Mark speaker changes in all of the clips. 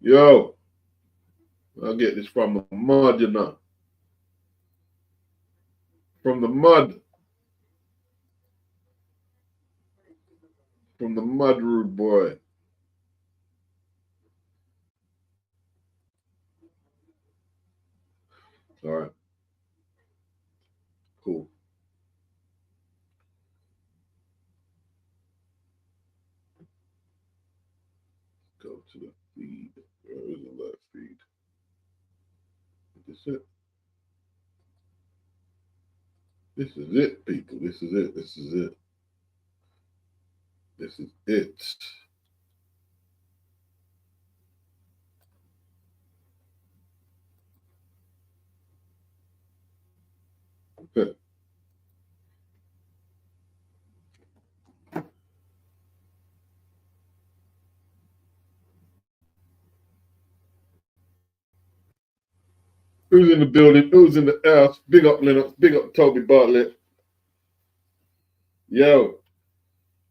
Speaker 1: Yo, I'll get this from the mud, you know. From the mud. From the mud, rude boy. All right. Cool. Go to the feed. Where is the left feed? This is it. This is it, people. This is it. This is it. This is it. Okay. Who's in the building? Who's in the house? Big up Linux. Big up Toby Bartlett. Yo,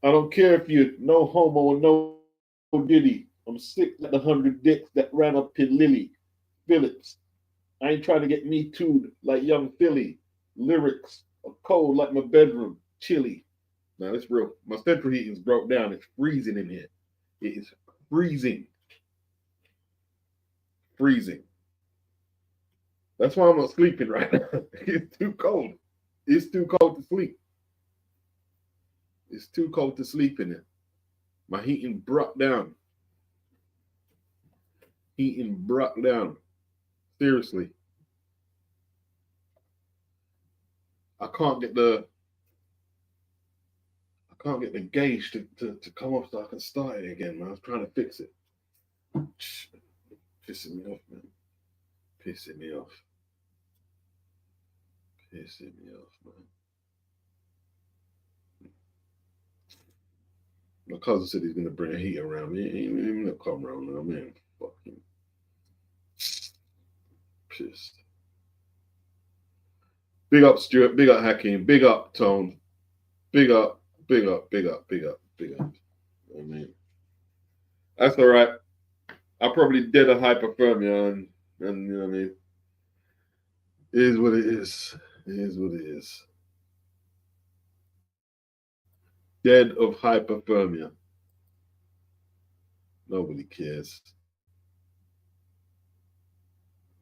Speaker 1: I don't care if you're no homo or no diddy. I'm sick like the 100 dicks that ran up to Lily Phillips. I ain't trying to get me too like young Philly. Lyrics are cold like my bedroom. Chilly. Now that's real. My central heating's broke down. It's freezing in here. It is freezing. Freezing. That's why I'm not sleeping right now. It's too cold. It's too cold to sleep. It's too cold to sleep in it. My heating broke down. Heating broke down. Seriously. I can't get the gauge to come off so I can start it again, man. I was trying to fix it. Pissing me off, man. Pissing me off. Pissing me off, man. My cousin said he's gonna bring a heater around me. He ain't gonna come around now, man. Fucking pissed. Big up Stuart, big up Hakeem, big up Tone, big up, big up, big up, big up, big up. I mean, that's all right. I probably did a hypothermia, and you know what I mean. It is what it is. It is what it is. Dead of hypothermia. Nobody cares.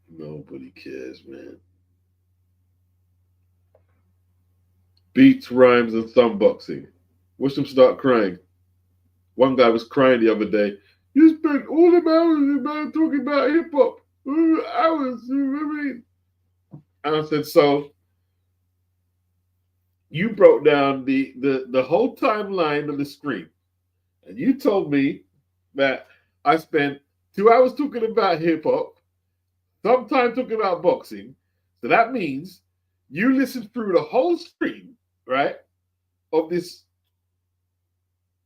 Speaker 1: Nobody cares, man. Beats, rhymes, and boxing. Watch them start crying. One guy was crying the other day. You spent all them hours about talking about hip hop. Hours, you know what I mean? And I said, so you broke down the whole timeline of the stream. And you told me that I spent 2 hours talking about hip hop, sometime talking about boxing. So that means you listened through the whole stream, right, of this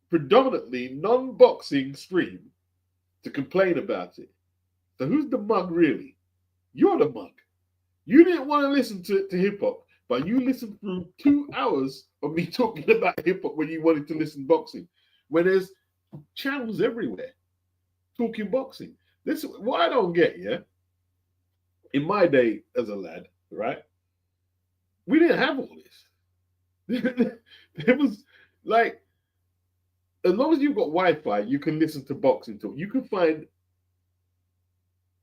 Speaker 1: predominantly non-boxing stream to complain about it. So who's the mug really? You're the mug. You didn't want to listen to hip hop, but you listened through 2 hours of me talking about hip hop when you wanted to listen boxing. When there's channels everywhere talking boxing. This what I don't get, yeah. In my day as a lad, right? We didn't have all this. It was like, as long as you've got Wi-Fi, you can listen to boxing talk. You can find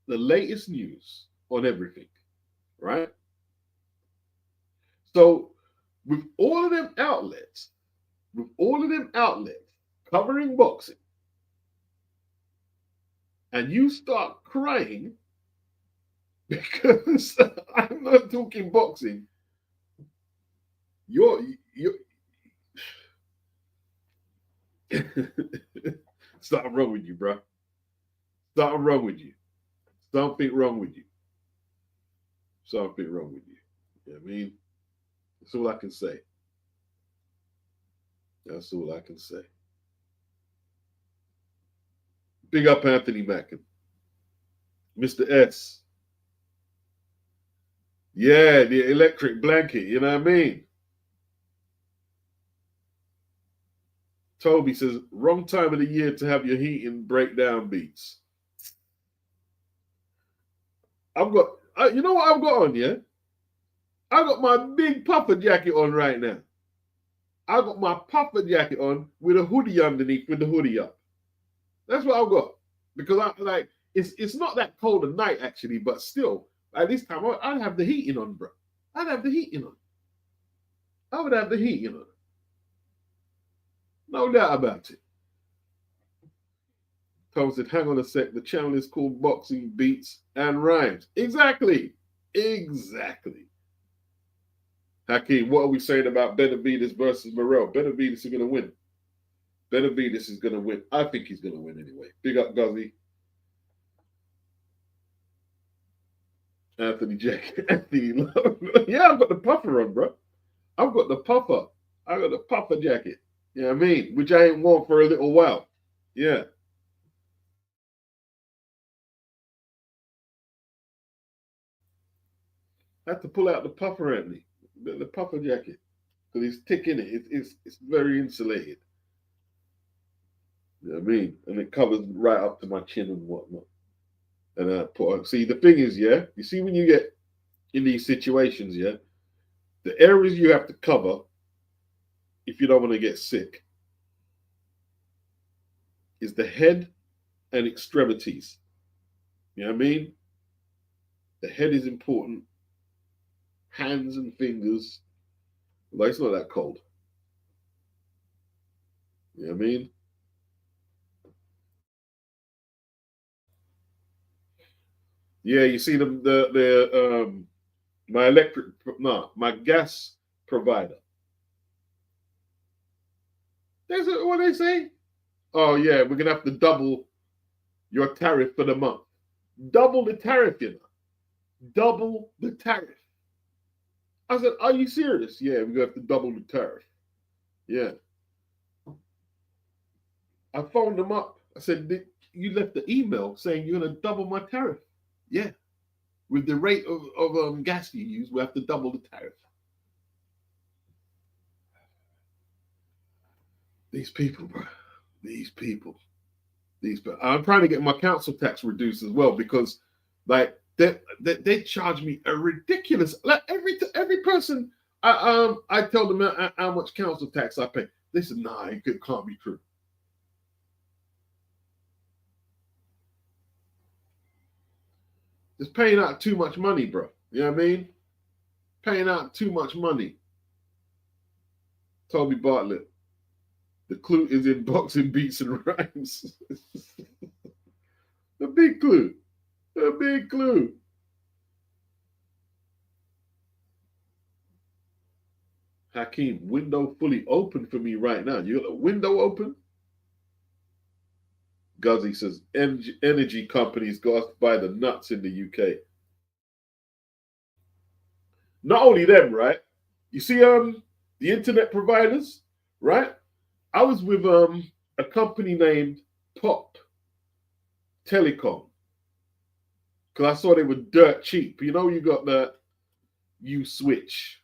Speaker 1: the latest news on everything, right? So with all of them outlets, covering boxing, and you start crying because I'm not talking boxing, you're something wrong with you, bro. Something wrong with you. Something wrong with you. Something wrong with you. You know what I mean? That's all I can say. That's all I can say. Big up Anthony Mackin. Mr. S. Yeah, the electric blanket, you know what I mean? Toby says, wrong time of the year to have your heating breakdown beats. I've got, you know what I've got on, yeah? I got my big puffer jacket on right now. I got my puffer jacket on with a hoodie underneath with the hoodie up. That's what I've got. Because I like it's not that cold at night actually, but still, at this time I'd have the heating on, bro. I'd have the heating on. I would have the heating on. No doubt about it. Tom said, hang on a sec, the channel is called Boxing Beats and Rhymes. Exactly. Exactly. Hakeem, what are we saying about Benavidez versus Morrell? Benavidez is going to win. Benavidez is going to win. I think he's going to win anyway. Big up, Guzzy. Anthony Jack. Anthony Love. Yeah, I've got the puffer on, bro. I've got the puffer. I got the puffer jacket. You know what I mean? Which I ain't worn for a little while. Yeah. I had to pull out the puffer, Anthony. The puffer jacket. Because it's thick in it. It's very insulated. You know what I mean? And it covers right up to my chin and whatnot. And I put, see, the thing is, yeah, you see when you get in these situations, yeah, the areas you have to cover if you don't want to get sick is the head and extremities. You know what I mean? The head is important. Hands and fingers. Well, it's not that cold. You know what I mean? Yeah, you see my gas provider. That's what they say. Oh yeah, we're gonna have to double your tariff for the month. Double the tariff, you know. Double the tariff. I said, are you serious? Yeah, we're gonna have to double the tariff. Yeah. I phoned them up. I said, you left the email saying you're gonna double my tariff. Yeah. With the rate of gas you use, we have to double the tariff. These people, bro. These people. I'm trying to get my council tax reduced as well because, like, they charge me a ridiculous. Like every person, I tell them how much council tax I pay. They said, nah, it can't be true. Just paying out too much money, bro. You know what I mean? Paying out too much money. Toby Bartlett. The clue is in boxing beats and rhymes. The big clue. The big clue. Hakeem, window fully open for me right now. You got a window open? Guzzy says, energy companies got by the nuts in the UK. Not only them, right? You see, the internet providers, right? I was with a company named Pop Telecom because I saw they were dirt cheap. You know, you got the U-Switch.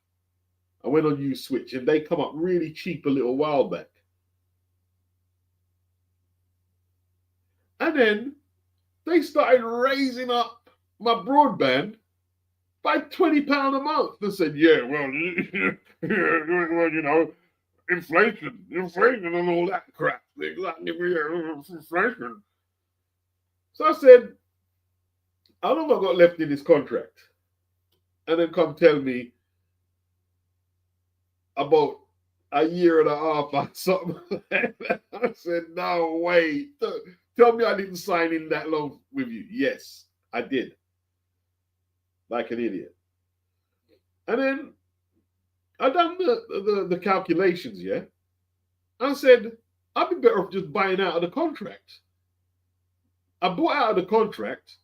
Speaker 1: I went on U-Switch and they come up really cheap a little while back. And then they started raising up my broadband by £20 a month. They said, yeah, well, you know, inflation and all that crap. Inflation. So I said, how long have I got left in this contract? And then come tell me about a year and a half or something like that. I said, no way. Tell me I didn't sign in that long with you. Yes, I did. Like an idiot. And then I done the calculations, yeah? I said, I'd be better off just buying out of the contract. I bought out of the contract.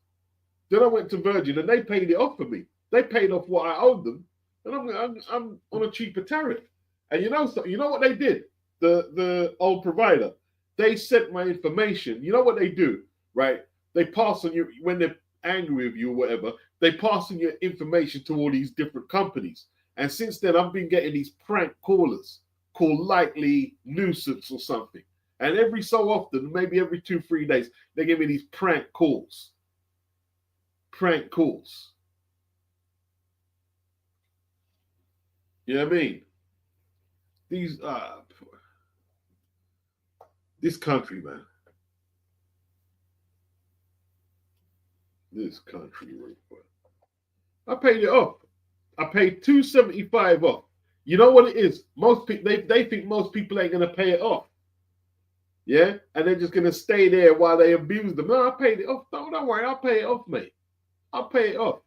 Speaker 1: Then I went to Virgin and they paid it off for me. They paid off what I owed them. And I'm on a cheaper tariff. And you know what they did? The old provider. They sent my information. You know what they do, right? They pass on you when they're angry with you or whatever. They pass on your information to all these different companies. And since then, I've been getting these prank callers called Likely Nuisance or something. And every so often, maybe every 2-3 days, they give me these prank calls. prank calls. You know what I mean? These this country, man. This country, I paid it off. I paid $275 off. You know what it is? Most people they think most people ain't gonna pay it off. Yeah, and they're just gonna stay there while they abuse them. No, I paid it off. Don't worry, I'll pay it off, mate. I'll pay it off.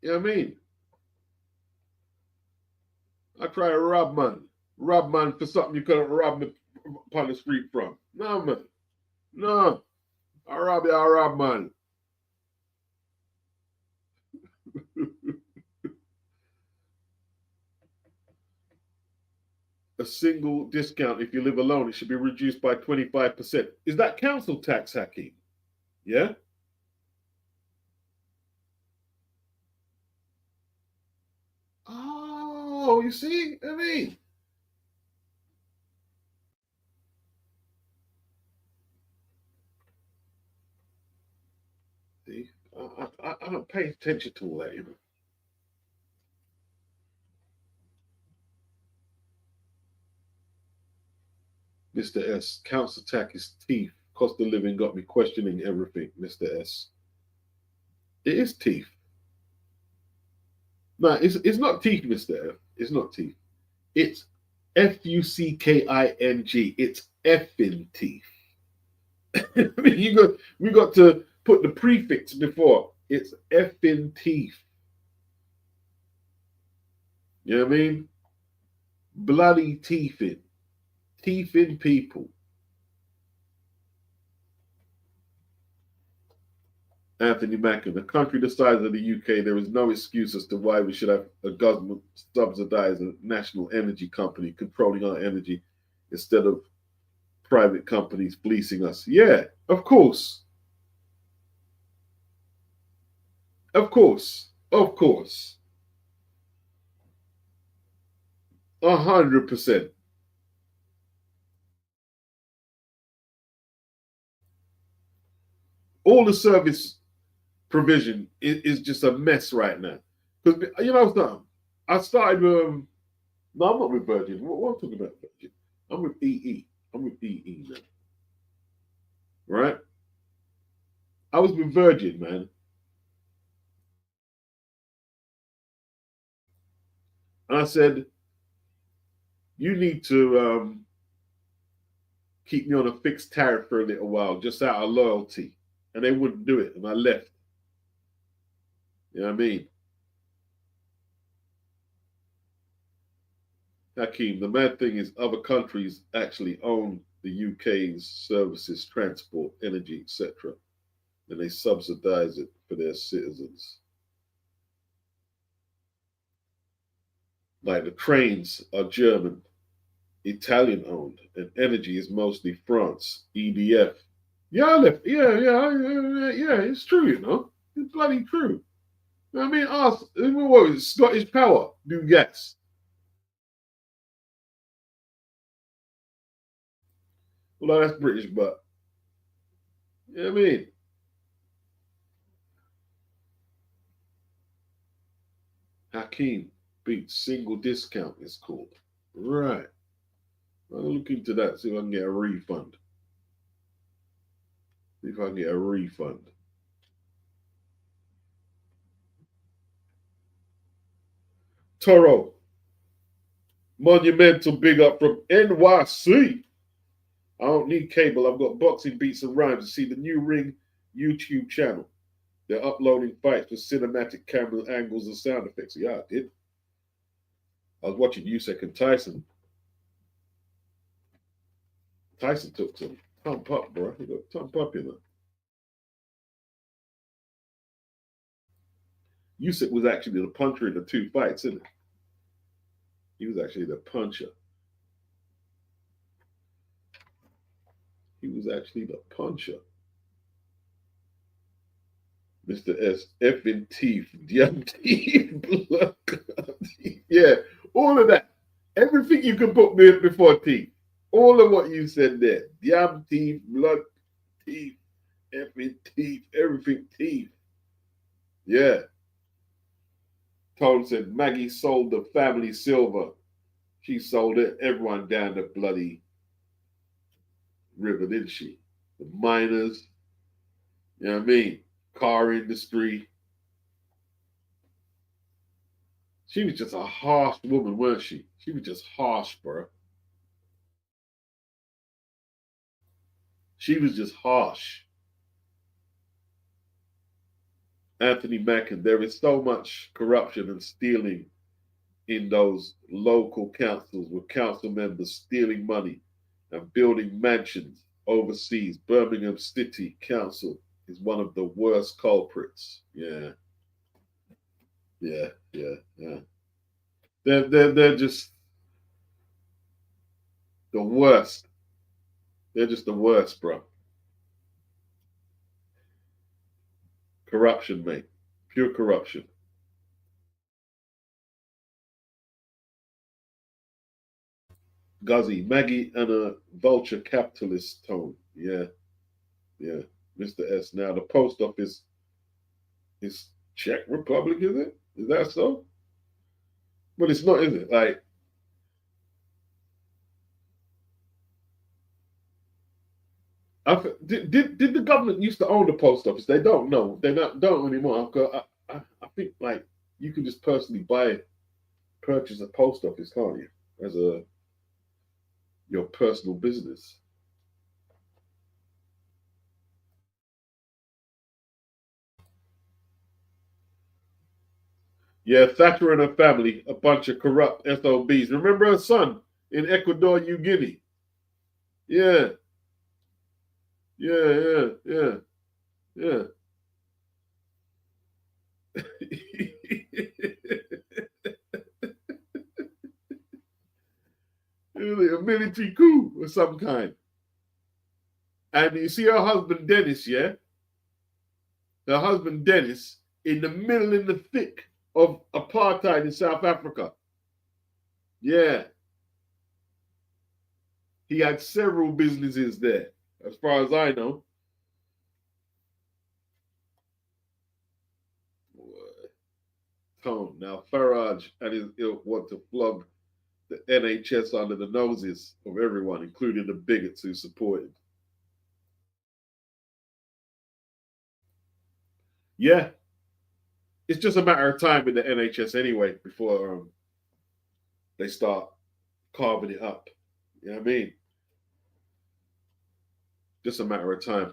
Speaker 1: You know what I mean? I try to rob man for something you couldn't rob me upon the street from. No, man. No. I rob man. A single discount if you live alone, it should be reduced by 25%. Is that council tax, Hakeem? Yeah? Oh, you see? I mean, see, I don't pay attention to all that, you know. Mr. S, council tax is teeth. Cost of living got me questioning everything, Mr. S. It is teeth. No, it's not teeth, Mr. F. It's not teeth. It's Fucking. It's effing teeth. I mean, we got to put the prefix before. It's effing teeth. You know what I mean? Bloody teething. Teething people. Anthony Mackin, a country the size of the UK, there is no excuse as to why we should have a government subsidize a national energy company controlling our energy instead of private companies fleecing us. Yeah, of course. Of course. Of course. 100%. All the service provision is just a mess right now. Because, you know something? I started with, no, I'm not with Virgin. What am I talking about, Virgin? I'm with EE. I'm with EE now. Right? I was with Virgin, man. And I said, you need to keep me on a fixed tariff for a little while, just out of loyalty. And they wouldn't do it. And I left. You know what I mean? Hakeem, the mad thing is other countries actually own the UK's services, transport, energy, etc. And they subsidize it for their citizens. Like the trains are German, Italian owned, and energy is mostly France, EDF. Yeah, I left. Yeah, it's true, you know. It's bloody true. I mean, us, what was it, Scottish Power do gas. Well, that's British, but you know what I mean? Hakeem beats single discount, it's called. Right. I'll look into that, see if I can get a refund. See if I can get a refund. Toro, monumental big up from NYC. I don't need cable. I've got boxing beats and rhymes to see the new Ring YouTube channel. They're uploading fights with cinematic camera angles and sound effects. Yeah, I did. I was watching Usyk and Tyson. Tyson took some pump up, bro. He got pump up, you know. Usyk was actually the puncher in the two fights, isn't it? He was actually the puncher. He was actually the puncher. Mr. S, effing teeth, damn teeth, blood. Yeah, all of that. Everything you can put before teeth. All of what you said there. Damn teeth, blood. teeth, effing teeth, everything teeth. Yeah. Told said Maggie sold the family silver. She sold it. Everyone down the bloody river, didn't she? The miners, you know what I mean? Car industry. She was just a harsh woman, weren't she? She was just harsh, bro. She was just harsh. Anthony Mackin, there is so much corruption and stealing in those local councils with council members stealing money and building mansions overseas. Birmingham City Council is one of the worst culprits. Yeah, yeah. They're just the worst. They're just the worst, bro. Corruption, mate. Pure corruption. Guzzy, Maggie and a vulture capitalist tone. Yeah. Mr. S. Now the post office is Czech Republic, is it? Is that so? But it's not, is it? Like, did the government used to own the post office? They don't know. Don't anymore. I think like you can just personally purchase a post office, can't you? As your personal business. Yeah, Thatcher and her family, a bunch of corrupt SOBs. Remember her son in Ecuador, New Guinea? Yeah, yeah. Yeah. It was like a military coup of some kind. And you see her husband Dennis, yeah? Her husband Dennis in the middle, in the thick of apartheid in South Africa. Yeah. He had several businesses there, as far as I know. Tone. Now, Farage and his ilk want to flog the NHS under the noses of everyone, including the bigots who support it. Yeah, it's just a matter of time in the NHS anyway before they start carving it up. You know what I mean? Just a matter of time.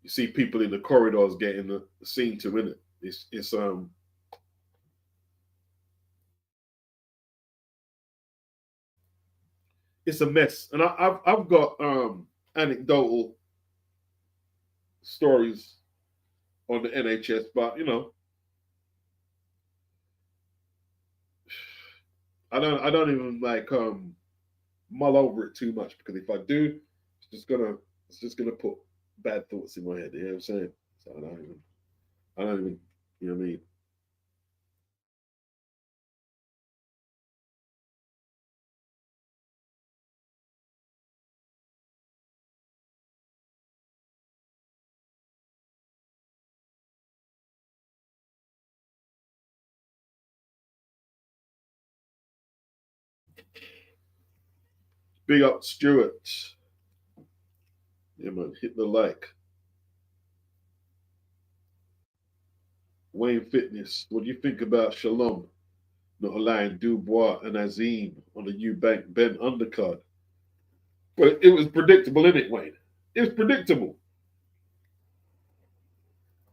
Speaker 1: You see people in the corridors getting the seen to in it. It's a mess, and I've got anecdotal stories on the NHS, but I don't even like mull over it too much because if I do, it's just gonna put bad thoughts in my head. You know what I'm saying? So I don't even you know what I mean. Big up Stuart. Yeah man, hit the like. Wayne Fitness. What do you think about Shalom not allowing Dubois and Azim on the Eubank Ben undercard? But it was predictable, innit, it, Wayne? It was predictable.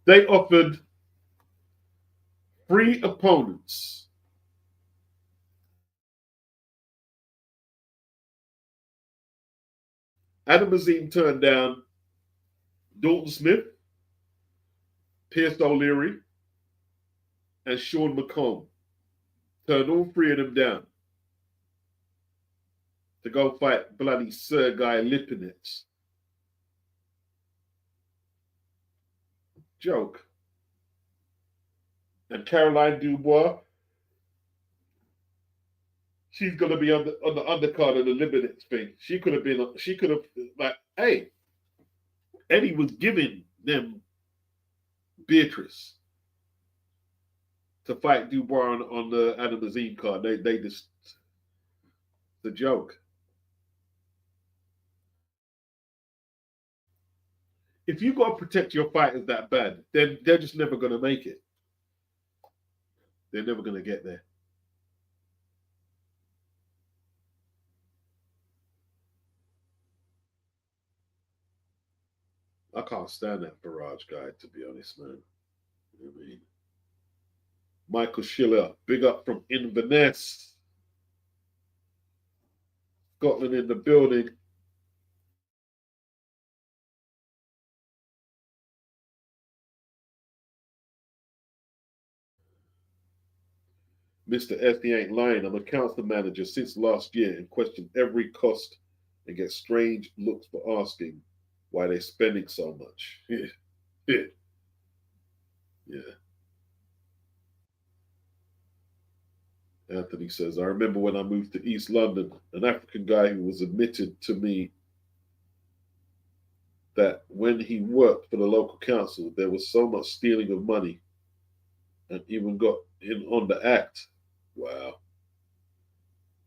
Speaker 1: They offered three opponents. Adam Azim turned down Dalton Smith, Pierce O'Leary, and Sean McComb. Turned all three of them down to go fight bloody Sergei Lipinets. Joke. And Caroline Dubois, she's gonna be on the undercard of the Lipinets thing. She could have like, hey, Eddie was giving them Beatrice to fight Dubois on the Adam Azim card. They just the joke. If you got to protect your fighters that bad, then they're just never going to make it. They're never going to get there. I can't stand that Farage guy, to be honest, man. You know what I mean? Michael Schiller, big up from Inverness, Scotland in the building. Mr. S, he ain't lying. I'm a council manager since last year and question every cost and get strange looks for asking why they're spending so much. Yeah. Anthony says, I remember when I moved to East London, an African guy who was admitted to me that when he worked for the local council, there was so much stealing of money and even got in on the act. Wow.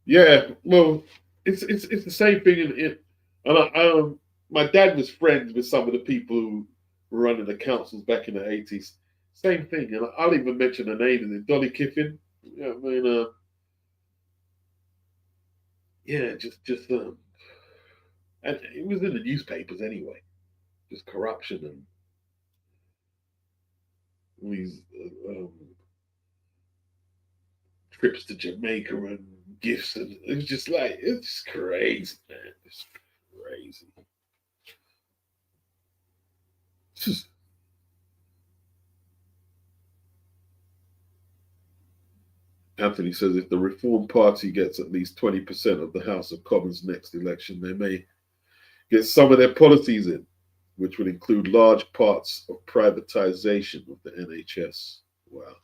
Speaker 1: Yeah, well, it's the same thing and my dad was friends with some of the people who were running the councils back in the 80s. Same thing, and I'll even mention a name, is it Dolly Kiffin? Yeah, I mean, yeah, and it was in the newspapers anyway. Just corruption and all these trips to Jamaica and gifts, and it was just like it's just crazy, man. It's crazy. Just, Anthony says if the Reform Party gets at least 20% of the House of Commons next election, they may get some of their policies in, which would include large parts of privatization of the NHS. Wow.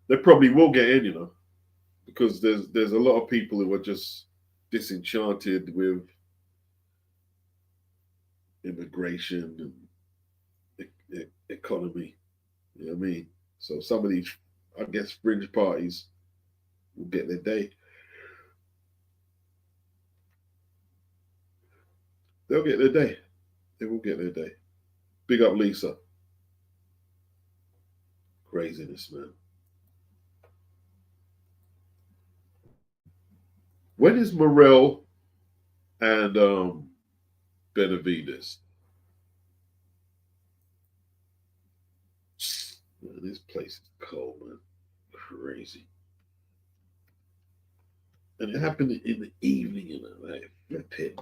Speaker 1: They probably will get in, because there's a lot of people who are just disenchanted with immigration and economy. You know what I mean? So some of these, I guess, fringe parties will get their day. They'll get their day. They will get their day. Big up Lisa. Craziness, man. When is Morel and Benavides? Man, this place is cold, man. Crazy. And it happened in the evening, like flip it.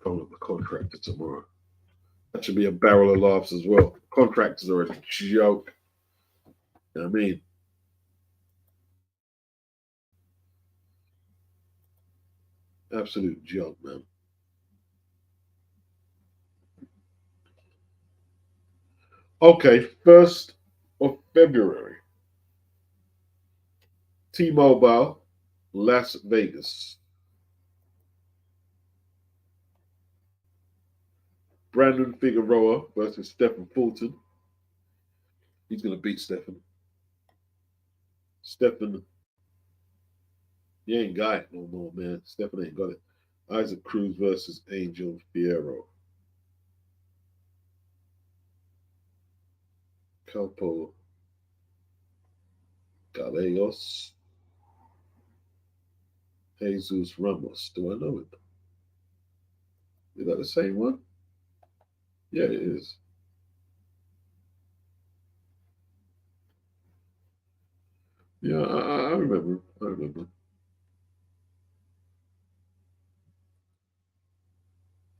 Speaker 1: Phone up the contractor tomorrow. That should be a barrel of laughs as well. Contractors are a joke. You know what I mean? Absolute joke, man. Okay, 1st of February. T-Mobile, Las Vegas. Brandon Figueroa versus Stephen Fulton. He's going to beat Stephen. Stephen, he ain't got it no more, man. Stephen ain't got it. Isaac Cruz versus Angel Fierro. Campo Gallegos. Jesus Ramos. Do I know it? Is that the same one? Yeah, it is. Yeah, I remember. I remember.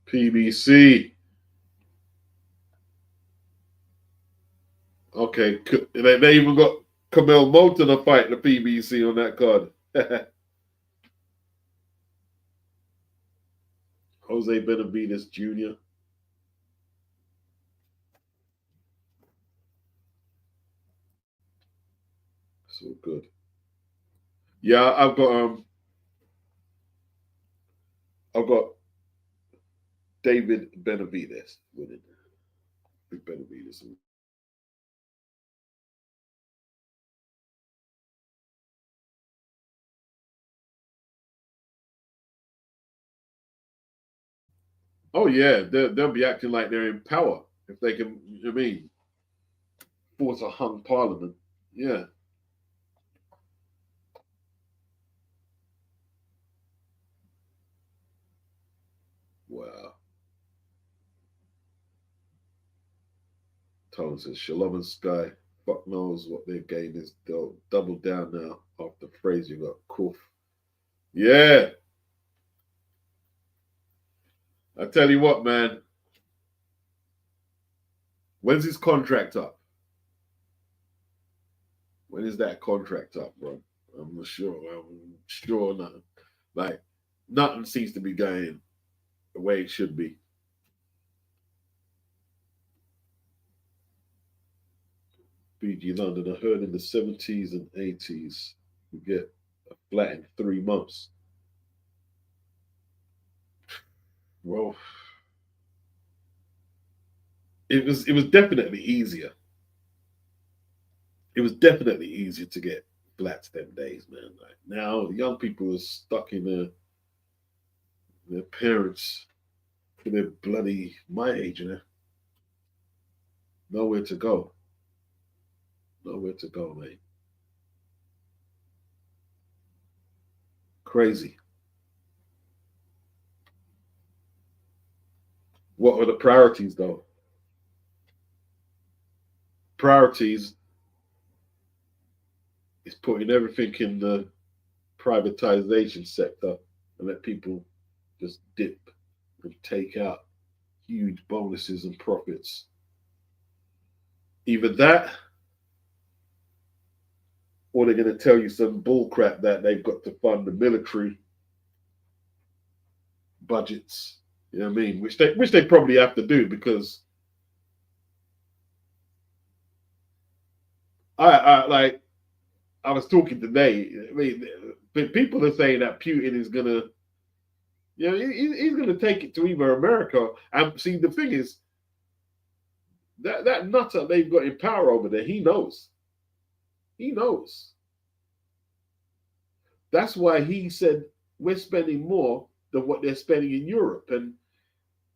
Speaker 1: PBC. Okay, they even got Kamel Moulton are fighting the PBC on that card. Jose Benavides Jr. So good. Yeah, I've got David Benavides winning. Big Benavides. Oh yeah, they'll be acting like they're in power if they can. I mean, force a hung parliament. Yeah. Wow. Tone says Shalom and Sky. Fuck knows what their game is. They'll double down now after Frazier got coof. Yeah. I tell you what, man. When's his contract up? When is that contract up, bro? I'm not sure. I'm sure nothing. Like nothing seems to be going the way it should be. BG London, I heard in the 70s and 80s, you get a flat in 3 months. Well, it was definitely easier. It was definitely easier to get flats them days, man. Like now, young people are stuck in their parents for their bloody my age, you know. Nowhere to go. Nowhere to go, mate. Crazy. What are the priorities, though? Priorities is putting everything in the privatization sector and let people just dip and take out huge bonuses and profits. Either that or they're going to tell you some bullcrap that they've got to fund the military budgets. You know what I mean? Which they probably have to do because I like I was talking today. I mean, people are saying that Putin is gonna, he's gonna take it to either America. And see, the thing is that nutter they've got in power over there. He knows. He knows. That's why he said we're spending more than what they're spending in Europe, and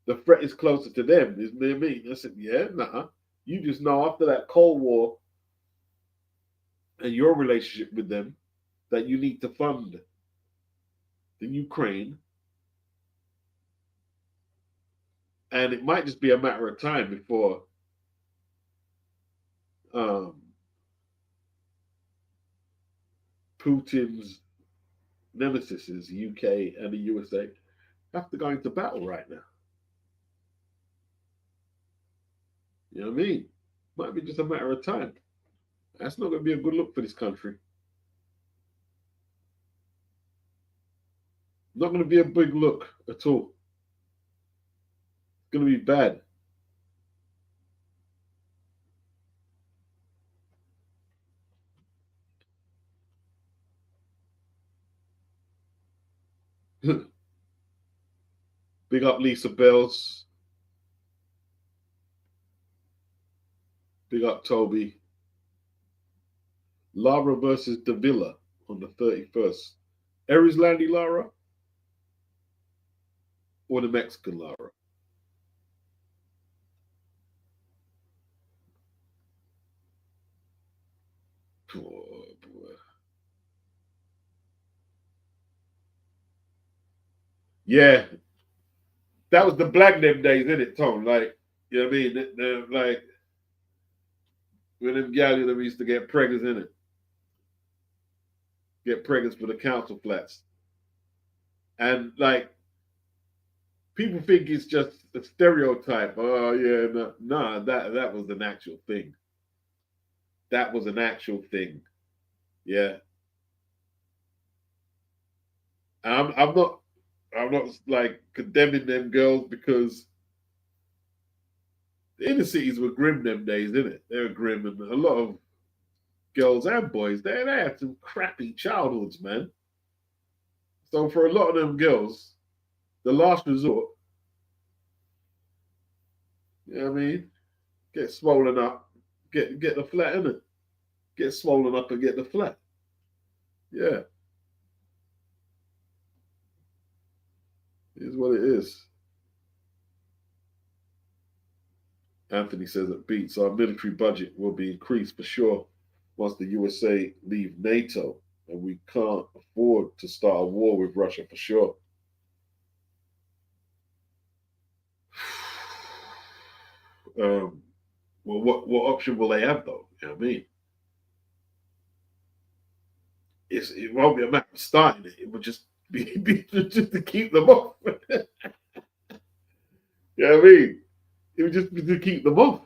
Speaker 1: the threat is closer to them. Is near me. I said, yeah, nah. You just know after that Cold War and your relationship with them that you need to fund the Ukraine, and it might just be a matter of time before um, Putin's nemesis, UK and the USA, have to go into battle right now. You know what I mean? Might be just a matter of time. That's not going to be a good look for this country. Not going to be a big look at all. It's going to be bad. Big up Lisa Bells. Big up Toby. Lara versus Davila on the 31st. Aries Landy Lara or the Mexican Lara? Oh, boy. Yeah, that was the black them days, isn't it, Tom? Like, you know what I mean? Like, when them gals them used to get pregnant in it, get pregnant for the council flats. And like, people think it's just a stereotype. Oh, yeah, no, nah, that was an actual thing. That was an actual thing. Yeah. And I'm not like condemning them girls because the inner cities were grim them days, didn't it? They were grim, and a lot of girls and boys they had some crappy childhoods, man. So for a lot of them girls, the last resort, you know what I mean, get swollen up, get the flat in it, get swollen up and get the flat. Yeah, it is what it is. Anthony says it beats our military budget will be increased for sure once the USA leave NATO, and we can't afford to start a war with Russia for sure. Um, well, what option will they have though? You know what I mean? It won't be a matter of starting it. It would just be just to keep them off. You know what I mean? It would just be to keep them off.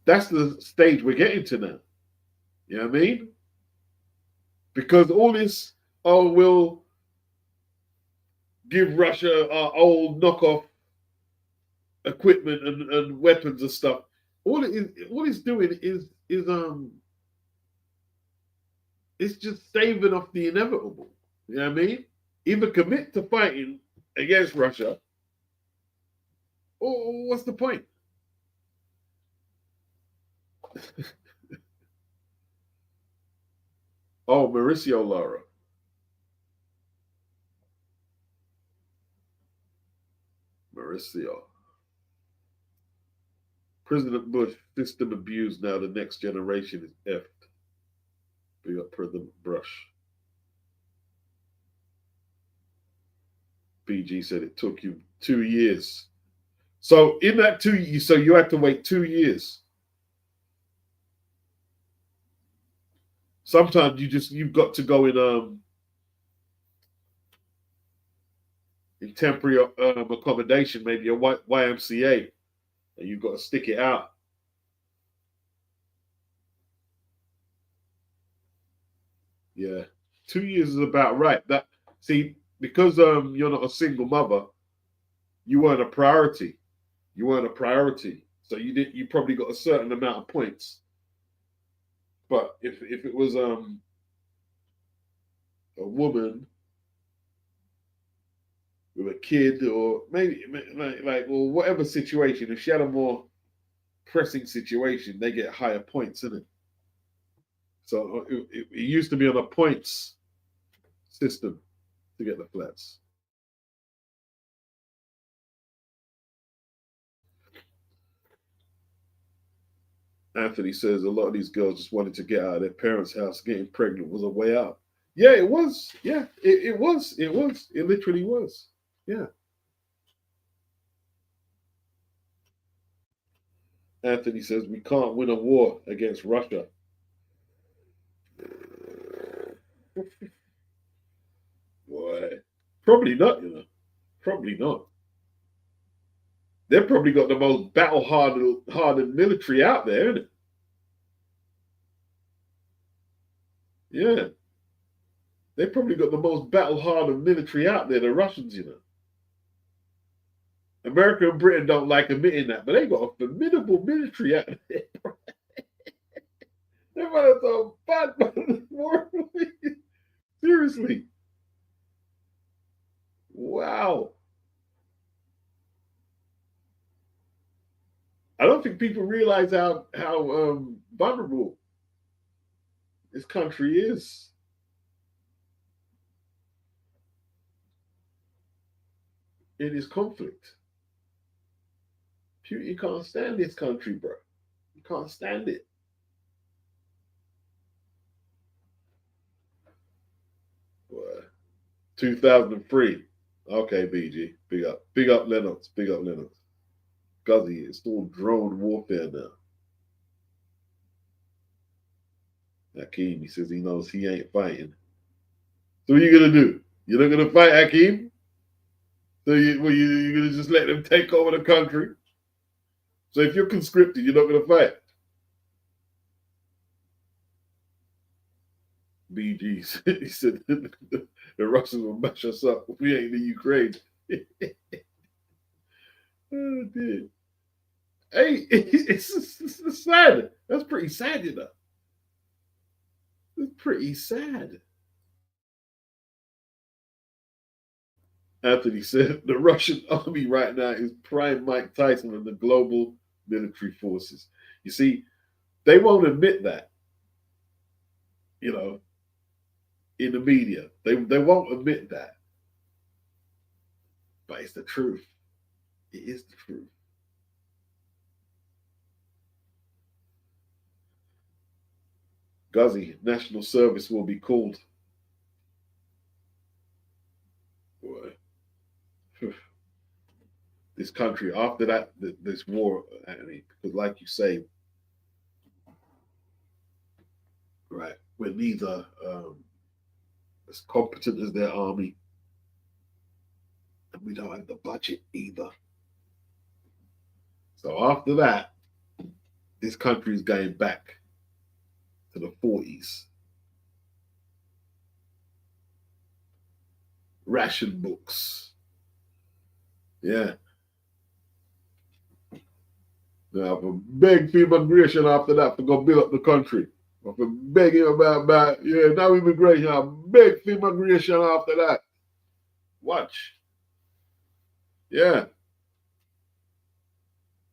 Speaker 1: That's the stage we're getting to now. You know what I mean? Because all this, oh, we'll give Russia our old knockoff equipment and weapons and stuff. All it's doing is it's just saving off the inevitable. You know what I mean? Either commit to fighting against Russia, or what's the point? Oh, Mauricio Lara. Mauricio. President Bush, system abused now. The next generation is effed. Big up President Bush. BG said it took you 2 years. So in that 2 years, so you had to wait 2 years. Sometimes you've got to go in temporary accommodation, maybe a YMCA, and you've got to stick it out. Yeah, 2 years is about right. That see because you're not a single mother, you weren't a priority. You weren't a priority, so you did. You probably got a certain amount of points. But if it was a woman with a kid, or maybe like or whatever situation, if she had a more pressing situation, they get higher points, isn't it? So it used to be on a points system to get the flats. Anthony says a lot of these girls just wanted to get out of their parents' house. Getting pregnant was a way out. Yeah, it was. Yeah, it was. It was. It literally was. Yeah. Anthony says we can't win a war against Russia. Boy, probably not. You know, probably not. They've probably got the most battle hardened military out there, isn't it? Yeah, they probably got the most battle hardened military out there. The Russians, you know. America and Britain don't like admitting that, but they got a formidable military out there. They're one of the bad war. Seriously. Wow. I don't think people realize how vulnerable this country is in this conflict. You can't stand this country, bro. You can't stand it. Boy. 2003. Okay, BG. Big up. Big up Lennox. Big up Lennox. Guzzy, it's all drone warfare now. Hakeem, he says he knows he ain't fighting. So what are you gonna do? You're not gonna fight, Hakeem? So you're going to just let them take over the country? So if you're conscripted, you're not going to fight? BGs. He said the Russians will mash us up if we ain't in Ukraine. Oh, dear. Hey, it's sad. That's pretty sad, you know. It's pretty sad. Anthony said the Russian army right now is prime Mike Tyson of the global military forces. You see, they won't admit that, you know, in the media. They won't admit that. But it's the truth. It is the truth. Guzzy, national service will be called. Boy. This country, after that, this war, I mean, because like you say, right, we're neither as competent as their army, and we don't have the budget either. So after that, this country is going back to the 40s. Ration books. Yeah. Now, for beg for immigration after that to go build up the country. Or for begging about now immigration, I beg for immigration after that. Watch. Yeah.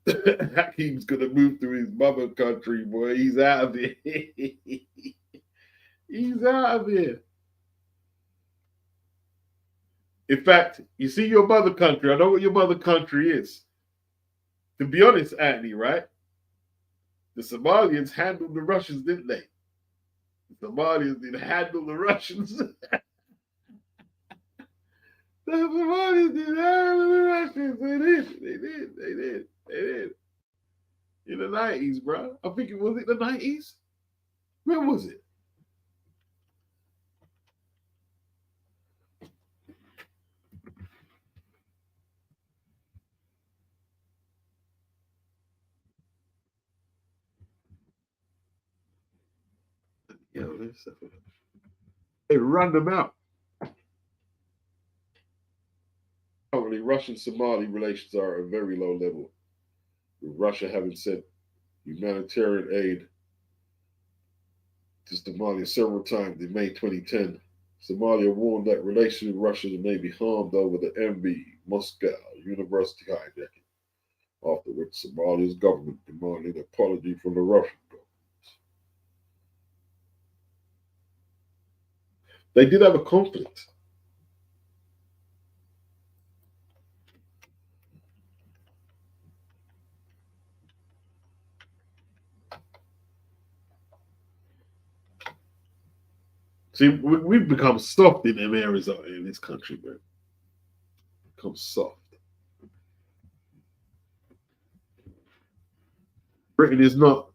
Speaker 1: Hakim's gonna move to his mother country, boy. He's out of here. He's out of here. In fact, you see your mother country. I know what your mother country is. To be honest, Anthony, right? The Somalians handled the Russians, didn't they? The Somalians didn't handle the Russians. The Somalians didn't handle the Russians. They did. In the 90s, bro. I think was it the 90s? When was it? They run them out. Currently, Russian-Somali relations are at a very low level, with Russia having sent humanitarian aid to Somalia several times in May 2010. Somalia warned that relations with Russia may be harmed over the MB Moscow University hijacking. Afterwards, Somalia's government demanded an apology from the Russian government. They did have a conflict. See, we've become soft in them areas in this country, man. Become soft. Britain is not.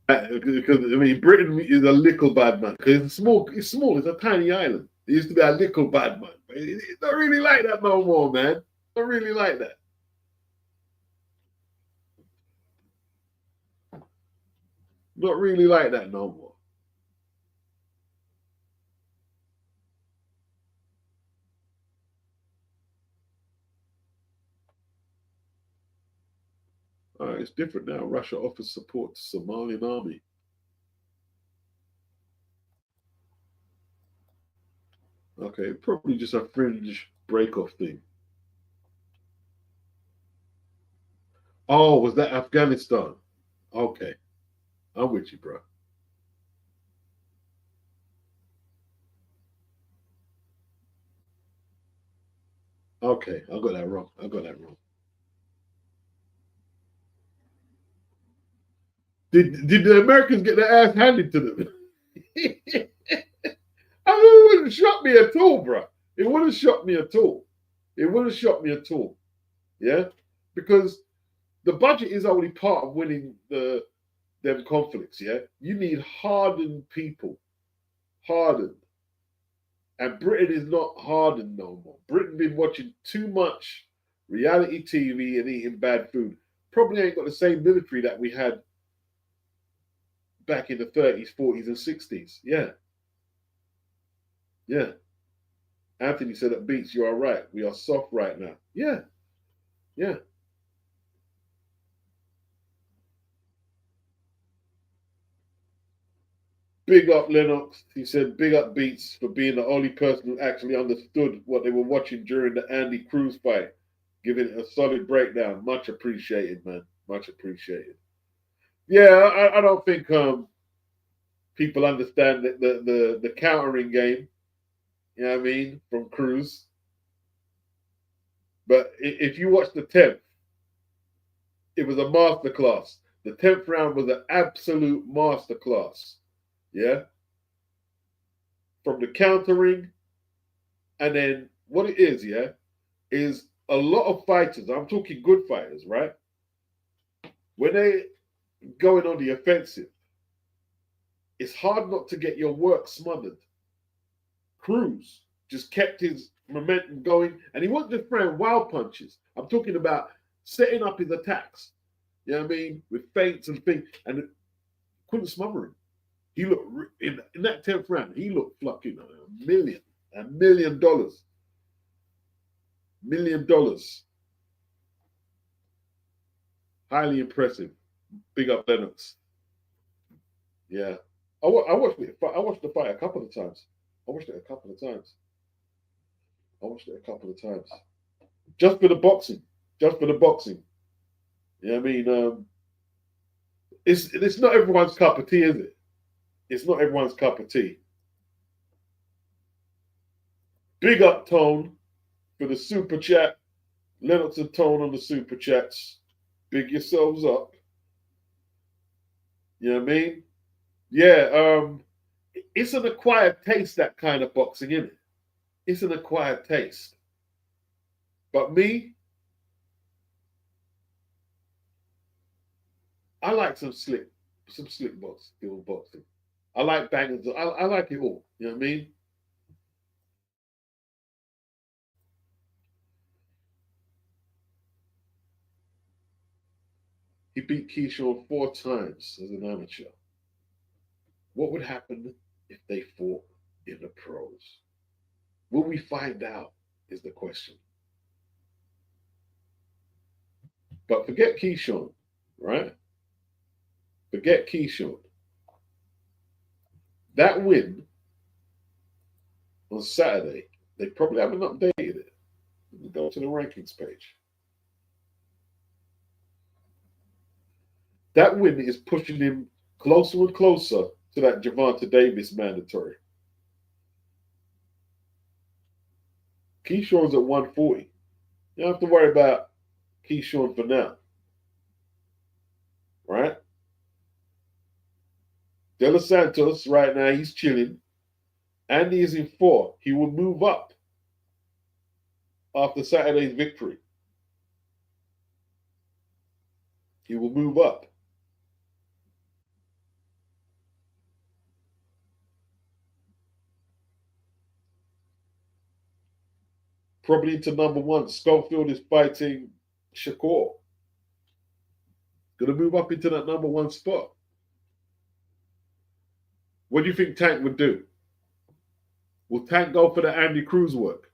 Speaker 1: Because I mean, Britain is a little bad man. Because it's small. It's a tiny island. It used to be a little bad man. But it's not really like that no more, man. Not really like that. Not really like that no more. All right, it's different now. Russia offers support to Somalian army. Okay, probably just a fringe break-off thing. Oh, was that Afghanistan? Okay, I'm with you, bro. Okay, I got that wrong. Did the Americans get their ass handed to them? I mean, it wouldn't shock me at all, bro. It wouldn't shock me at all. It wouldn't shock me at all. Yeah, because the budget is only part of winning them conflicts. Yeah, you need hardened people, hardened. And Britain is not hardened no more. Britain been watching too much reality TV and eating bad food. Probably ain't got the same military that we had back in the 30s, 40s, and 60s. Yeah, yeah. Anthony said at Beats, you are right. We are soft right now. Yeah, yeah. Big up Lennox. He said, big up Beats for being the only person who actually understood what they were watching during the Andy Cruz fight, giving it a solid breakdown. Much appreciated, man. Much appreciated. Yeah, I don't think people understand the countering game. You know what I mean? From Cruz. But if you watch the 10th, it was a masterclass. The 10th round was an absolute masterclass. Yeah. From the countering, and then what it is, yeah, is a lot of fighters, I'm talking good fighters, right? When they going on the offensive, it's hard not to get your work smothered. Cruz just kept his momentum going, and he wasn't just throwing wild punches. I'm talking about setting up his attacks. You know what I mean? With feints and things, and couldn't smother him. He looked in that 10th round. He looked fucking $1 million, $1 million. Highly impressive. Big up Lennox. Yeah, I watched it. I watched the fight a couple of times. I watched it a couple of times. I watched it a couple of times. Just for the boxing. Just for the boxing. You know what I mean? It's not everyone's cup of tea, is it? It's not everyone's cup of tea. Big up Tone for the super chat. Lennox and Tone on the super chats. Big yourselves up. You know what I mean? Yeah, it's an acquired taste, that kind of boxing, isn't it? It's an acquired taste. But me, I like some slick boxing. I like bangers. I like it all. You know what I mean? He beat Keyshawn 4 times as an amateur. What would happen if they fought in the pros? Will we find out? Is the question. But forget Keyshawn, right? Forget Keyshawn. That win on Saturday, they probably haven't updated it. Go to the rankings page. That win is pushing him closer and closer to that Gervonta Davis mandatory. Keyshawn's at 140. You don't have to worry about Keyshawn for now. Right? De Los Santos, right now, he's chilling. Andy is in 4. He will move up after Saturday's victory. He will move up. Probably into number 1. Schofield is fighting Shakur. Going to move up into that number 1 spot. What do you think Tank would do? Will Tank go for the Andy Cruz work?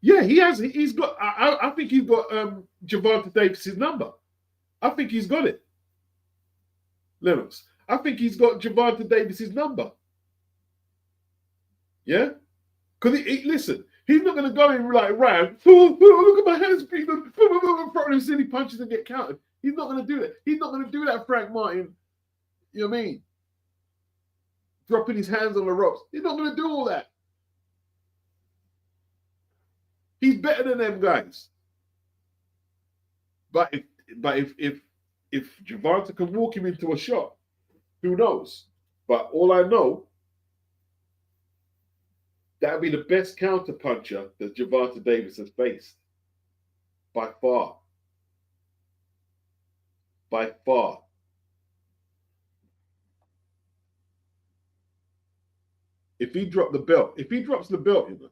Speaker 1: Yeah, he has. He's got. I think he's got Gervonta Davis's number. I think he's got it. Lennox. I think he's got Gervonta Davis's number. Yeah, because listen, he's not going to go in like Ram. Look at my hands, people. Throwing silly punches and get counted. He's not going to do that. He's not going to do that, Frank Martin. You know what I mean? Dropping his hands on the ropes. He's not going to do all that. He's better than them guys. But if Gervonta can walk him into a shot, who knows? But all I know, that would be the best counter puncher that Gervonta Davis has faced. By far. By far. If he dropped the belt, if he drops the belt, you know.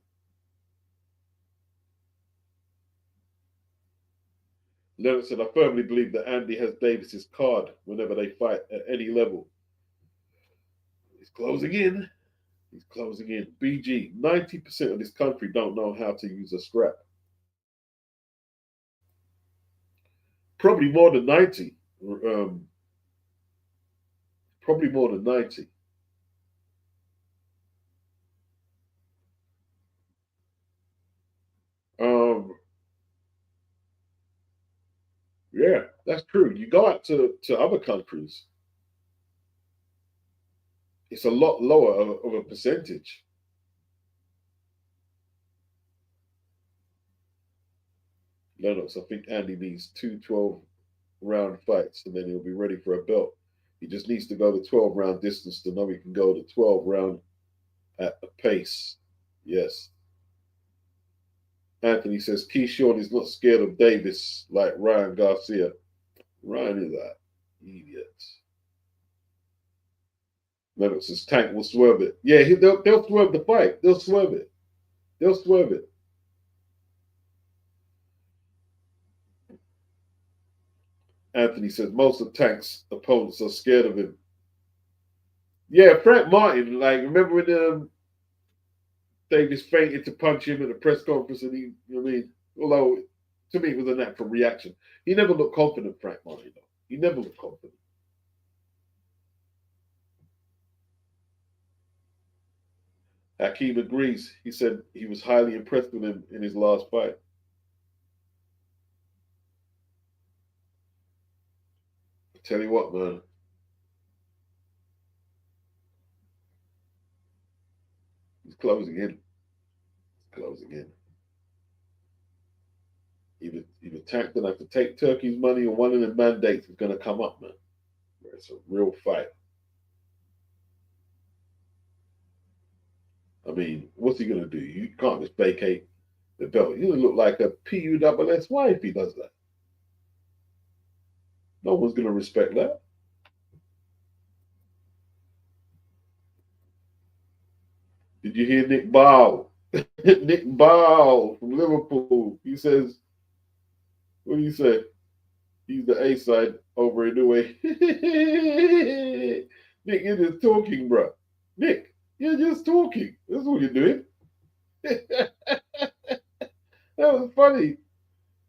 Speaker 1: Leonard said, I firmly believe that Andy has Davis's card whenever they fight at any level. He's closing in. He's closing in. BG, 90% of this country don't know how to use a strap. Probably more than 90. Probably more than 90. Yeah, that's true. You go out to other countries, it's a lot lower of a percentage. Lennox, I think Andy needs 2 12-round fights and then he'll be ready for a belt. He just needs to go the 12-round distance to know he can go the 12-round at a pace. Yes. Anthony says Keyshawn is not scared of Davis like Ryan Garcia. Ryan is that idiot. Lennox says Tank will swerve it. Yeah, they'll swerve the fight. They'll swerve it. They'll swerve it. Anthony says most of Tank's opponents are scared of him. Yeah, Frank Martin. Like, remember when Davis fainted to punch him at the press conference, and he, you know what I mean? Although to me it was a natural reaction. He never looked confident, Frank Martin. Though. He never looked confident. Hakeem agrees. He said he was highly impressed with him in his last fight. I tell you what, man. He's closing in. He's closing in. Either Tank gonna have to take Turkey's money, or one of the mandates is gonna come up, man. It's a real fight. I mean, what's he gonna do? You can't just vacate the belt. He's gonna look like a PUSSY if he does that. No one's gonna respect that. Did you hear Nick Bow? Nick Bow from Liverpool. He says, what do you say? He's the A side over in the way. Nick, you're just talking, bro. Nick, you're just talking. That's what you're doing. That was funny.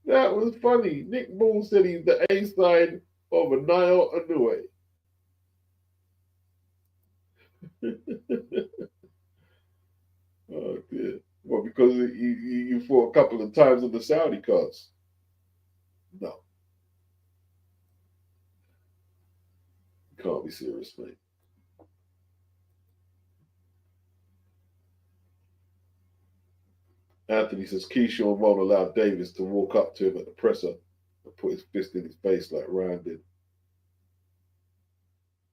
Speaker 1: That was funny. Nick Bull said he's the A side over Niall Underway. Oh, dear. Well, because you fought a couple of times on the Saudi cards. No. You can't be serious, mate. Anthony says Keyshawn won't allow Davis to walk up to him at the presser and put his fist in his face like Ryan did.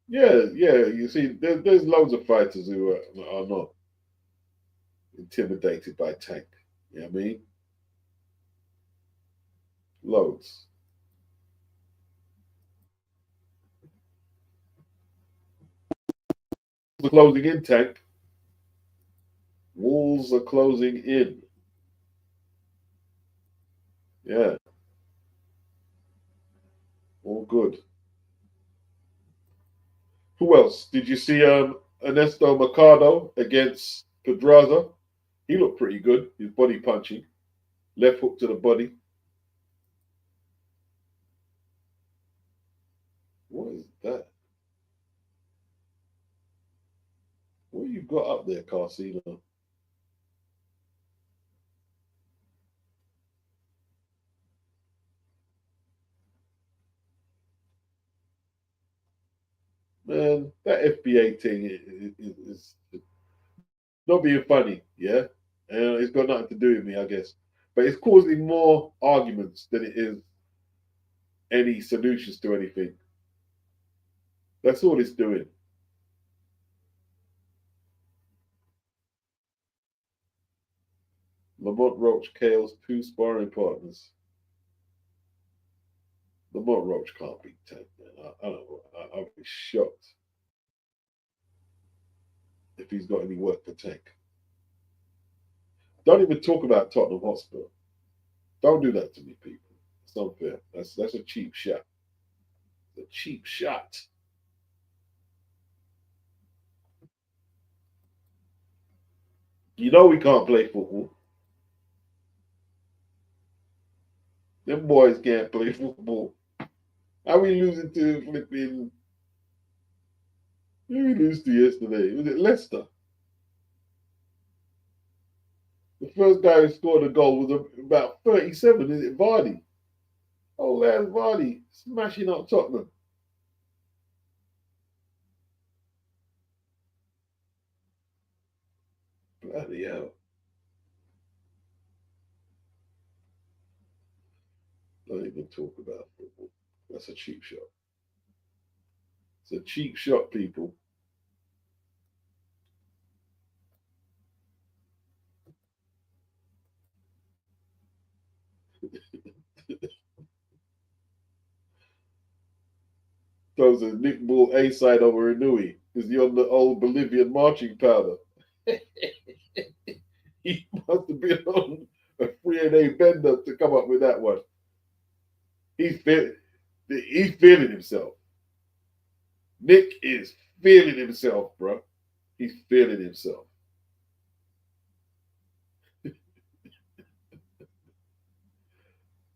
Speaker 1: Yeah, yeah. You see, there's loads of fighters who are not intimidated by Tank. You know what I mean? Loads. The closing in, Tank. Wolves are closing in. Yeah. All good. Who else? Did you see Ernesto Mercado against Pedraza? He looked pretty good. His body punching. Left hook to the body. What is that? What you got up there, Carcino? Man, that FBA thing is not being funny, yeah? And it's got nothing to do with me, I guess. But it's causing more arguments than it is any solutions to anything. That's all it's doing. Lamont Roach KO's 2 sparring partners. Lamont Roach can't beat Tank, man. I don't know. I'll be shocked. if he's got any work for Tank. Don't even talk about Tottenham Hotspur. Don't do that to me, people. It's unfair. That's a cheap shot. A cheap shot. You know we can't play football. Them boys can't play football. How we losing to flipping? Who we lose to yesterday? Was it Leicester? The first guy who scored a goal was about 37. Is it Vardy? Oh, there's Vardy smashing up Tottenham. Bloody hell. Don't even talk about football. That's a cheap shot. It's a cheap shot, people. Throws a Nick Bull A side over Inui. Is he on the old Bolivian marching powder? He must have been on a 3 a bender to come up with that one. He's feeling himself. Nick is feeling himself, bro. He's feeling himself.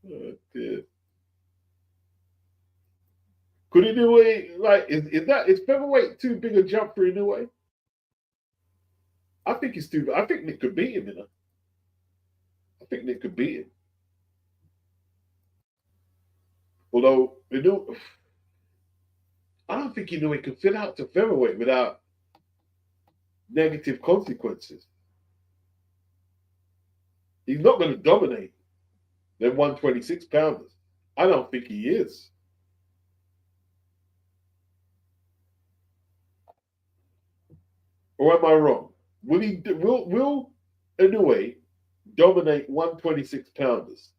Speaker 1: Oh, dear. Could Inoue, like, is featherweight too big a jump for Inoue? I think it's too. I think Nick could beat him, you know. I think Nick could beat him. Although Inoue, I don't think Inoue can fill out to featherweight without negative consequences. He's not going to dominate them 126 pounders. I don't think he is. Or am I wrong? Will Inoue dominate 126 pounders?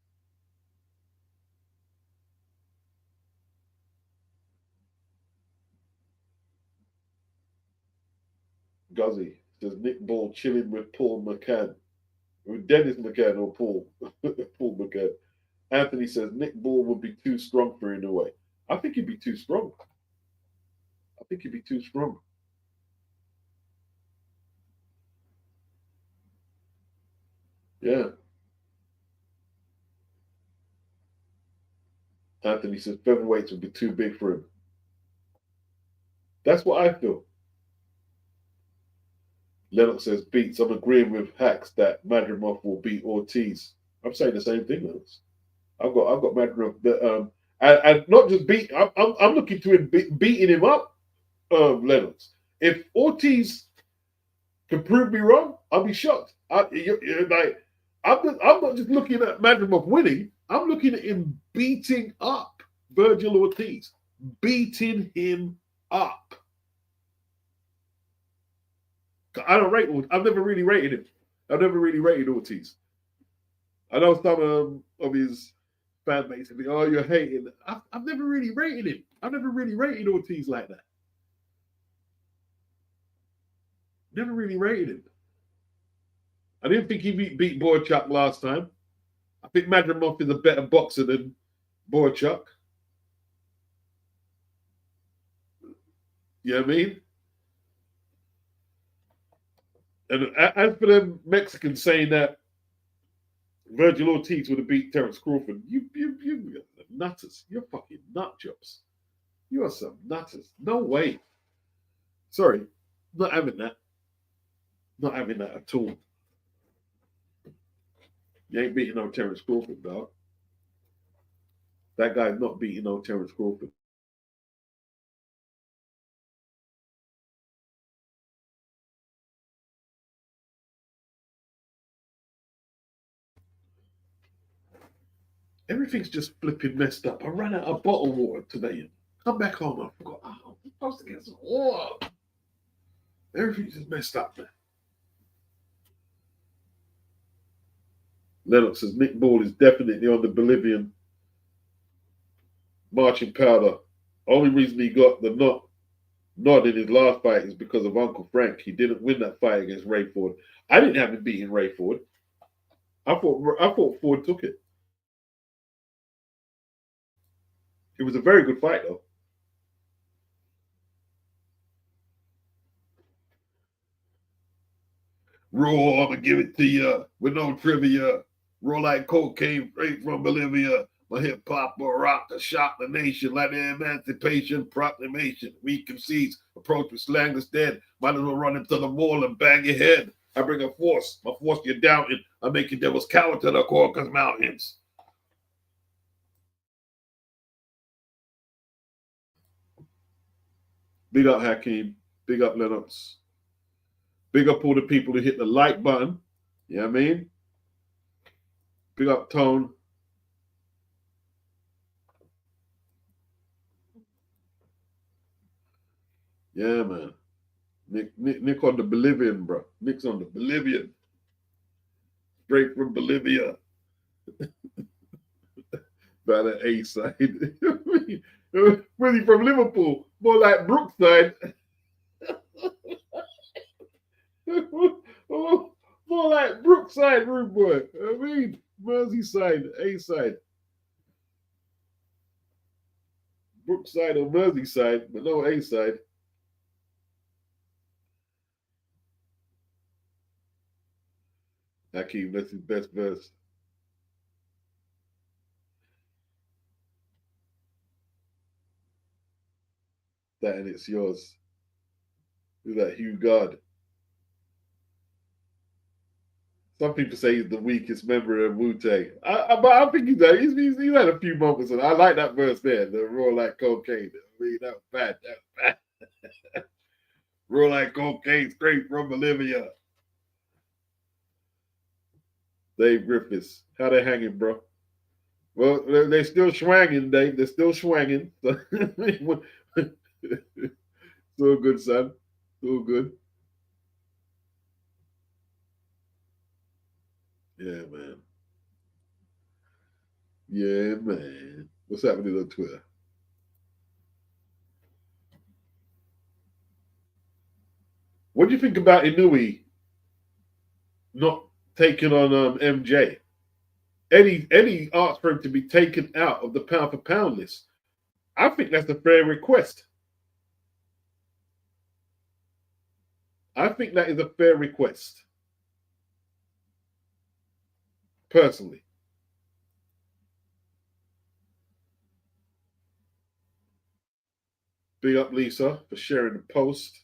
Speaker 1: Guzzy says Nick Ball chilling with Paul McCann. With Dennis McCann or Paul. Paul McCann. Anthony says Nick Ball would be too strong for Inoue. I think he'd be too strong. I think he'd be too strong. Yeah. Anthony says featherweights would be too big for him. That's what I feel. Lennox says beats. I'm agreeing with Hacks that Madrimov will beat Ortiz. I'm saying the same thing, Lennox. I've got Madrimov, and not just beat. I'm looking to him beating him up, Lennox. If Ortiz can prove me wrong, I'll be shocked. I'm not just looking at Madrimov winning. I'm looking at him beating up Virgil Ortiz, beating him up. I don't rate. I've never really rated him. I've never really rated Ortiz. I know some of his fan base think, "Oh, you're hating." I've never really rated him. I've never really rated Ortiz like that. Never really rated him. I didn't think he beat Boychuk last time. I think Madrimov is a better boxer than Boychuk. You know what I mean? And as for them Mexicans saying that Virgil Ortiz would have beat Terence Crawford, you nutters. You're fucking nut jobs. You are some nutters. No way. Sorry, not having that. Not having that at all. You ain't beating no Terence Crawford, dog. That guy's not beating no Terence Crawford. Everything's just flipping messed up. I ran out of bottled water today. Come back home. I forgot. Oh, I'm supposed to get some water. Everything's just messed up, man. Lennox says Nick Ball is definitely on the Bolivian marching powder. Only reason he got the knot nod in his last fight is because of Uncle Frank. He didn't win that fight against Ray Ford. I didn't have him beating Ray Ford. I thought Ford took it. It was a very good fight though. Raw, I'ma give it to you with no trivia. Raw like cocaine straight from Bolivia. My hip hop will rock to shock the nation like the Emancipation Proclamation. We concedes, approach with slang that's dead. Might as well run into the wall and bang your head. I bring a force, my force you're doubting. I make you devils cower to the Caucasus Mountains. Big up Hakeem. Big up Lennox. Big up all the people who hit the like button. You know what I mean? Big up Tone. Yeah, man. Nick on the Bolivian, bro. Nick's on the Bolivian. Straight from Bolivia. By the A side. Where's he from? Liverpool. More like Brookside. More like Brookside, rude boy. I mean, Merseyside, A side. Brookside or Merseyside, but no A side. Hakeem, that's his best verse. That and it's yours. Who's that? Hugh God. Some people say he's the weakest member of Wu Tang. But I think he's had a few moments, and I like that verse there. The raw like cocaine. I mean, that was bad. That was bad. Raw like cocaine, straight from Bolivia. Dave Griffiths. How they hanging, bro? Well, they're still swanging, Dave. They're still swanging. So good, son. So good. Yeah, man. Yeah, man. What's happening on Twitter? What do you think about Inui not taking on MJ? Eddie asked for him to be taken out of the pound for pound list. I think that's a fair request. I think that is a fair request. Personally. Big up Lisa for sharing the post.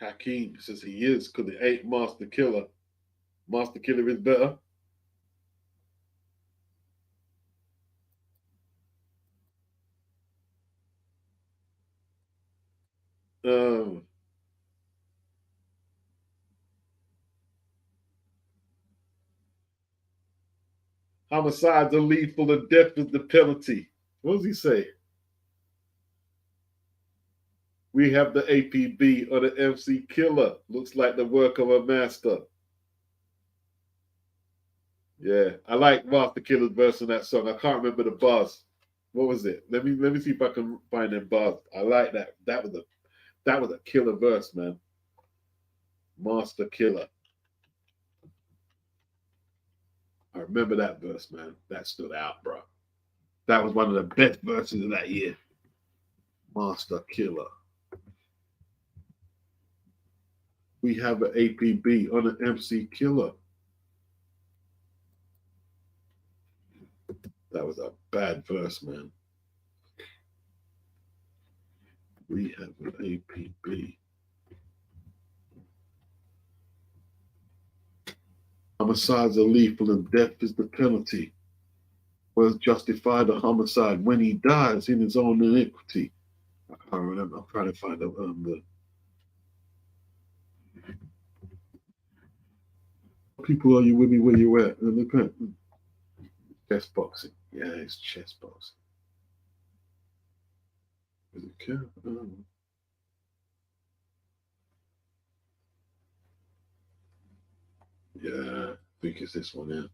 Speaker 1: Hakeem says he is because it ain't Master Killer. Master Killer is better. Um, Homicides are lethal and death is the penalty. What does he say? We have the APB or the MC Killer. Looks like the work of a master. Yeah, I like Master Killer's verse in that song. I can't remember the bars. What was it? Let me see if I can find them bars. I like that. That was a killer verse, man. Master Killer. I remember that verse, man. That stood out, bro. That was one of the best verses of that year. Master Killer. We have an APB on an MC Killer. That was a bad verse, man. We have an APB. Homicides are lethal and death is the penalty. Was justified a homicide when he dies in his own iniquity. I can't remember. I'm trying to find the people. Are you with me where you at? Chess boxing. Yeah, it's chess boxing. Does it count? Yeah, I think it's this one here.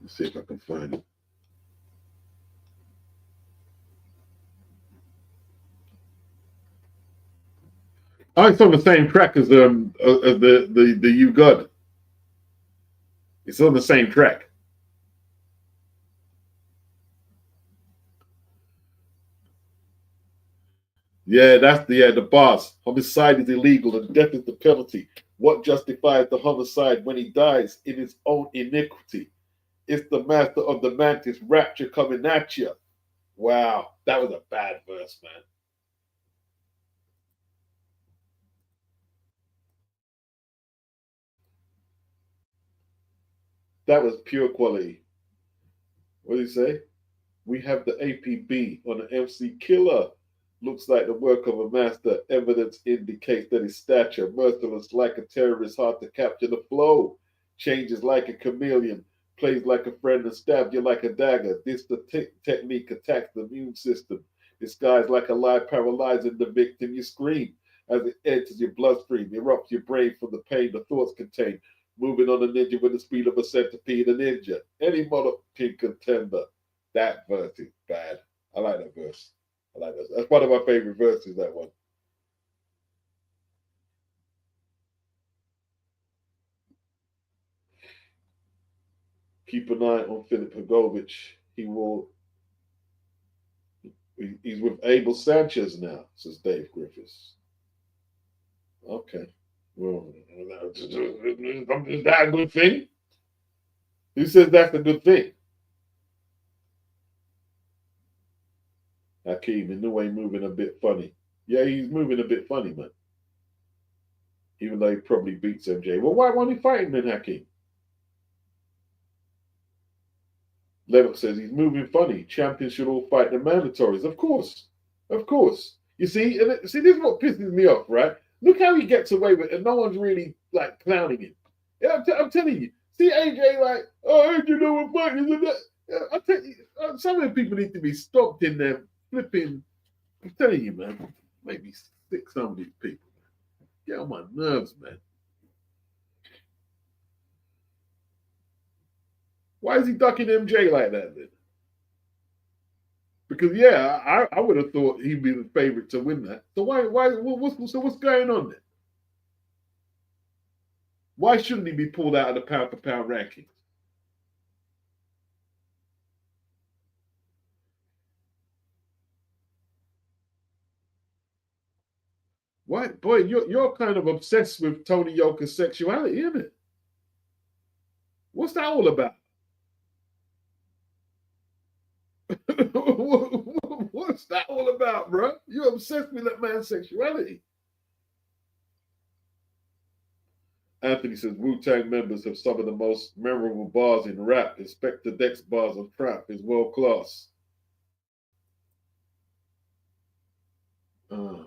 Speaker 1: Let's see if I can find it. Oh, it's on the same track as the You God. It's on the same track. Yeah, that's the boss. Homicide is illegal and death is the penalty. What justifies the homicide when he dies in his own iniquity? It's the master of the mantis rapture coming at you. Wow, that was a bad verse, man. That was pure quality. What did he say? We have the APB on the MC Killer. Looks like the work of a master. Evidence indicates that his stature, merciless like a terrorist, hard to capture the flow. Changes like a chameleon, plays like a friend and stabs you like a dagger. This technique attacks the immune system. Disguised like a lie, paralyzing the victim. You scream as it enters your bloodstream, erupts your brain from the pain the thoughts contain. Moving on a ninja with the speed of a centipede, a ninja. Any motherfucking contender. That verse is bad. I like that verse. I like that. That's one of my favorite verses, that one. Keep an eye on Philip Higovich. He will. He's with Abel Sanchez now, says Dave Griffiths. Okay. Well, is that a good thing? Who says that's a good thing? Hakeem, in the way, moving a bit funny. Yeah, he's moving a bit funny, man. Even though he probably beats MJ. Well, why won't he fight him then, Hakeem? Lennox says he's moving funny. Champions should all fight the mandatories. Of course. Of course. You see, see, this is what pisses me off, right? Look how he gets away with it, and no one's really like clowning him. Yeah, I'm telling you. See AJ like, oh, AJ, no one fighting. Yeah, I tell you, some of the people need to be stopped in their flipping. I'm telling you, man. Make me sick. Some of these people. Get on my nerves, man. Why is he ducking MJ like that then? Because yeah, I would have thought he'd be the favorite to win that. So what's going on then? Why shouldn't he be pulled out of the pound for pound rankings? Why, boy, you're kind of obsessed with Tony Yoka's sexuality, isn't it? What's that all about? What's that all about, bro? You're obsessed with that man's sexuality. Anthony says Wu Tang members have some of the most memorable bars in rap. Inspector Deck's bars of trap is world class. Uh,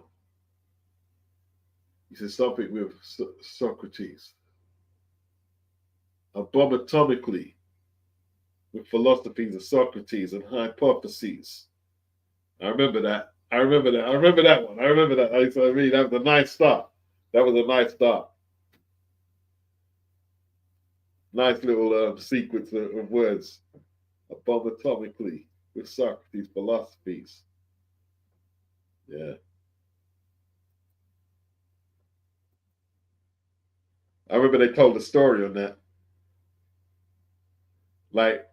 Speaker 1: he says something with Socrates. Abomatomically with philosophies of Socrates and hypotheses. I remember that. I remember that. I remember that one. I remember that. I mean, that was a nice start. That was a nice start. Nice little sequence of words. Abomatomically with Socrates' philosophies. Yeah. I remember they told a story on that. Like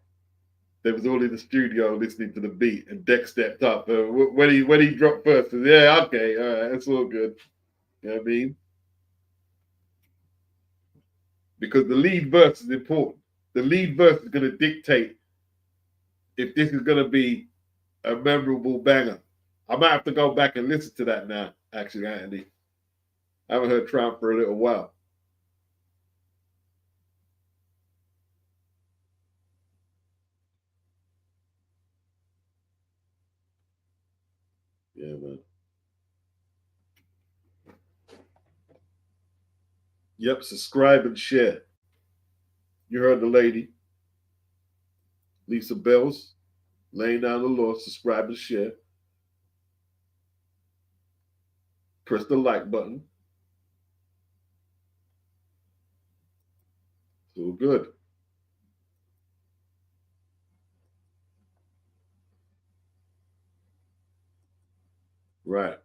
Speaker 1: they was all in the studio listening to the beat, and Deck stepped up when he dropped first. Said, yeah, okay, all right, that's all good. You know what I mean? Because the lead verse is important. The lead verse is going to dictate if this is going to be a memorable banger. I might have to go back and listen to that now. Actually, Anthony, I haven't heard Triumph for a little while. Yeah, man. Yep, subscribe and share. You heard the lady, Lisa Bells, laying down the law. Subscribe and share. Press the like button. all good. Right.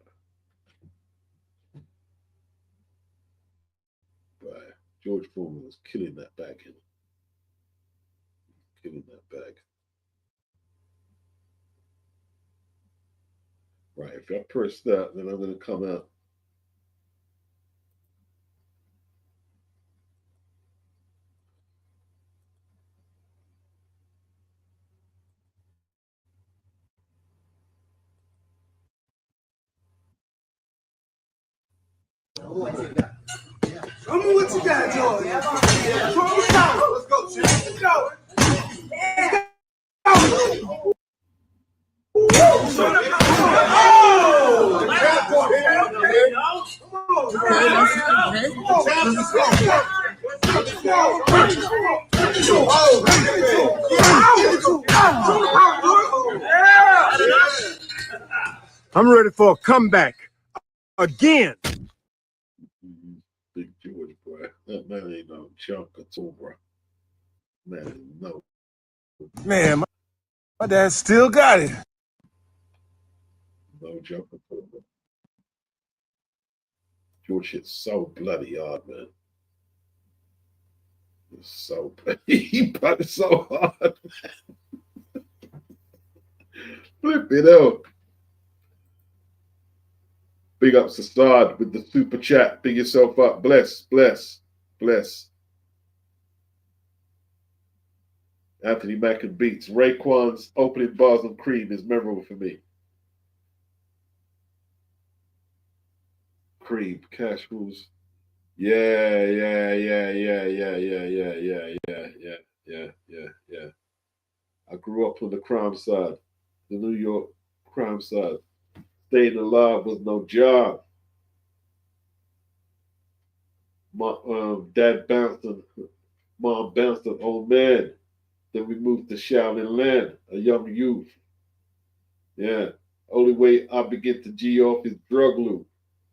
Speaker 1: Right. George Foreman was killing that bag. Killing that bag. Right. If I press that, then I'm going to come out.
Speaker 2: Show me what you got, George. Let's go, Chip. Let's go. I'm ready for a comeback again.
Speaker 1: Big George, boy. That man ain't no chunk at all, bro. Man, no.
Speaker 2: Man, my dad still got it.
Speaker 1: No junk at all, bro. George hit so bloody hard, man. It's so bloody. He put it so hard, man. Flip it out. Big ups to Sard with the super chat. Big yourself up. Bless, bless, bless. Anthony Mack and beats. Raekwon's opening bars on Cream is memorable for me. Cream, Cash Rules. Yeah. I grew up on the crime side, the New York crime side. Staying alive was no job. My dad bounced on, mom bounced on old man. Then we moved to Shaolin Land, a young youth. Yeah. Only way I begin to G off is drug loop.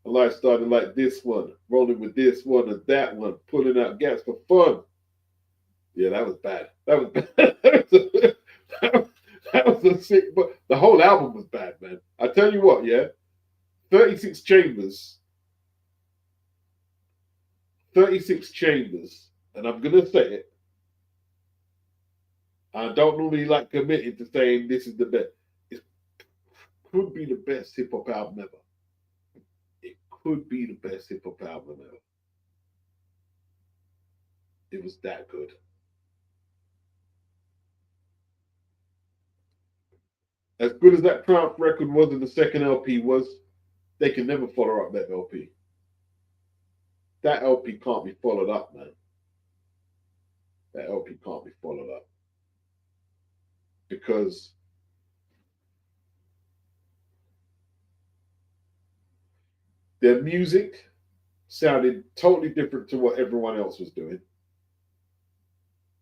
Speaker 1: My life started like this one, rolling with this one and that one, pulling out gas for fun. Yeah, that was bad. That was bad. that was a sick, but the whole album was bad, man. I tell you what, yeah. 36 Chambers. 36 Chambers. And I'm going to say it. I don't normally like committing to saying this is the best. It could be the best hip hop album ever. It could be the best hip hop album ever. It was that good. As good as that Triumph record was and the second LP was, they can never follow up that LP. That LP can't be followed up, man. That LP can't be followed up. Because their music sounded totally different to what everyone else was doing.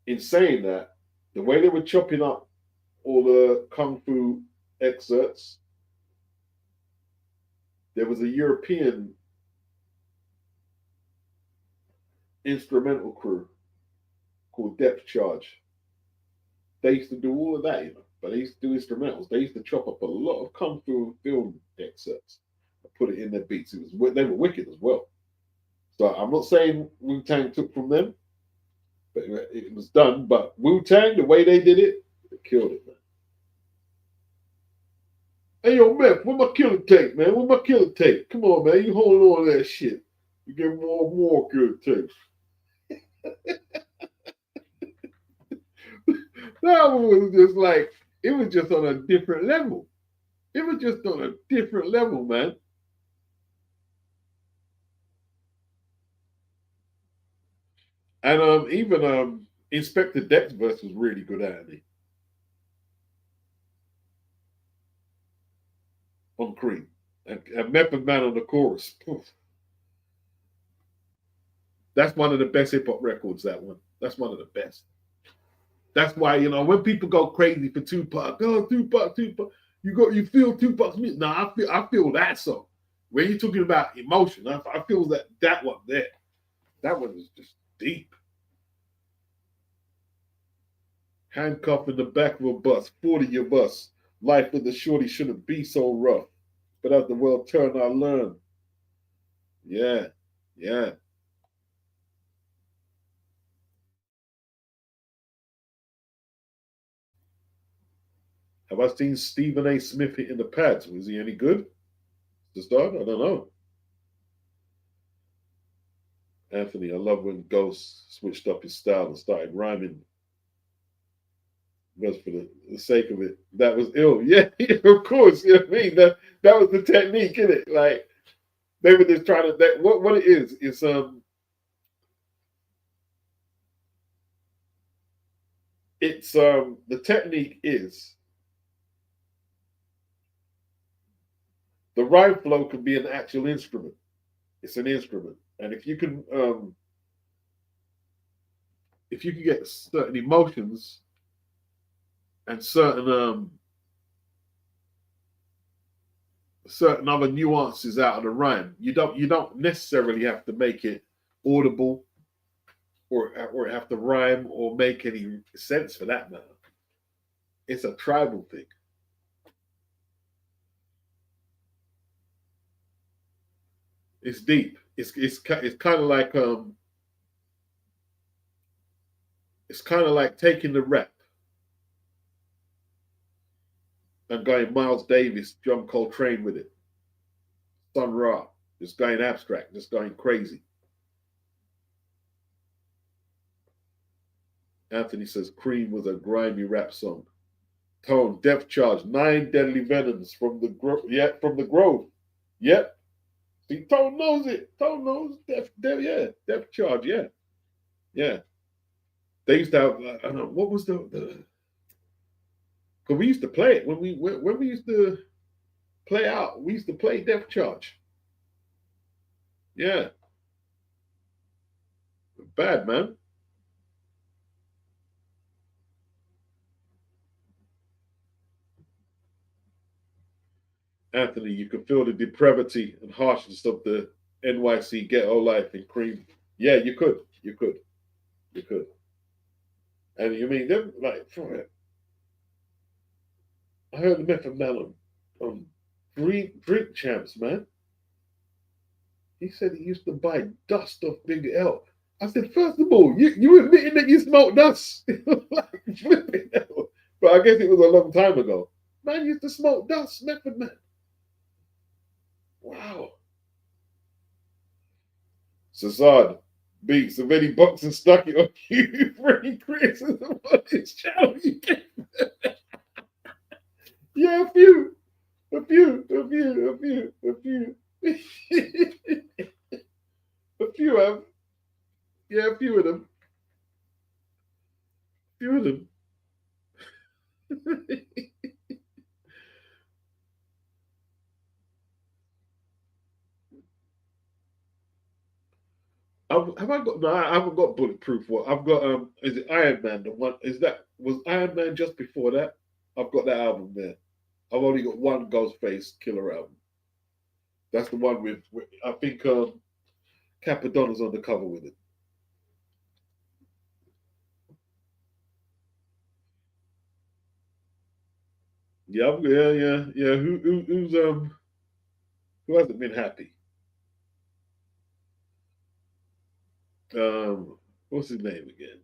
Speaker 1: In saying that, the way they were chopping up all the Kung Fu excerpts, there was a European instrumental crew called Depth Charge. They used to do all of that, you know, but they used to do instrumentals. They used to chop up a lot of Kung Fu film excerpts and put it in their beats. They were wicked as well. So I'm not saying Wu-Tang took from them, but it was done. But Wu-Tang, the way they did it, they killed it, man. Hey, yo, Meth, where my killer tape, man? Where my killer tape? Come on, man. You holding on to that shit. You get more killer tapes. That one was just like, it was just on a different level. It was just on a different level, man. And even Inspector Deck's verse was really good, Andy. On Cream. And Method Man on the chorus. Poof. That's one of the best hip hop records, that one. That's one of the best. That's why, you know, when people go crazy for Tupac, oh, Tupac, you feel Tupac's music. No, I feel that song. When you're talking about emotion, I feel that one there. That one is just deep. Handcuffed in the back of a bus, 40 of us. Life with the shorty shouldn't be so rough. But as the world turned, I learned. Yeah, yeah. Have I seen Stephen A. Smith in the pads? Was he any good to start? I don't know. Anthony, I love when Ghost switched up his style and started rhyming just for the sake of it. That was ill. Yeah, of course. You know what I mean? That was the technique, isn't it? Like they were just trying to what it is it's the technique is the rhyme flow can be an actual instrument. It's an instrument. And if you can get certain emotions and certain other nuances out of the rhyme, you don't necessarily have to make it audible or have to rhyme or make any sense for that matter. It's a tribal thing. It's deep. It's kind of like it's kind of like taking the rap and going Miles Davis, John Coltrane with it, Sun Ra, just going abstract, just going crazy. Anthony says Cream was a grimy rap song. Tone, Depth Charge, 9 deadly venoms from the from the Grove. Yep. See, Tone knows it. Tone knows Depth Charge, yeah. Yeah. They used to have I don't know, what was the because we used to play it when we used to play out, we used to play Depth Charge. Yeah. Bad man. Anthony, you can feel the depravity and harshness of the NYC ghetto life in Cream. Yeah, you could. You could. You could. And you mean them like for it. I heard the Method Man on Drink Champs, man. He said he used to buy dust off Big L. I said, first of all, you admitting that you smoked dust? Like flipping hell. But I guess it was a long time ago. Man used to smoke dust, Method Man. Wow. Cesar beats of any box and stuck it on you for any criticism on this channel. Yeah, a few. A few. A few have. Yeah, a few of them. A few of them. Have I got? No, I haven't got bulletproof. What I've got? Is it Iron Man? The one is that was Iron Man just before that? I've got that album there. I've only got one Ghostface Killer album. That's the one with I think Capadonna's on the cover with it. Yeah, yeah. Who hasn't been happy? What's his name again?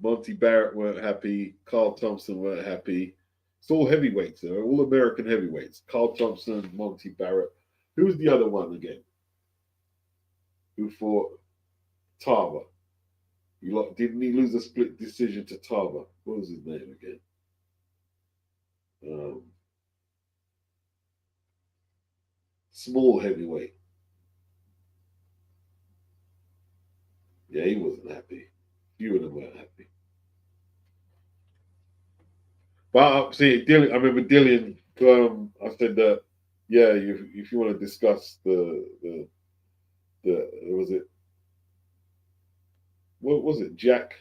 Speaker 1: Monty Barrett weren't happy. Carl Thompson weren't happy. It's all heavyweights. They're all American heavyweights. Carl Thompson, Monty Barrett. Who's the other one again? Who fought Tava? Didn't he lose a split decision to Tava? What was his name again? Um, Small heavyweight. Yeah, he wasn't happy. Few of them weren't happy. But see, Dillian, I remember Dillian. I said that, yeah, if you want to discuss the was it what was it Jack?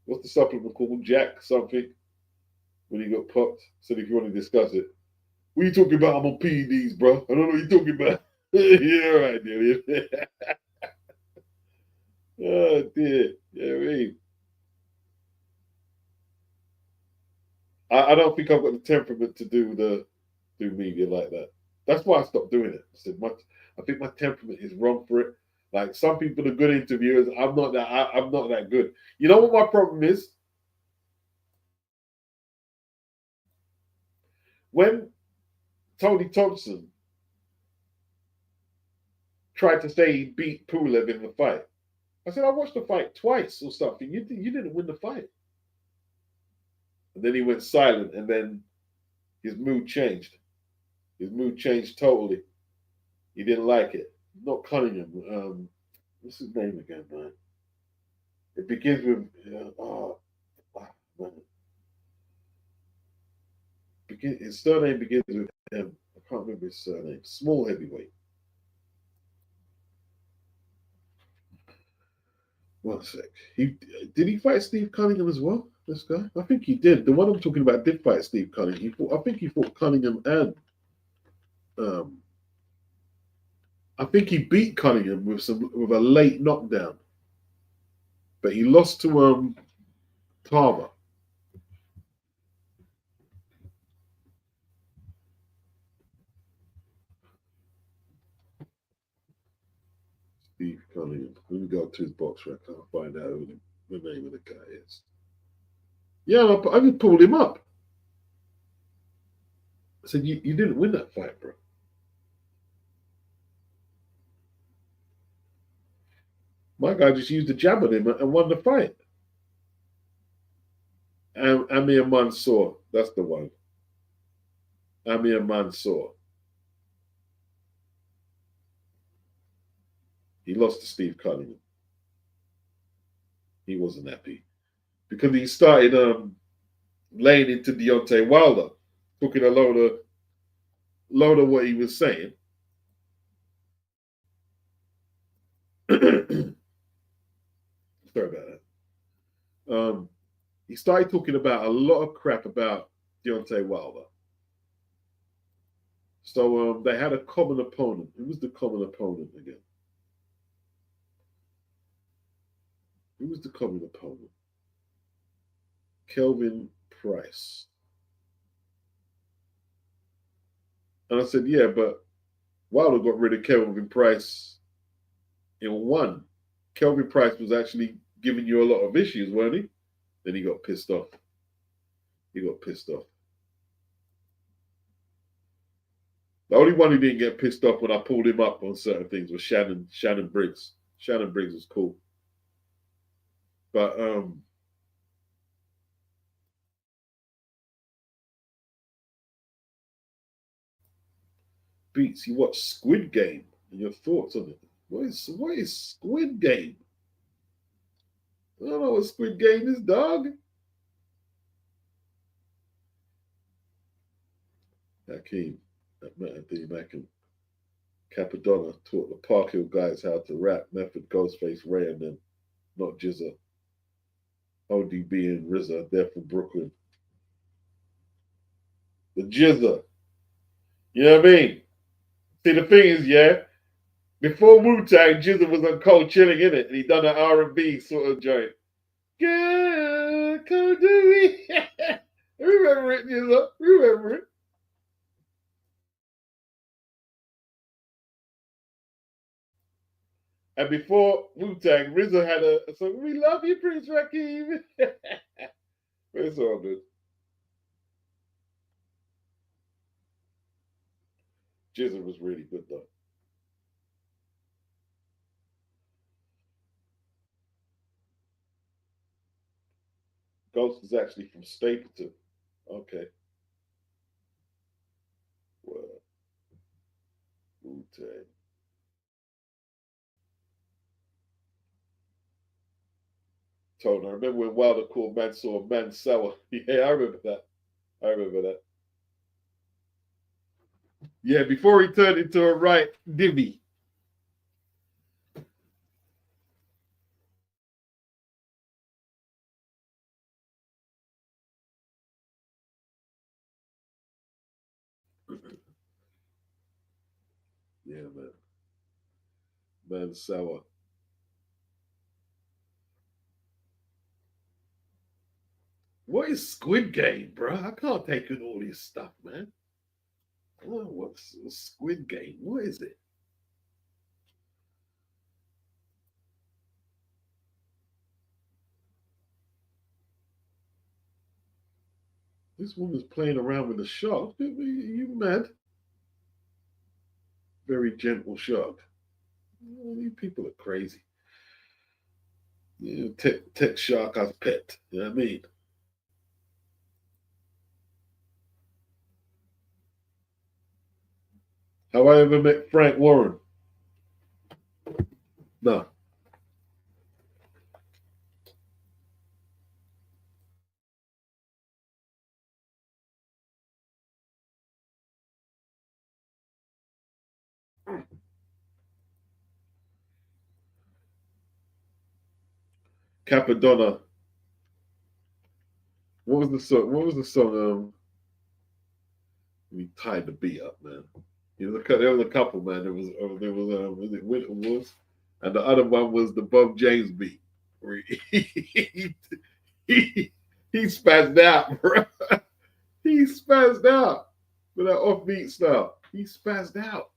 Speaker 1: What's the supplement called? Jack something when he got popped. Said if you want to discuss it, what are you talking about? I'm on PEDs, bro. I don't know what you're talking about. Yeah, right, Dillian. Oh dear. Yeah, I don't think I've got the temperament to do media like that. That's why I stopped doing it. I think my temperament is wrong for it. Like some people are good interviewers. I'm not that good. You know what my problem is? When Tony Thompson tried to say he beat Pulev in the fight, I said I watched the fight twice or something. You didn't win the fight. And then he went silent, and then his mood changed. His mood changed totally. He didn't like it. Not Cunningham. What's his name again, man? It begins with man. His surname begins with M. I can't remember his surname. Small heavyweight. One sec. Did he fight Steve Cunningham as well? This guy? I think he did. The one I'm talking about did fight Steve Cunningham. I think he fought Cunningham and um, I think he beat Cunningham with a late knockdown, but he lost to Tarver. Steve Cunningham. Let me go to his box record. I'll find out who the name of the guy is. Yeah, I just pulled him up. I said, you didn't win that fight, bro. My guy just used a jab on him and won the fight. Amir Mansour, that's the one. Amir Mansour. He lost to Steve Cunningham. He wasn't happy because he started laying into Deontay Wilder, talking a load of what he was saying. Sorry about that. He started talking about a lot of crap about Deontay Wilder. So they had a common opponent. Who was the common opponent again? Who was the common opponent? Kelvin Price. And I said, yeah, but Wilder got rid of Kelvin Price in one. Kelvin Price was actually giving you a lot of issues, weren't he? Then he got pissed off. He got pissed off. The only one who didn't get pissed off when I pulled him up on certain things was Shannon Briggs. Shannon Briggs was cool. But Beats, you watch Squid Game and your thoughts on it. What is Squid Game? I don't know what Squid Game is, dog. Hakeem, Anthony Mackin, Capadonna taught the Park Hill guys how to rap. Method, Ghostface, Ray, and them, not Jizza. ODB and RZA, they're from Brooklyn. The Jizza. You know what I mean? See, the thing is, yeah, before Wu-Tang, Jizza was on Cold Chilling, in it, and he done an R&B sort of joint. Good, come do it. Remember it, Jizza. Remember it. And before Wu-Tang, RZA had a song, We Love You, Prince Rakeem. It's all good. Jizza was really good, though. Ghost is actually from Stapleton. Okay. Well, Wu-Tang. Tone, I remember when Wilder called Mansour Mansour. Yeah, I remember that. I remember that. Yeah, before he turned into a right divvy. Yeah, man. Mansour. What is Squid Game, bro? I can't take in all this stuff, man. Oh, what's Squid Game? What is it? This woman's playing around with a shark. Are you mad? Very gentle shark. Oh, these people are crazy. Take shark as pet. You know what I mean? Have I ever met Frank Warren? No. Capadonna. What was the song? What was the song? We tied the beat up, man. There was a couple, man. Was it Winter Woods, and the other one was the Bob James beat. Where he spazzed out, bro. He spazzed out with that offbeat stuff. He spazzed out.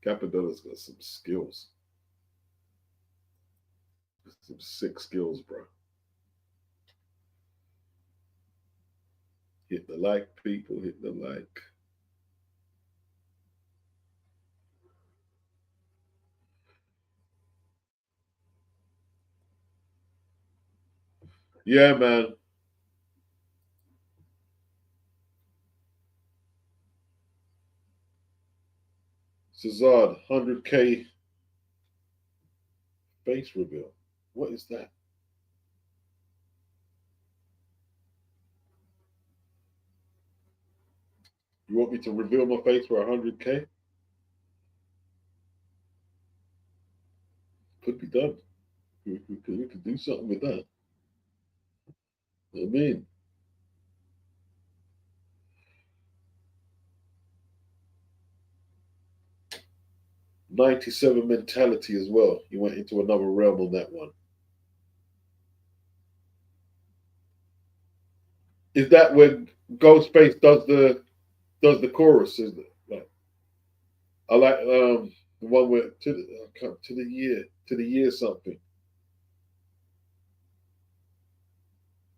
Speaker 1: Capadonna's got some skills. Some sick skills, bro. Hit the like, people. Hit the like. Yeah, man. Cesar, 100K face reveal. What is that? You want me to reveal my face for 100K? Could be done. We could do something with that. I mean, 97 mentality as well. You went into another realm on that one. Is that when Ghostface does the chorus? Is it? Like, I like the one where to the year something.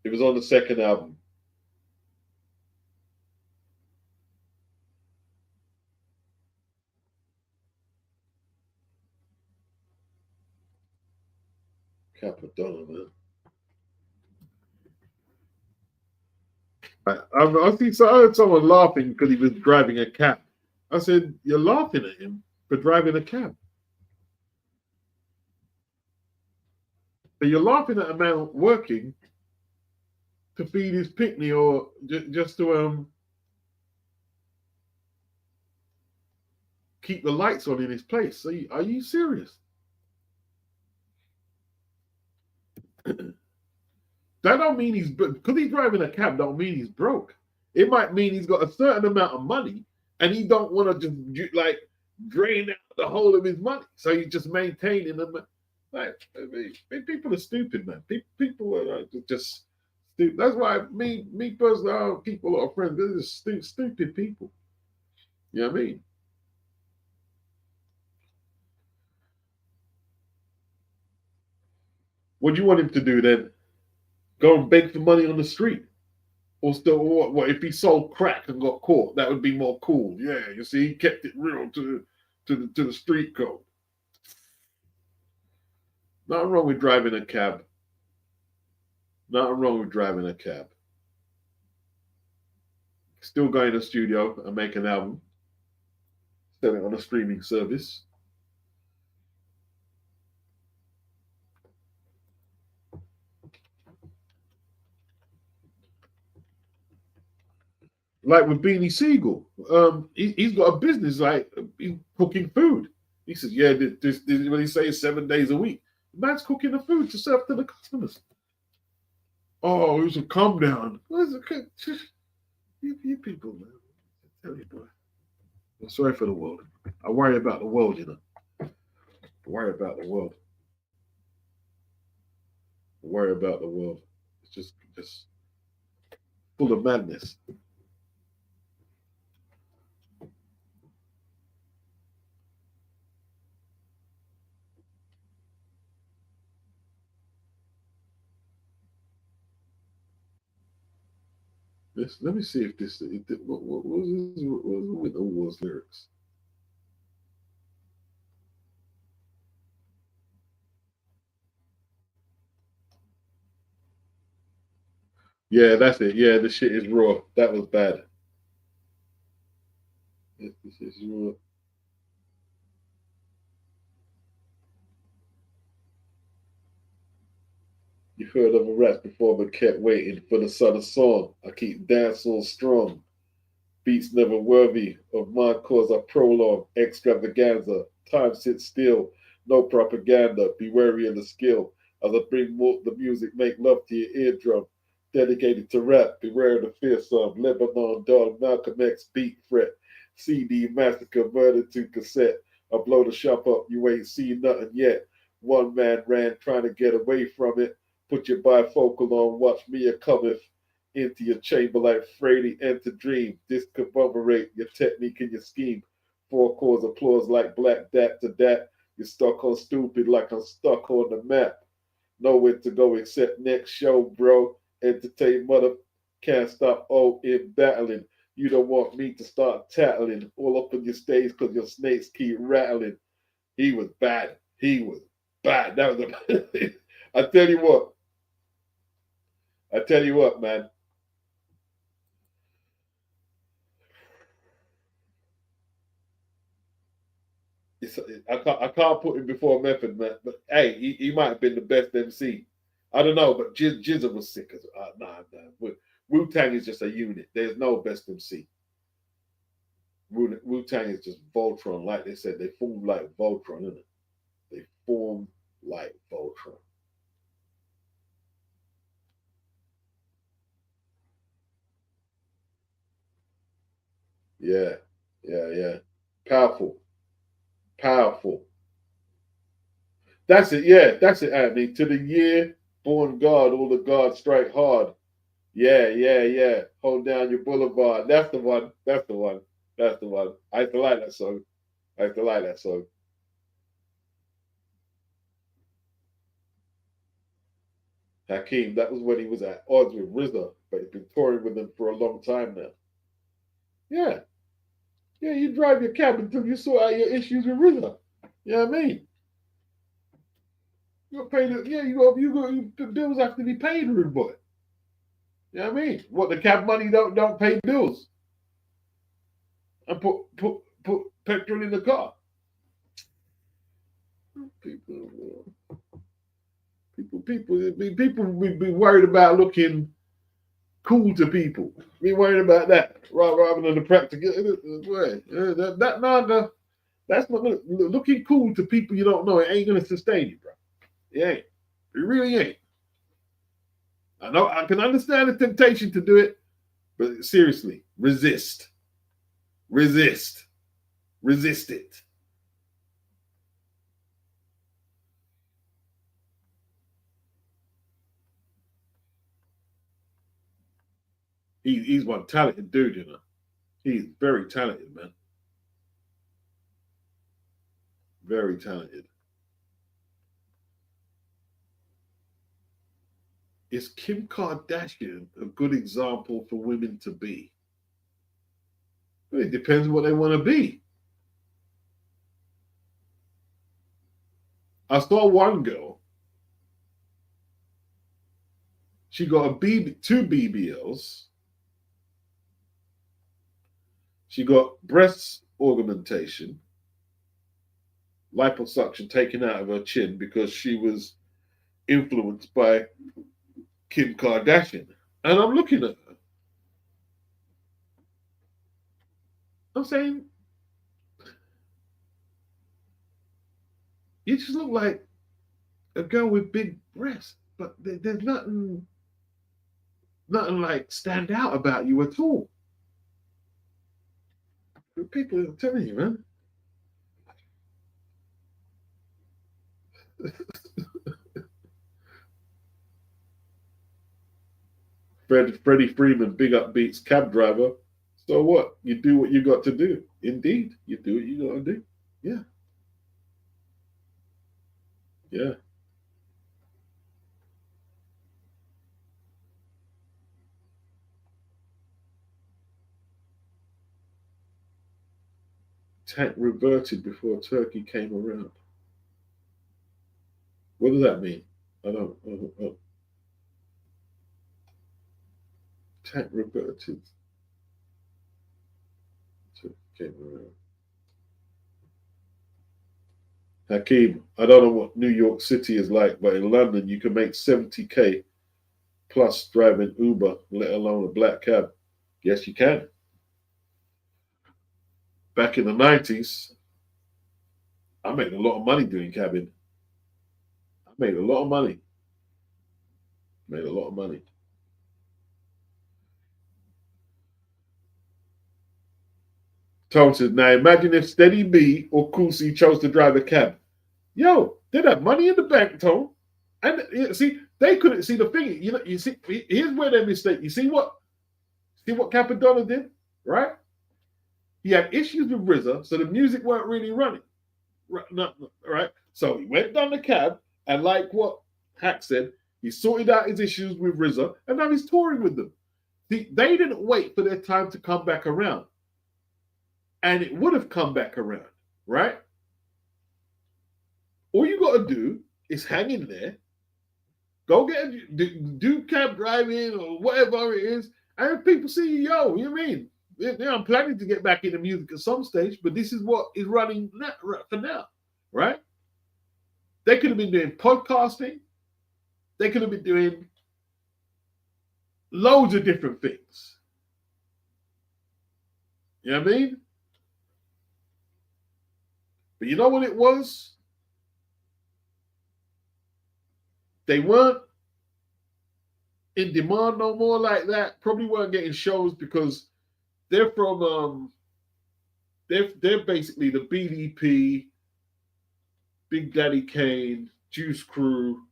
Speaker 1: It was on the second album. Capadonna, man. I heard someone laughing because he was driving a cab. I said, "You're laughing at him for driving a cab. So you're laughing at a man working to feed his picnic or just to keep the lights on in his place. So are you serious?" That don't mean because he's driving a cab. Don't mean he's broke. It might mean he's got a certain amount of money, and he don't want to just like drain out the whole of his money. So he's just maintaining them. Like, I mean, people are stupid, man. People are just stupid. That's why me personally, I don't keep a lot of friends. They're just stupid people. You know what I mean? What do you want him to do then? Go and beg for money on the street? Or still, what if he sold crack and got caught? That would be more cool. Yeah, you see, he kept it real to the street code. Nothing wrong with driving a cab. Nothing wrong with driving a cab. Still going to the studio and make an album. Sell it on a streaming service. Like with Beanie Siegel, he's got a business like he's cooking food. He says, "Yeah, this when he says 7 days a week, the man's cooking the food to serve to the customers." Oh, it was a calm down. What is it? You people, man. I tell you, boy. I'm sorry for the world. I worry about the world, you know. I worry about the world. I worry about the world. It's just full of madness. Let me see if this what was this, what was the Winter Wars lyrics. Yeah, that's it. Yeah, the shit is raw. That was bad. This is raw. You've heard of a rap before, but kept waiting for the sudden song. I keep dancing strong. Beats never worthy of my cause I prolong. Extravaganza. Time sits still. No propaganda. Be wary of the skill. As I bring more the music, make love to your eardrum. Dedicated to rap. Beware of the fearsome. Lebanon Dawn. Malcolm X beat threat. CD massacre. Murder to cassette. I blow the shop up. You ain't seen nothing yet. One man ran trying to get away from it. Put your bifocal on. Watch me a cometh into your chamber like Frady enter dream. Discommemorate your technique and your scheme. Four chords applause like black dat to dat. You're stuck on stupid like I'm stuck on the map. Nowhere to go except next show, bro. Entertain mother can't stop in battling. You don't want me to start tattling all up on your stage because your snakes keep rattling. He was bad. He was bad. That was a I tell you what. I tell you what, man. I can't put him before Method Man, but hey, he might have been the best MC. I don't know, but Jizza was sick as nah. Wu Tang is just a unit. There's no best MC. Wu Tang is just Voltron, like they said. They formed like Voltron, isn't it? They formed like Voltron. Yeah, yeah. Powerful, powerful. That's it. Yeah, that's it, Anthony. To the year born God, all the gods strike hard. Yeah. Hold down your boulevard. That's the one. That's the one. That's the one. I used to like that song. I used to like that song. Hakeem, that was when he was at odds with RZA, but he's been touring with them for a long time now. Yeah. Yeah, you drive your cab until you sort out your issues with RZA. You know what I mean? You got to pay the, yeah, the bills have to be paid, rude boy. You know what I mean? What, the cab money don't pay bills and put petrol in the car. People, people be worried about looking cool to people. Be worried about that rather than the practical way. That naga, that's not gonna, looking cool to people you don't know. It ain't gonna sustain you, bro. It ain't. It really ain't. I know I can understand the temptation to do it, but seriously, resist, resist, resist it. He's one talented dude, you know. He's very talented, man. Very talented. Is Kim Kardashian a good example for women to be? Well, it depends what they want to be. I saw one girl. She got two BBLs. She got breast augmentation, liposuction taken out of her chin because she was influenced by Kim Kardashian. And I'm looking at her. I'm saying, you just look like a girl with big breasts, but there's nothing like stand out about you at all. People are telling you, man. Freddie Freeman, big up beats cab driver. So what? You do what you got to do. Indeed, you do what you got to do. Yeah. Yeah. Tank reverted before Turkey came around. What does that mean? I don't. Tank reverted. Turkey came around. Hakeem, I don't know what New York City is like, but in London you can make 70K plus driving Uber, let alone a black cab. Yes, you can. Back in the 90s, I made a lot of money doing cabin. I made a lot of money. Made a lot of money. Tone says, now imagine if Steady B or Kusi chose to drive a cab. Yo, they'd have money in the bank, Tone. And see, they couldn't see the thing. You know, you see, here's where they mistake. You see what Capadonna did, right? He had issues with RZA, so the music weren't really running. Right? So he went down the cab, and like what Hack said, he sorted out his issues with RZA, and now he's touring with them. See, they didn't wait for their time to come back around. And it would have come back around, right? All you got to do is hang in there, go do cab driving or whatever it is, and people see you, yo, you mean? Yeah, I'm planning to get back into music at some stage, but this is what is running for now, right? They could have been doing podcasting. They could have been doing loads of different things. You know what I mean? But you know what it was? They weren't in demand no more like that. Probably weren't getting shows because they're from they're basically the BDP, Big Daddy Kane, Juice Crew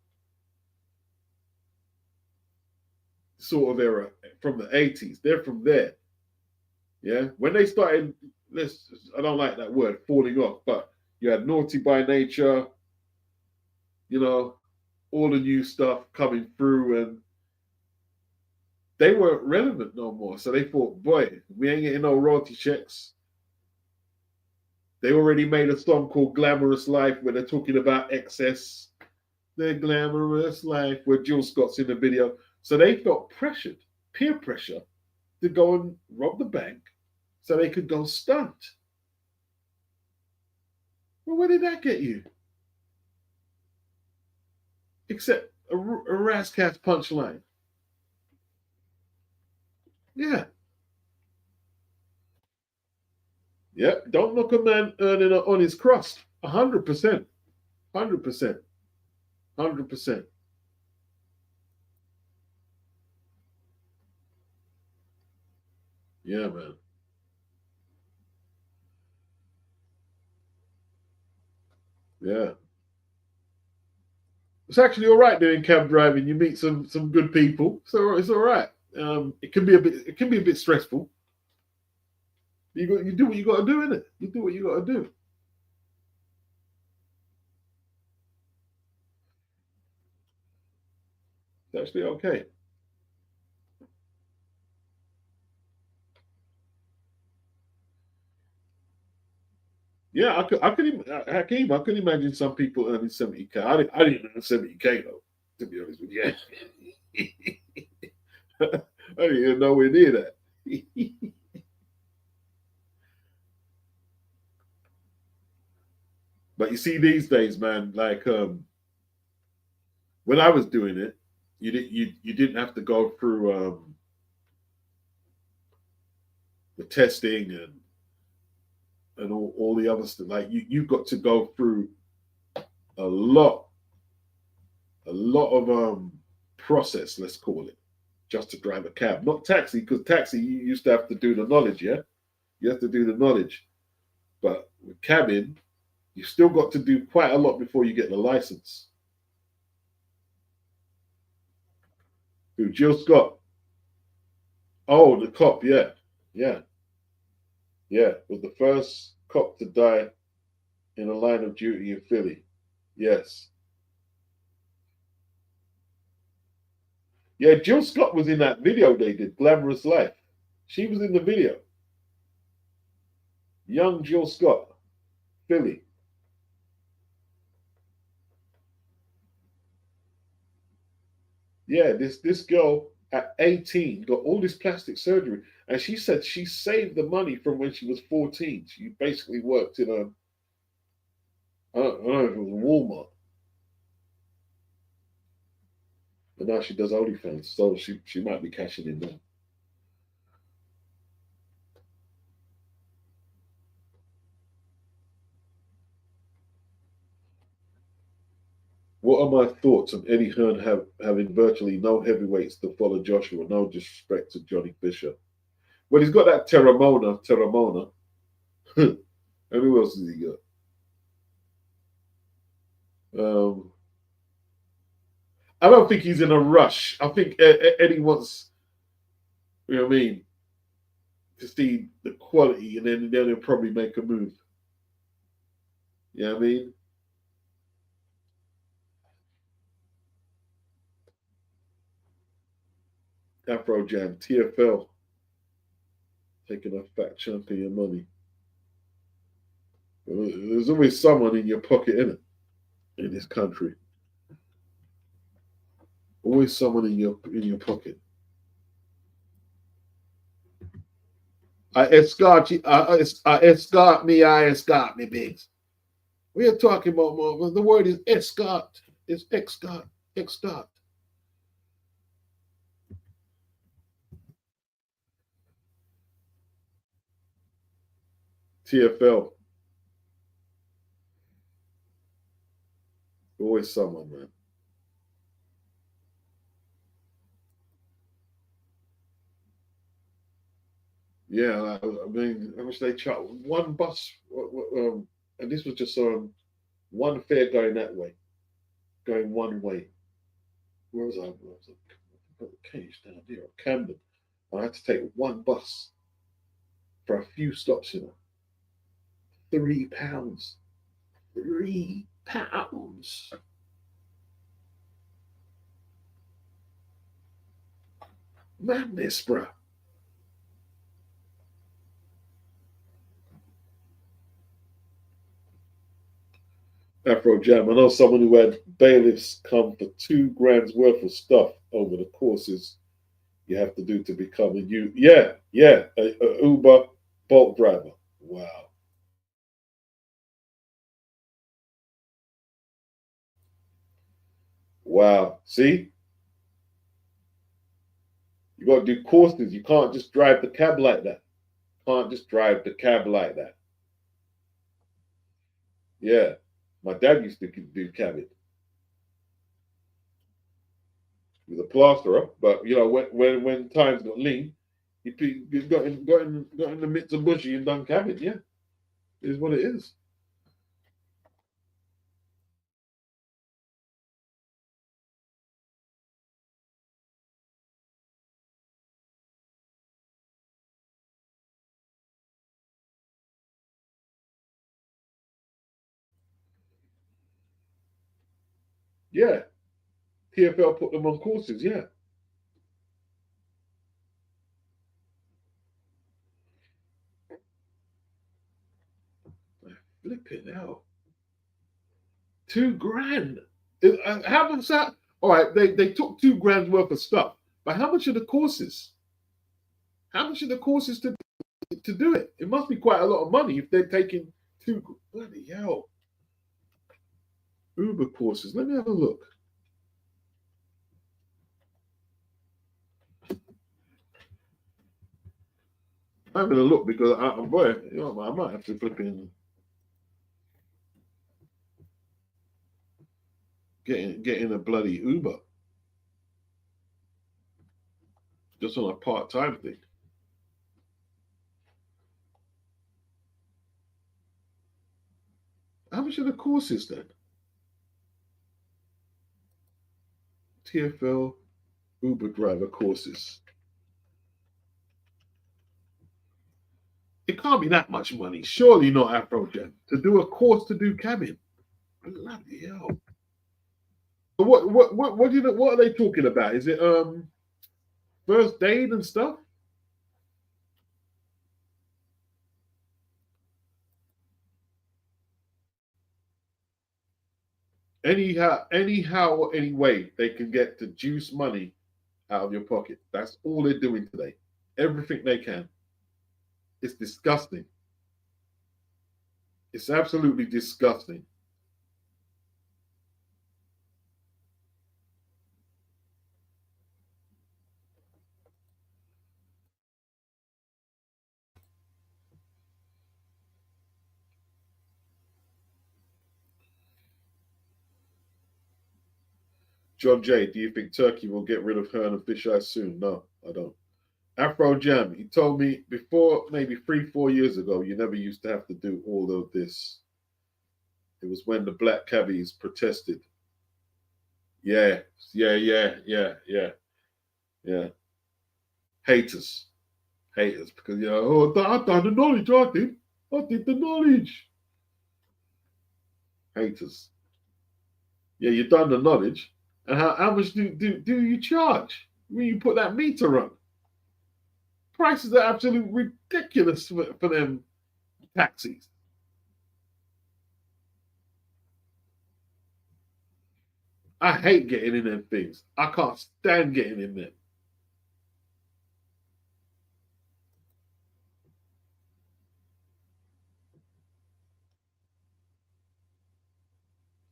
Speaker 1: sort of era from the 80s. They're from there. Yeah. When they started, I don't like that word, falling off, but you had Naughty by Nature, you know, all the new stuff coming through, and they weren't relevant no more. So they thought, boy, we ain't getting no royalty checks. They already made a song called Glamorous Life where they're talking about excess. Their glamorous life, where Jill Scott's in the video. So they felt pressured, peer pressure, to go and rob the bank so they could go stunt. Well, where did that get you? Except a Razzcast punchline. Yeah. Yeah. Don't knock a man earning on his crust. 100%. 100%. 100%. Yeah, man. Yeah. It's actually all right doing cab driving. You meet some good people, so it's all right. It can be a bit stressful. You do what you got to do, innit? You do what you got to do. It's actually okay. Yeah, Hakeem, I could imagine some people earning 70K. I didn't earn 70K though, to be honest with you. I didn't even know where near that. But you see, these days, man, like when I was doing it, you didn't have to go through the testing and all the other stuff. Like you got to go through a lot of process, let's call it, just to drive a cab. Not taxi, because taxi you used to have to do the knowledge, yeah? You have to do the knowledge. But with cabin, you still got to do quite a lot before you get the license. Who, Jill Scott? Oh, the cop, yeah. Yeah. Yeah. Was the first cop to die in a line of duty in Philly. Yes. Yeah, Jill Scott was in that video they did, Glamorous Life. She was in the video. Young Jill Scott, Philly. Yeah, this girl at 18 got all this plastic surgery, and she said she saved the money from when she was 14. She basically worked in a I don't know if it was Walmart, but now she does OnlyFans, so she might be cashing in now. What are my thoughts on Eddie Hearn having virtually no heavyweights to follow Joshua? No disrespect to Johnny Fisher. Well, he's got that Terramona. And who else has he got? Um, I don't think he's in a rush. I think Eddie wants, you know what I mean, to see the quality, and then he'll probably make a move. You know what I mean? Afro Jam, TFL, taking a fat chunk of your money. There's always someone in your pocket, in it, in this country. Always someone in your pocket. I escort me, Biggs. We are talking about more. The word is escort. It's escort. Escort. TFL. Always someone, man. Yeah, I mean, how much they charge? One bus, and this was just one fare going that way, going one way. Where was I? I was Cage down here, Camden. I had to take one bus for a few stops, you know. £3. £3. Madness, bruh. Afro Jam. I know someone who had bailiffs come for 2 grand's worth of stuff over the courses you have to do to become a a Uber Bolt driver. Wow. Wow. See? You got to do courses. You can't just drive the cab like that. Can't just drive the cab like that. Yeah. My dad used to do cabbing. He was a plasterer, but you know, when times got lean, he got in the midst of bushy and done cabbing. Yeah. It is what it is. Yeah. TFL put them on courses, yeah. Flipping hell. 2 grand. How much that? All right, they took 2 grand's worth of stuff, but how much are the courses? How much are the courses to do it? It must be quite a lot of money if they're taking two. Bloody hell. Uber courses. Let me have a look. I'm having a look because boy, you know, I might have to flip in get in a bloody Uber just on a part-time thing. How much are the courses then? TFL Uber driver courses. It can't be that much money. Surely not Afrogen. To do a course to do cabin. Bloody hell. So what do you know, what are they talking about? Is it first aid and stuff? Anyhow or any way they can get to juice money out of your pocket. That's all they're doing today. Everything they can. It's disgusting. It's absolutely disgusting. John J, do you think Turkey will get rid of Hearn and Fisheye soon? No, I don't. Afro Jam, he told me before, maybe 3-4 years ago, you never used to have to do all of this. It was when the black cabbies protested. Yeah. Haters. Because, I done the knowledge, I did. I did the knowledge. Haters. Yeah, you done the knowledge. And how much do you charge when you put that meter on? Prices are absolutely ridiculous for them taxis. I hate getting in them things. I can't stand getting in them.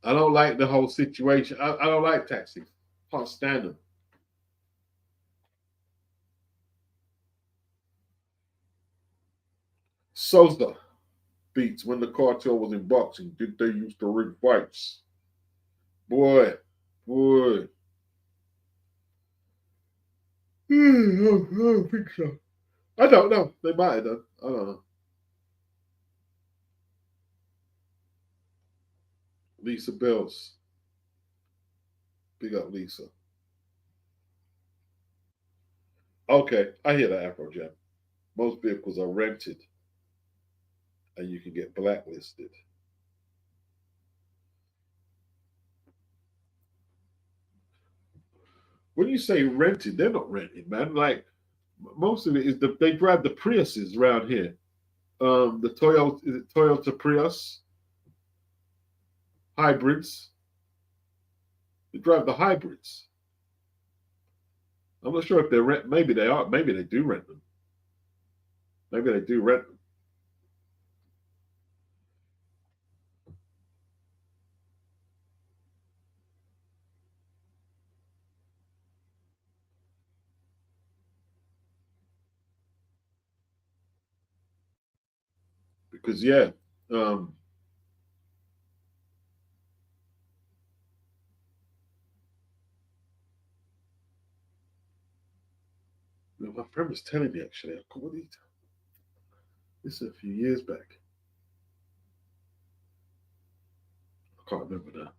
Speaker 1: I don't like the whole situation. I don't like taxis. Can't stand them. Sosa beats when the cartel was in boxing. Did they used to rig fights? Boy. I don't think so. I don't know. They might have done. I don't know. Lisa Bills. Big up Lisa. Okay, I hear that, Afro Jam. Most vehicles are rented and you can get blacklisted. When you say rented, they're not rented, man. Like most of it is they drive the Priuses around here. The Toyota, is it Toyota Prius hybrids? They drive the hybrids. I'm not sure if they're rent. Maybe they are. Maybe they do rent them. Maybe they do rent them. Because yeah, um, my friend was telling me actually. What did he tell? This is a few years back. I can't remember now.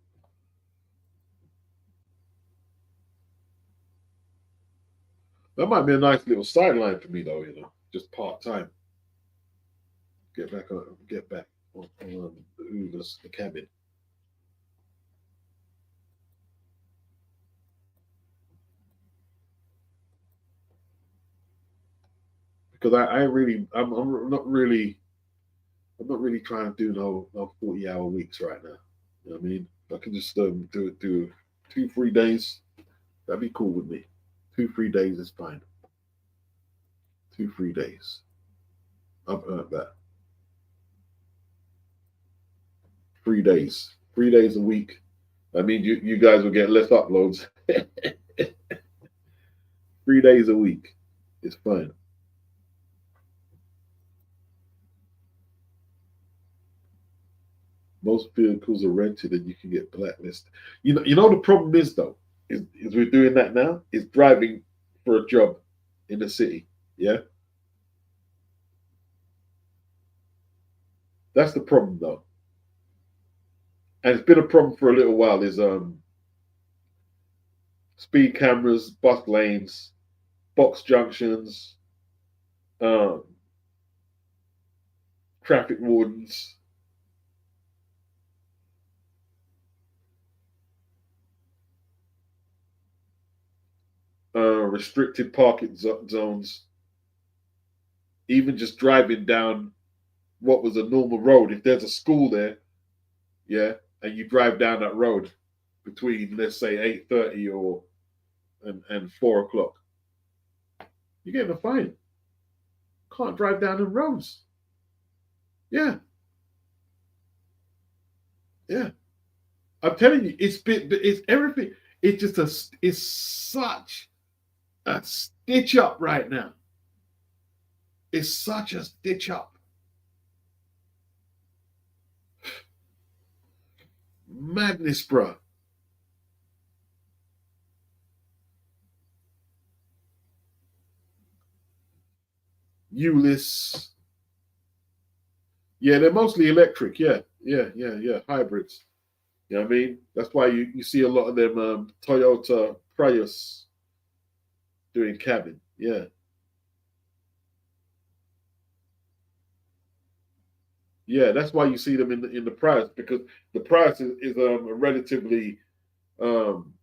Speaker 1: That might be a nice little sideline for me though. Just part time. Get back on the cabin. Because I'm not really trying to do no 40-hour weeks right now. You know what I mean? I can just do 2-3 days. That'd be cool with me. 2-3 days is fine. 2-3 days. I've earned that. 3 days. 3 days a week. I mean, you guys will get less uploads. 3 days a week. It's fine. Most vehicles are rented and you can get blacklisted. You know the problem is though, is we're doing that now, is driving for a job in the city. Yeah. That's the problem though. And it's been a problem for a little while, is speed cameras, bus lanes, box junctions, um, traffic wardens. Restricted parking zones. Even just driving down what was a normal road. If there's a school there, yeah, and you drive down that road between, let's say, 8:30 and 4 o'clock, you're getting a fine. Can't drive down the roads. Yeah, yeah. I'm telling you, it's everything. It's just it's such a stitch up right now. It's such a stitch up. Madness, bruh. Ulyss. Yeah, they're mostly electric. Yeah, yeah. Hybrids. You know what I mean? That's why you see a lot of them Toyota Prius doing cabin. Yeah. Yeah, that's why you see them in the Prius, because the Prius is a relatively um,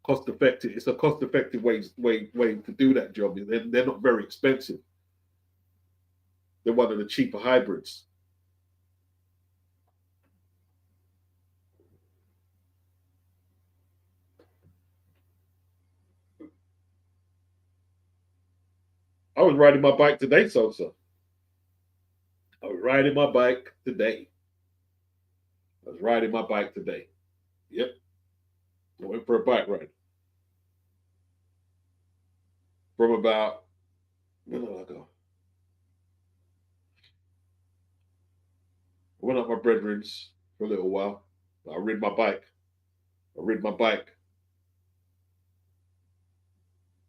Speaker 1: cost effective. It's a cost effective way to do that job. They're not very expensive. They're one of the cheaper hybrids. I was riding my bike today, Sosa. I was riding my bike today. I was riding my bike today. Yep. I went for a bike ride. From about, when did I go? I went up my brethren's for a little while. I rid my bike. I rid my bike.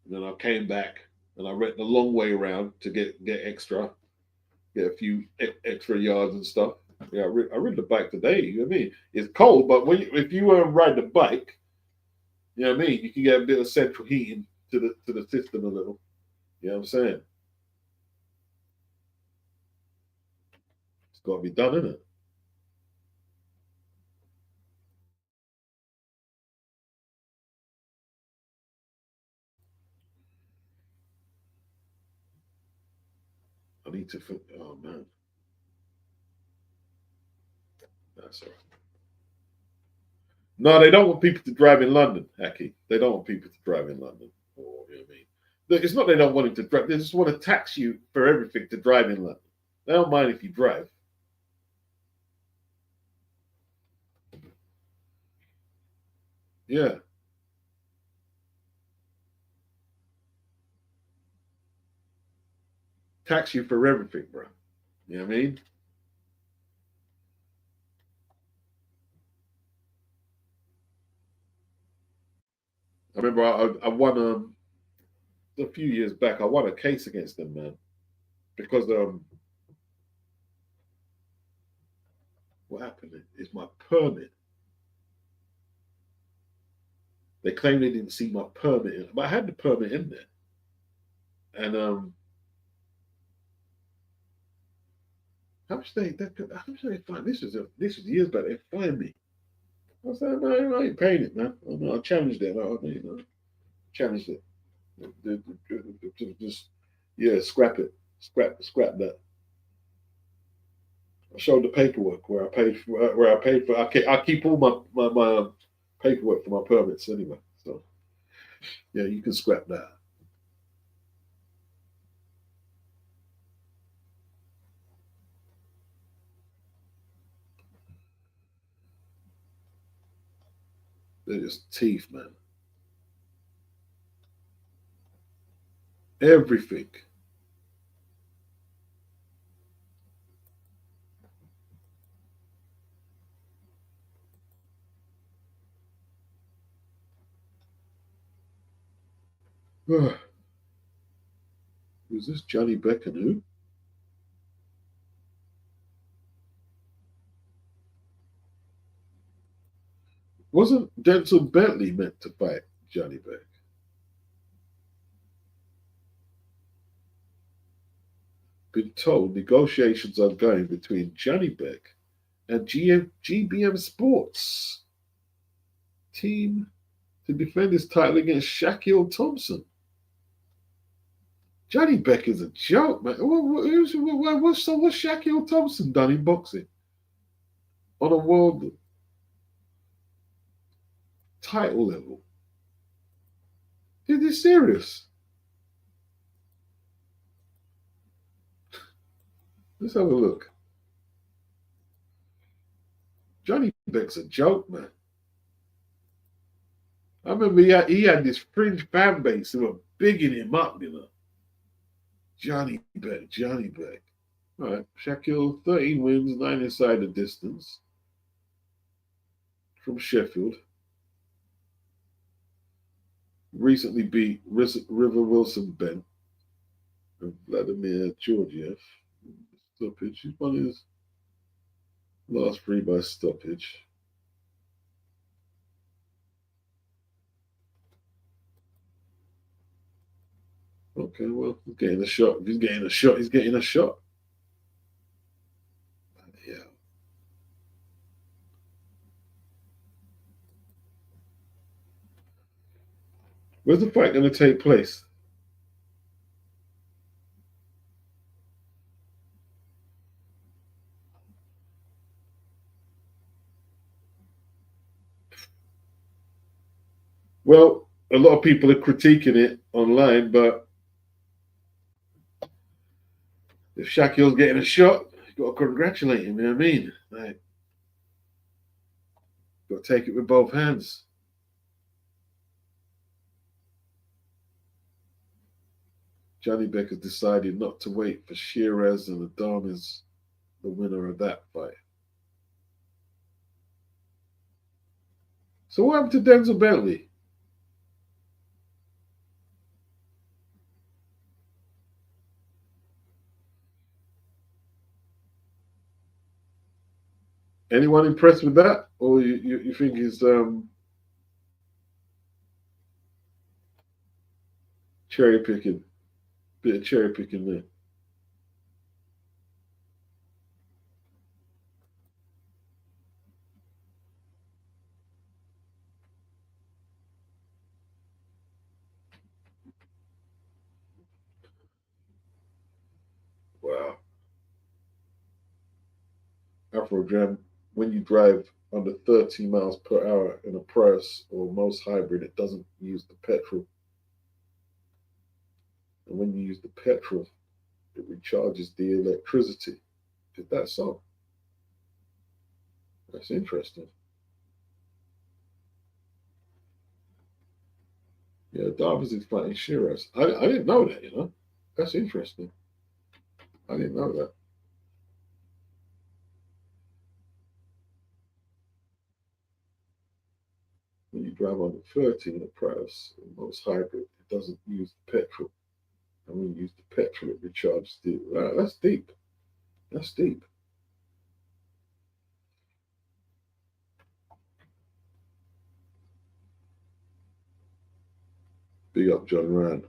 Speaker 1: And then I came back and I went the long way around to get extra, get a few extra yards and stuff. Yeah, I rid the bike today. You know what I mean? It's cold, but if you ride the bike, you know what I mean, you can get a bit of central heating to the system a little. You know what I'm saying? It's got to be done, isn't it? I need to. Oh man, that's all right. No, they don't want people to drive in London, Aki. They don't want people to drive in London. Or, you know what I mean? It's not they don't want him to drive. They just want to tax you for everything to drive in London. They don't mind if you drive. Yeah, tax you for everything, bro. You know what I mean? I remember I won a few years back. I won a case against them, man, because what happened is my permit. They claimed they didn't see my permit, but I had the permit in there, and how much they find? This was years back. They fined me. I said, man, I ain't paying it, man. I challenged it. Challenged it. Just yeah, scrap it. Scrap that. I showed the paperwork where I paid for. I keep all my paperwork for my permits anyway. So yeah, you can scrap that. They're just teeth, man. Everything. Who's this Johnny Beck and who? Wasn't Denzel Bentley meant to fight Johnny Beck? been told negotiations are going between Johnny Beck and GBM Sports team to defend his title against Shaquille Thompson. Johnny Beck is a joke, man. What's Shaquille Thompson done in boxing on a world title level? Is this serious? Let's have a look. Johnny Beck's a joke, man. I remember he had this fringe fan base who were bigging him up, you know. Johnny Beck, Johnny Beck. All right, Shaquille, 13 wins, 9 inside the distance from Sheffield. Recently beat River Wilson Bent and Vladimir Georgiev. Stoppage. He's won his last 3 by stoppage. Okay, well, he's getting a shot. If he's getting a shot, he's getting a shot. Yeah. Where's the fight going to take place? Well, a lot of people are critiquing it online, but if Shaquille's getting a shot, you've got to congratulate him, you know what I mean? Like, you've got to take it with both hands. Johnny Beck has decided not to wait for Shiraz and Adami's the winner of that fight. So what happened to Denzel Bentley? Anyone impressed with that, or you think he's cherry picking, bit of cherry picking there? Wow, Afro Jam. When you drive under 30 miles per hour in a Prius or most hybrid, it doesn't use the petrol. And when you use the petrol, it recharges the electricity. Is that so? That's interesting. Yeah, Davies is fighting Shiraz. I didn't know that, you know. That's interesting. I didn't know that. When you drive under 30 in a Prius, most hybrid, it doesn't use petrol. And when you use the petrol, it recharges the. That's deep. That's deep. Big up John Ryan.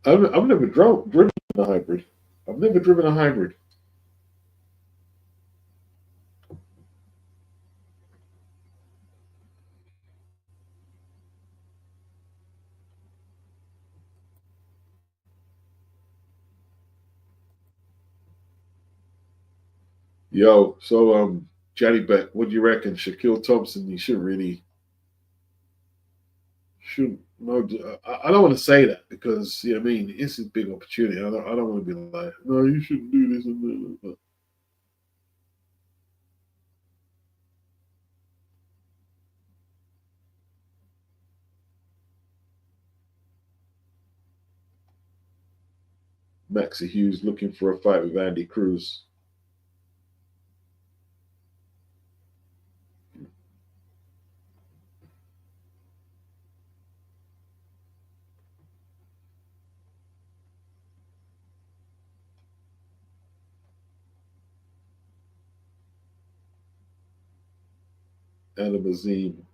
Speaker 1: I've never driven a hybrid. I've never driven a hybrid. Yo, so Johnny Beck, what do you reckon? Shaquille Thompson, he shouldn't. No, I don't want to say that because I mean it's a big opportunity. I don't want to be like, no, you shouldn't do this and that. But Maxie Hughes looking for a fight with Andy Cruz. Adam Azim.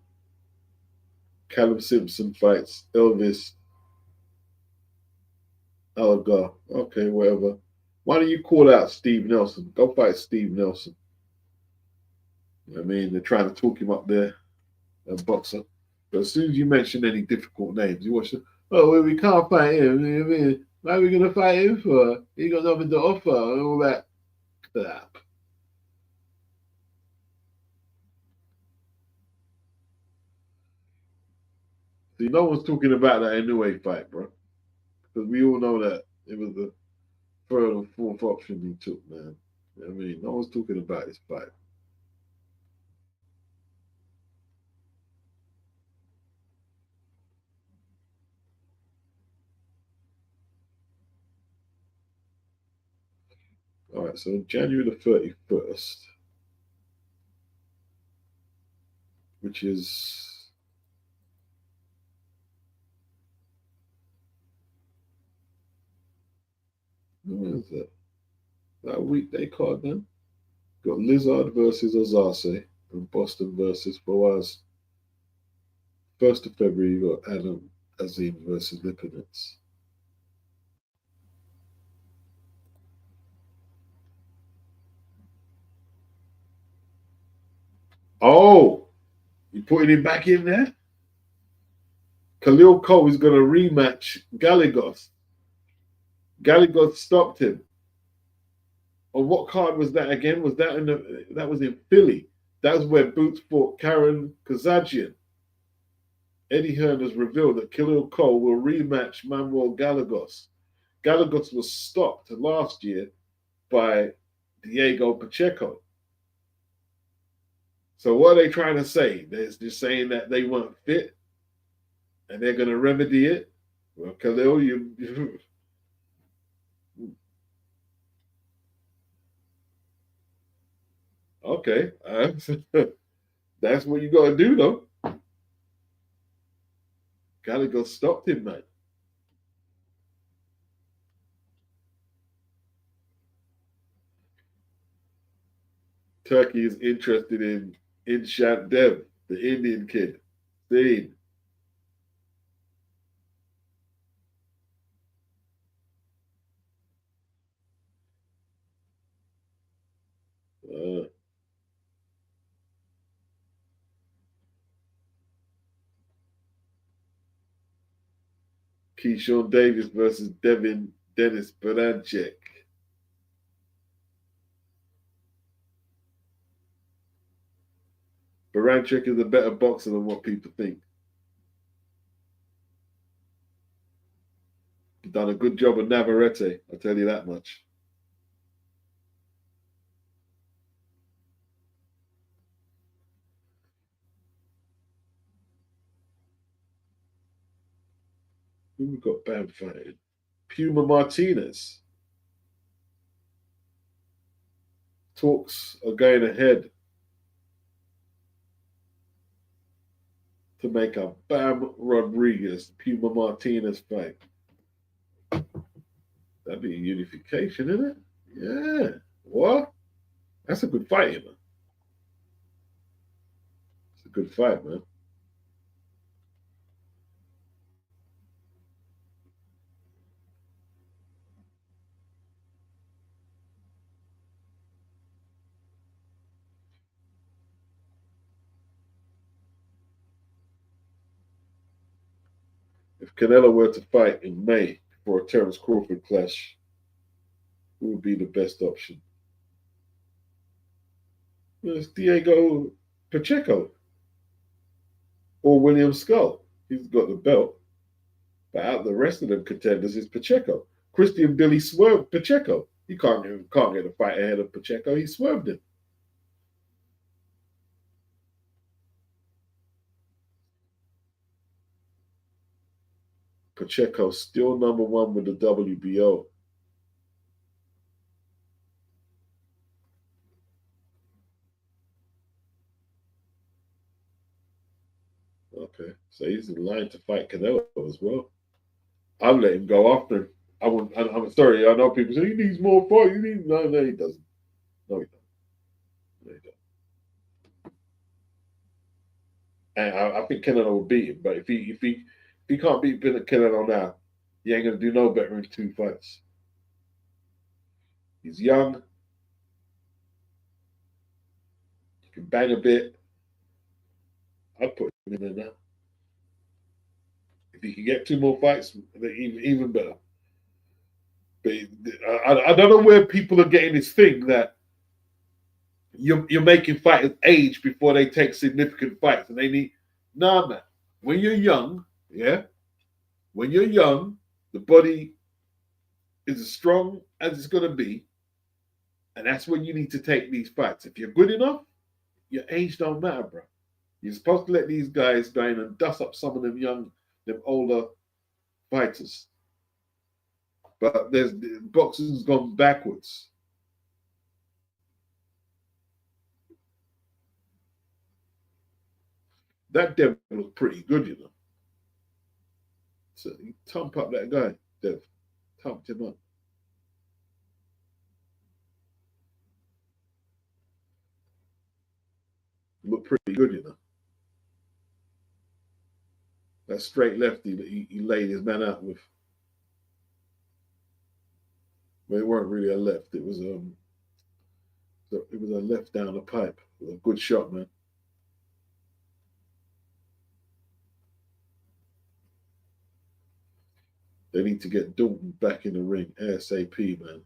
Speaker 1: Callum Simpson fights Elvis Algar. Okay, whatever. Why don't you call out Steve Nelson? Go fight Steve Nelson. I mean, they're trying to talk him up there, a boxer. But as soon as you mention any difficult names, you watch, oh, well, we can't fight him. I mean, why are we going to fight him for? He got nothing to offer and all that crap. See, no one's talking about that anyway fight, bro. Because we all know that it was the third or fourth option he took, man. I mean, no one's talking about this fight. All right, so January the 31st, which is when is that? That weekday card then? Got Lizard versus Ozase and Boston versus Boaz. 1st of February, you got Adam Azim versus Lipinets. Oh, you putting him back in there? Khalil Cole is going to rematch Gallegos. Gallegos stopped him. On what card was that again? Was that that was in Philly? That was where Boots fought Karen Kazajian. Eddie Hearn has revealed that Khalil Cole will rematch Manuel Gallegos. Gallegos was stopped last year by Diego Pacheco. So what are they trying to say? They're just saying that they weren't fit and they're going to remedy it. Well, Khalil, you okay. That's what you got to do, though. Gallagher stopped him, man. Turkey is interested in Inshant Dev, the Indian kid. Dean. Keyshawn Davis versus Dennis Berancek. Berancek is a better boxer than what people think. He's done a good job of Navarrete, I'll tell you that much. Who we got Bam fighting? Puma Martinez. Talks are going ahead to make a Bam Rodriguez Puma Martinez fight. That'd be a unification, isn't it? Yeah. What? That's a good fight, man. It's a good fight, man. If Canelo were to fight in May for a Terence Crawford clash, who would be the best option? Well, it's Diego Pacheco or William Skull. He's got the belt. But out of the rest of them contenders is Pacheco. Christian Billy swerved Pacheco. He can't get a fight ahead of Pacheco. He swerved him. Pacheco still number one with the WBO. Okay, so he's in line to fight Canelo as well. I'll let him go after him. I'm sorry. I know people say he needs more fight. No, he doesn't. No, he doesn't. No, he doesn't. And I think Canelo will beat him. But if he can't beat Canelo now, he ain't gonna do no better in 2 fights. He's young, he can bang a bit. I'd put him in there now. If he can get 2 more fights, even better. But I don't know where people are getting this thing that you're making fighters age before they take significant fights, and they need nah, man. When you're young, yeah, when you're young, the body is as strong as it's gonna be, and that's when you need to take these fights. If you're good enough, your age don't matter, bro. You're supposed to let these guys go in and dust up some of them older fighters. But there's boxing's gone backwards. That Dev was pretty good, you know. So you thump up that guy, Dev. Thumped him up. Looked pretty good, you know. That straight lefty that he laid his man out with. But it weren't really a left. It was a left down the pipe. It was a good shot, man. They need to get Dalton back in the ring ASAP, man.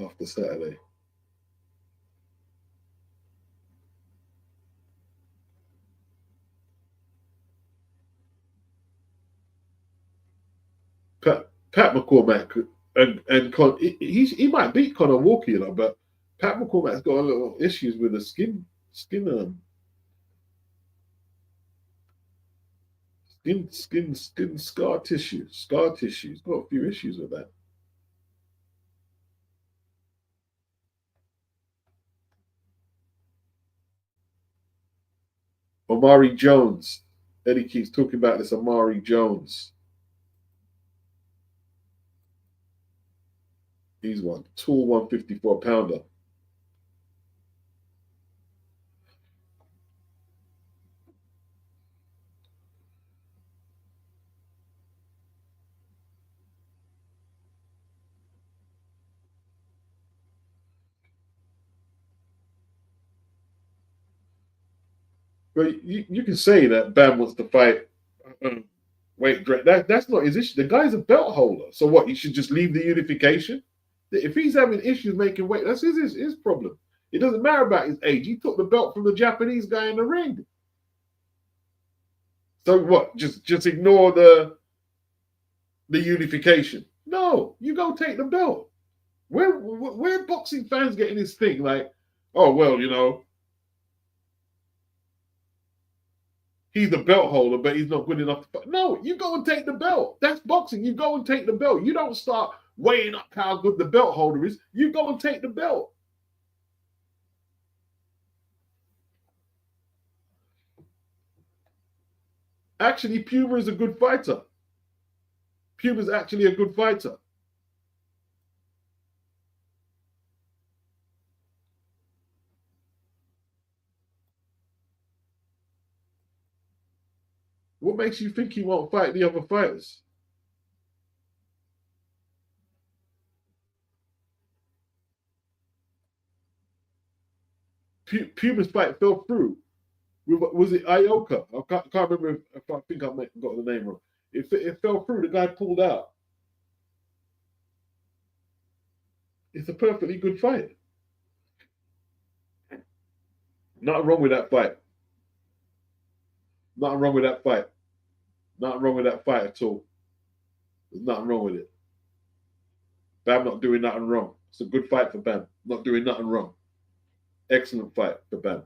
Speaker 1: After Saturday. Pat McCormack he might beat Conor Walker, you know, but Pat McCormack's got a little issues with the skin scar tissue. Scar tissue. He's got a few issues with that. Omari Jones. Eddie keeps talking about this Omari Jones. He's one tall 154-pounder. But you can say that Bam wants to fight weight. That's not his issue. The guy's a belt holder. So what? He should just leave the unification. If he's having issues making weight, that's his problem. It doesn't matter about his age. He took the belt from the Japanese guy in the ring. So what? Just ignore the unification. No, you go take the belt. Where boxing fans getting this thing like, oh well, you know, he's the belt holder, but he's not good enough to fight. No, you go and take the belt. That's boxing. You go and take the belt. You don't start weighing up how good the belt holder is. You go and take the belt. Actually, Puma is a good fighter. Puma's actually a good fighter. What makes you think he won't fight the other fighters? Puma's fight fell through. Was it Ioka? I can't remember if I think I got the name wrong. It fell through. The guy pulled out. It's a perfectly good fight. Nothing wrong with that fight. Nothing wrong with that fight. Nothing wrong with that fight at all. There's nothing wrong with it. Bam not doing nothing wrong. It's a good fight for Bam. Not doing nothing wrong. Excellent fight for Bam.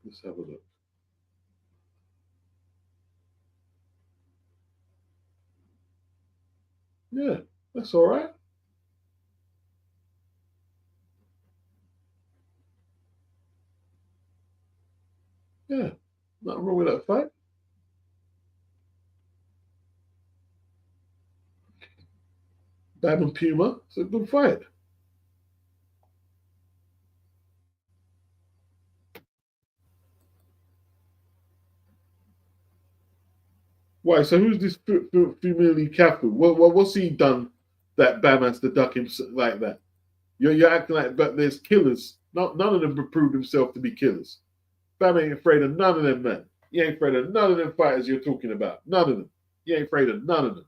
Speaker 1: Let's have a look. Yeah, that's all right. Yeah, nothing wrong with that fight. Bam and Puma, it's a good fight. Why? So who's this Fumili Kafu? What's he done that Bam has to duck him like that? You're acting like, but there's killers. None of them proved themselves to be killers. Bam ain't afraid of none of them, man. He ain't afraid of none of them fighters you're talking about. None of them. He ain't afraid of none of them.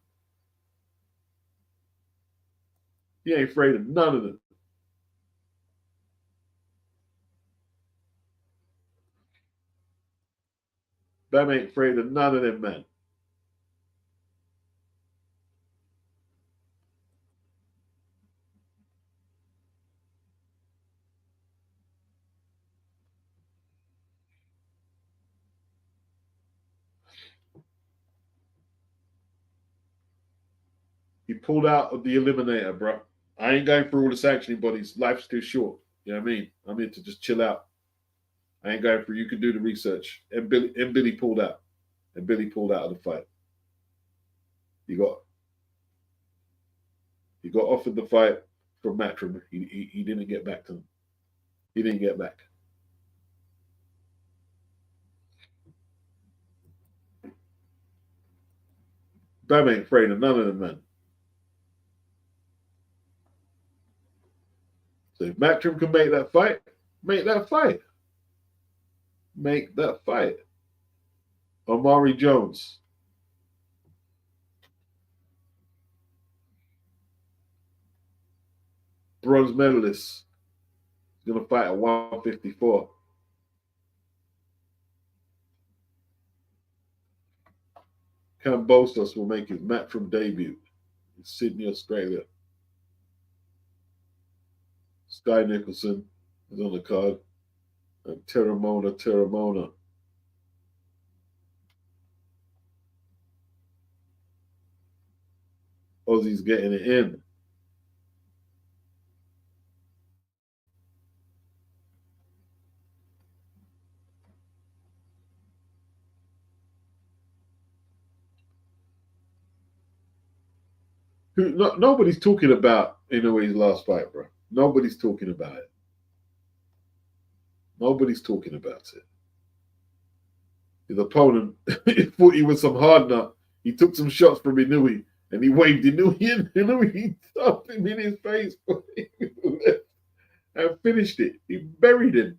Speaker 1: He ain't afraid of none of them. Bam ain't afraid of none of them, man. He pulled out of the eliminator, bro. I ain't going through all the sanctioning bodies. Life's too short. You know what I mean? I'm here to just chill out. I ain't going through. You can do the research. And Billy pulled out. And Billy pulled out of the fight. He got offered the fight from Matchroom. He didn't get back to him. He didn't get back. Bam ain't afraid of none of them, man. So if Matchroom can make that fight, make that fight. Make that fight. Omari Jones. Bronze medalist. He's going to fight at 154. Cam Bostos will make his Matchroom debut in Sydney, Australia. Sky Nicholson is on the card. And Terramona. Aussie's getting it in. Nobody's talking about Inoue's last fight, bro. Nobody's talking about it. Nobody's talking about it. His opponent thought he was some hard nut. He took some shots from Inoue and he waved Inoue in. Inoue stuffed him in his face and finished it. He buried him.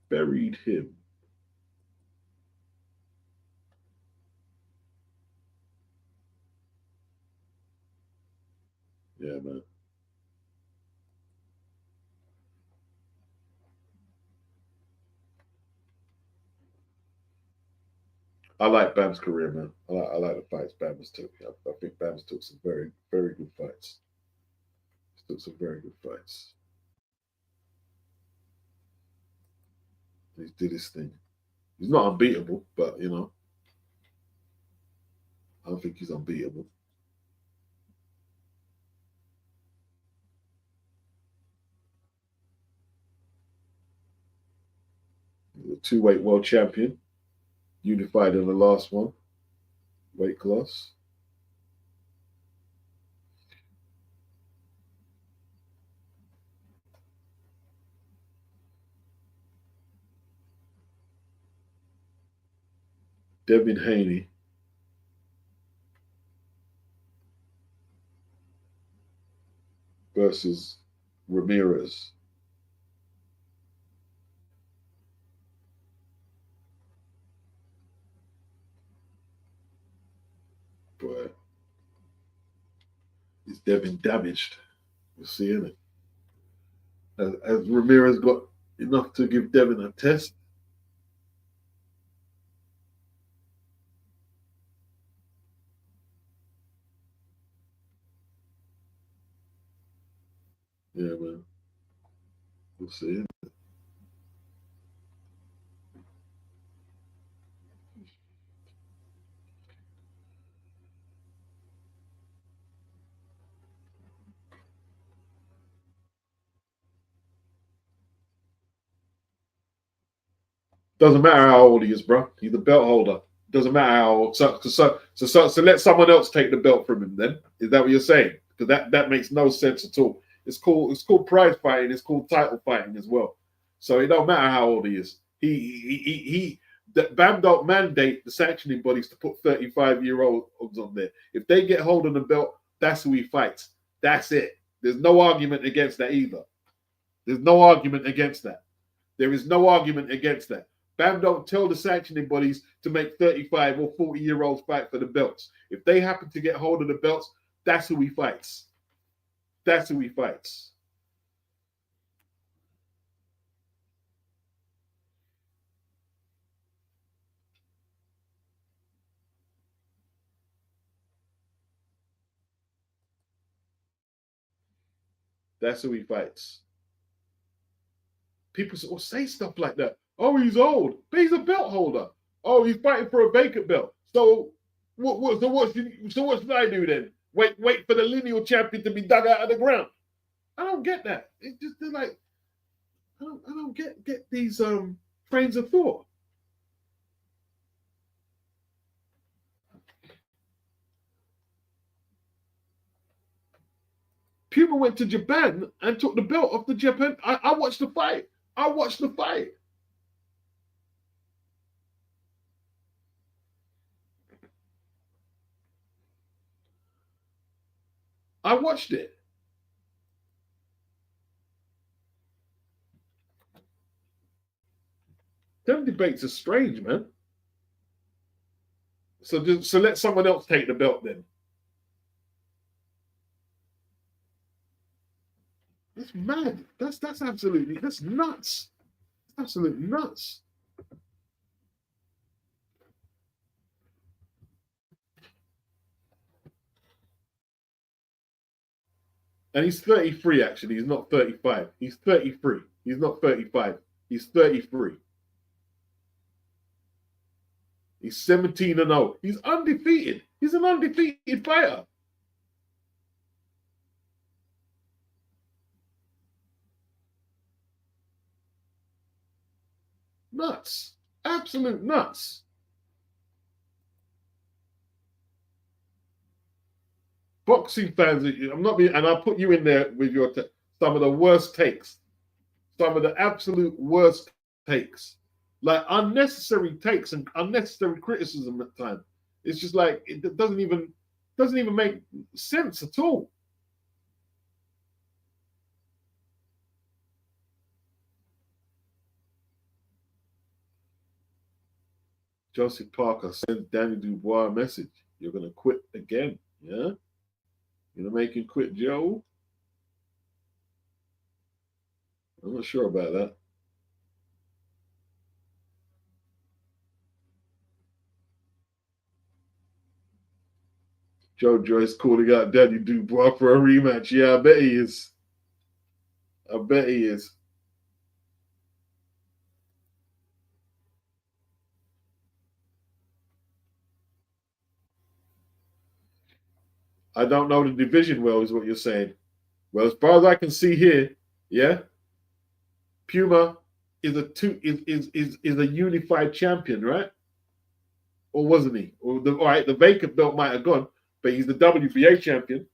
Speaker 1: Buried him. Yeah, man. I like Bam's career, man. I like the fights Bam has took. I think Bam's took some very, very good fights. He's took some very good fights. He did his thing. He's not unbeatable, but you know, I don't think he's unbeatable. He's a two-weight world champion, unified in the last one, weight class. Devin Haney versus Ramirez. But is Devin damaged? We're seeing it. Has Ramirez got enough to give Devin a test? Yeah, man. We'll see. Doesn't matter how old he is, bro. He's the belt holder. Doesn't matter how old. So let someone else take the belt from him. Then is that what you're saying? Because that makes no sense at all. It's called prize fighting. It's called title fighting as well. So it don't matter how old he is. BAM don't mandate the sanctioning bodies to put 35-year-olds on there. If they get hold of the belt, that's who he fights. That's it. There's no argument against that either. There's no argument against that. There is no argument against that. BAM don't tell the sanctioning bodies to make 35 or 40-year-olds fight for the belts. If they happen to get hold of the belts, that's who he fights. That's who he fights. That's who he fights. People say stuff like that. Oh, he's old, but he's a belt holder. Oh, he's fighting for a vacant belt. So what should I do then? Wait for the lineal champion to be dug out of the ground. I don't get that. It's just like I don't get these trains of thought. Puma went to Japan and took the belt off the Japan. I watched the fight. I watched the fight. I watched it. Them debates are strange, man. So let someone else take the belt then. That's mad. That's absolutely, that's nuts. That's absolutely nuts. And he's 33, actually. He's not 35. He's 33. He's not 35. He's 33. He's 17-0. He's undefeated. He's an undefeated fighter. Nuts. Absolute nuts. Boxing fans, I'm not being, and I'll put you in there with your some of the worst takes. Some of the absolute worst takes. Like unnecessary takes and unnecessary criticism at times. It's just like it doesn't even make sense at all. Joseph Parker sends Danny Dubois a message. You're gonna quit again, yeah? You're gonna make him quit, Joe? I'm not sure about that. Joe Joyce calling out Danny Dubois for a rematch. Yeah, I bet he is. I bet he is. I don't know the division well, is what you're saying. Well, as far as I can see here, yeah, Puma is a unified champion, right? Or wasn't he? All right, the vacant belt might have gone, but he's the WBA champion.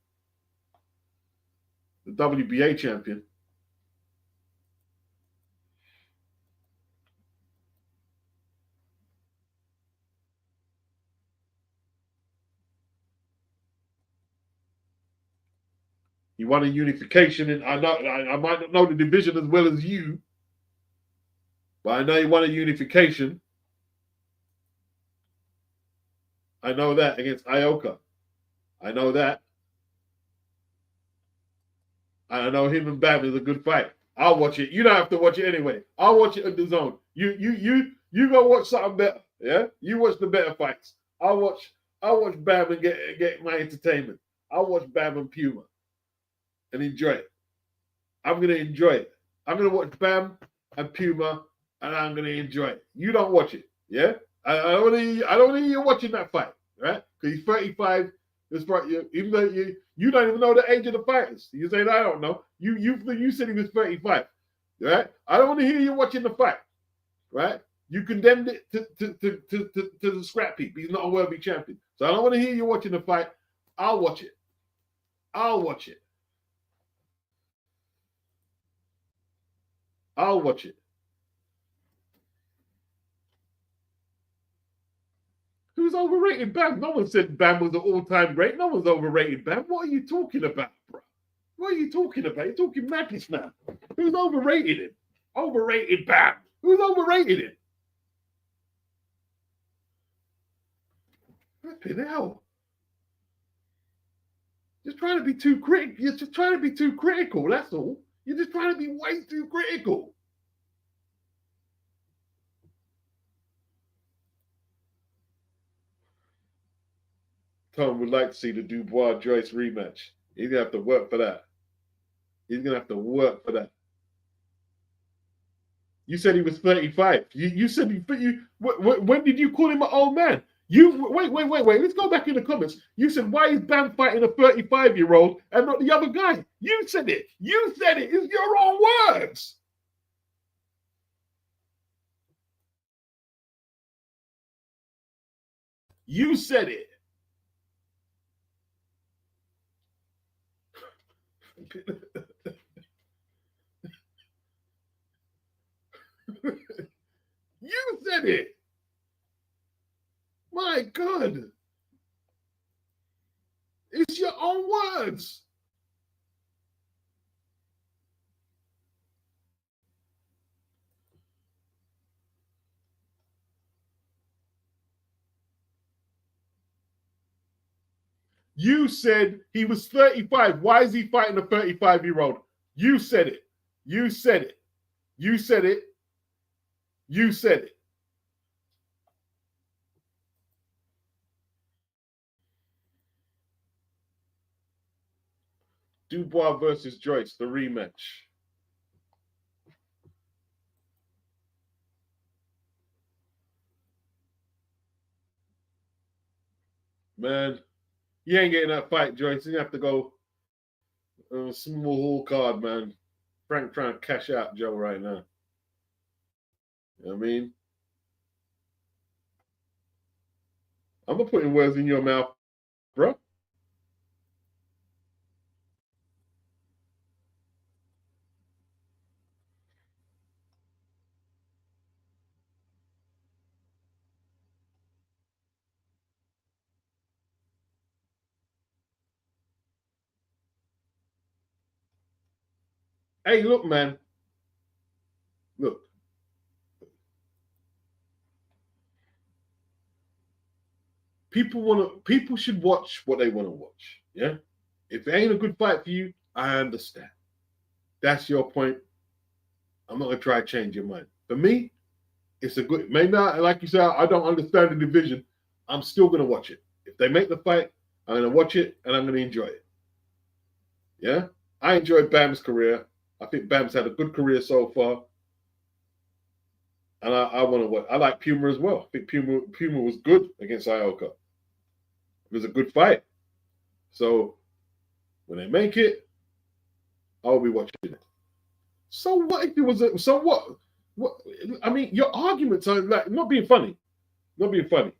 Speaker 1: The WBA champion. He won a unification, and I might not know the division as well as you, but I know he won a unification. I know that against Ioka. I know that. I know him and Bam is a good fight. I'll watch it. You don't have to watch it anyway. I'll watch it on the zone. You go watch something better. Yeah, you watch the better fights. I'll watch Bam and get my entertainment. I'll watch Bam and Puma and enjoy it. I'm gonna enjoy it. I'm gonna watch Bam and Puma and I'm gonna enjoy it. You don't watch it, yeah? I don't want you watching that fight, right? Because he's 35. Even though you don't even know the age of the fighters. You say, I don't know. You said he was 35, right? I don't want to hear you watching the fight, right? You condemned it to the scrap heap. He's not a worthy champion. So I don't want to hear you watching the fight. I'll watch it. I'll watch it. I'll watch it. Who's overrated Bam? No one said Bam was an all-time great. No one's overrated Bam. What are you talking about, bro? What are you talking about? You're talking madness now. Who's overrated him? Overrated Bam. Who's overrated him? Flipping hell. Just trying to be too critical. You're just trying to be too critical, that's all. You're just trying to be way too critical. Tom would like to see the Dubois-Joyce rematch. He's going to have to work for that. He's going to have to work for that. You said he was 35. You said when did you call him an old man? Wait. Let's go back in the comments. You said, why is Bam fighting a 35-year-old and not the other guy? You said it. You said it. It's your own words. You said it. You said it. My God. It's your own words. You said he was 35. Why is he fighting a 35-year-old? You said it. You said it. You said it. You said it. Dubois versus Joyce, the rematch. Man, you ain't getting that fight, Joyce. You have to go small hall card, man. Frank trying to cash out Joe right now. You know what I mean? I'm not putting words in your mouth, bro. Hey, look, man. Look. People should watch what they want to watch. Yeah. If it ain't a good fight for you, I understand. That's your point. I'm not gonna try to change your mind. For me, it's a good. Maybe not, like you said, I don't understand the division. I'm still gonna watch it. If they make the fight, I'm gonna watch it and I'm gonna enjoy it. Yeah. I enjoyed Bam's career. I think Bam's had a good career so far. And I want to watch. I like Puma as well. I think Puma was good against Ioka. It was a good fight. So when they make it, I'll be watching it. So what if it was a, so what? What I mean, your arguments are like not being funny. Not being funny.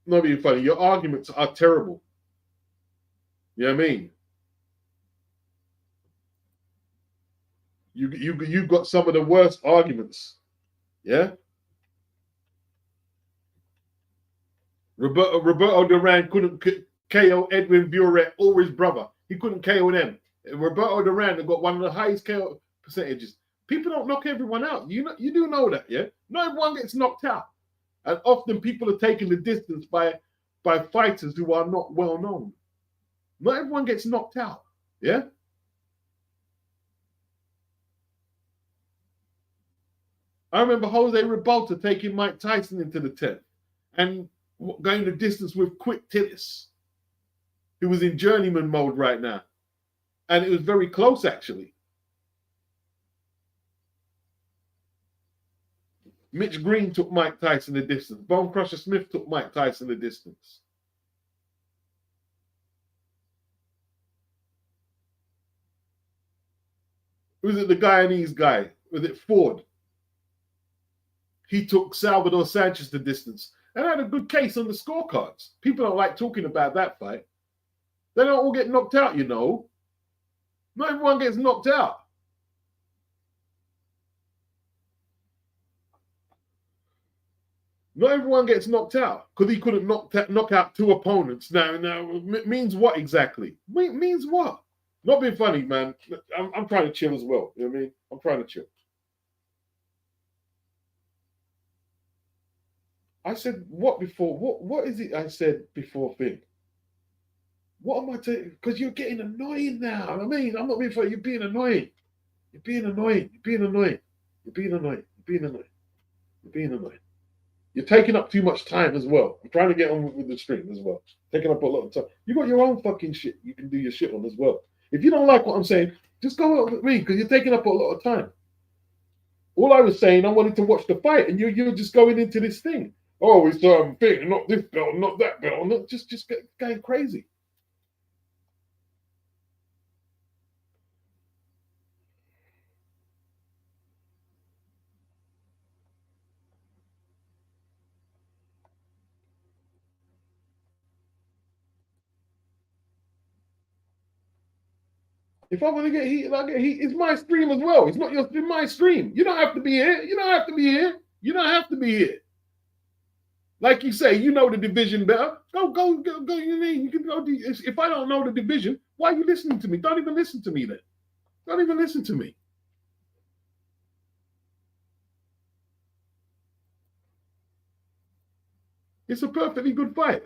Speaker 1: Not being funny. Your arguments are terrible. You know what I mean? You got some of the worst arguments. Yeah. Roberto Duran couldn't KO Edwin Buret or his brother. He couldn't KO them. Roberto Duran had got one of the highest KO percentages. People don't knock everyone out. You do know that, yeah? Not everyone gets knocked out. And often people are taking the distance by fighters who are not well known. Not everyone gets knocked out, yeah? I remember Jose Ribalta taking Mike Tyson into the 10th and going the distance with Quick Tillis, who was in journeyman mode right now. And it was very close, actually. Mitch Green took Mike Tyson the distance. Bone Crusher Smith took Mike Tyson the distance. Was it the Guyanese guy? was it Ford? He took Salvador Sanchez the distance and had a good case on the scorecards. People don't like talking about that fight. They don't all get knocked out, you know. Not everyone gets knocked out. Not everyone gets knocked out because he couldn't knock out two opponents. Now, means what exactly? Means what? Not being funny, man. I'm trying to chill as well. You know what I mean? I'm trying to chill. I said what before? What is it I said before thing? What am I saying? Because you're getting annoying now. I mean, I'm not being funny. You're being annoying. You're being annoying. You're being annoying. You're being annoying. You're being annoying. You're being annoying. You're taking up too much time as well. I'm trying to get on with the stream as well. Taking up a lot of time. You got your own fucking shit you can do your shit on as well. If you don't like what I'm saying, just go with me because you're taking up a lot of time. All I was saying, I wanted to watch the fight, and you're just going into this thing. Oh, it's thing, not this belt, not that belt, not just going crazy. If I want to get heated, I get heat. It's my stream as well. It's not your, it's my stream. You don't have to be here. You don't have to be here. You don't have to be here. Like you say, you know the division better. Go. You can go. If I don't know the division, why are you listening to me? Don't even listen to me then. Don't even listen to me. It's a perfectly good fight.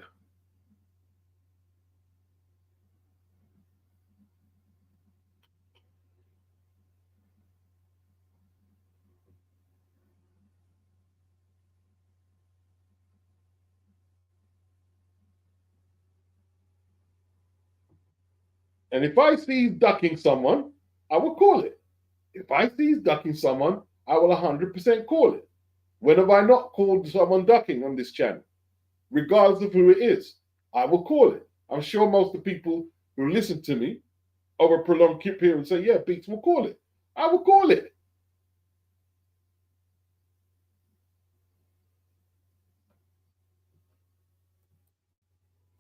Speaker 1: And if I see he's ducking someone, I will call it. If I see he's ducking someone, I will 100% call it. When have I not called someone ducking on this channel? Regardless of who it is, I will call it. I'm sure most of the people who listen to me over a prolonged period say, yeah, Beats will call it. I will call it.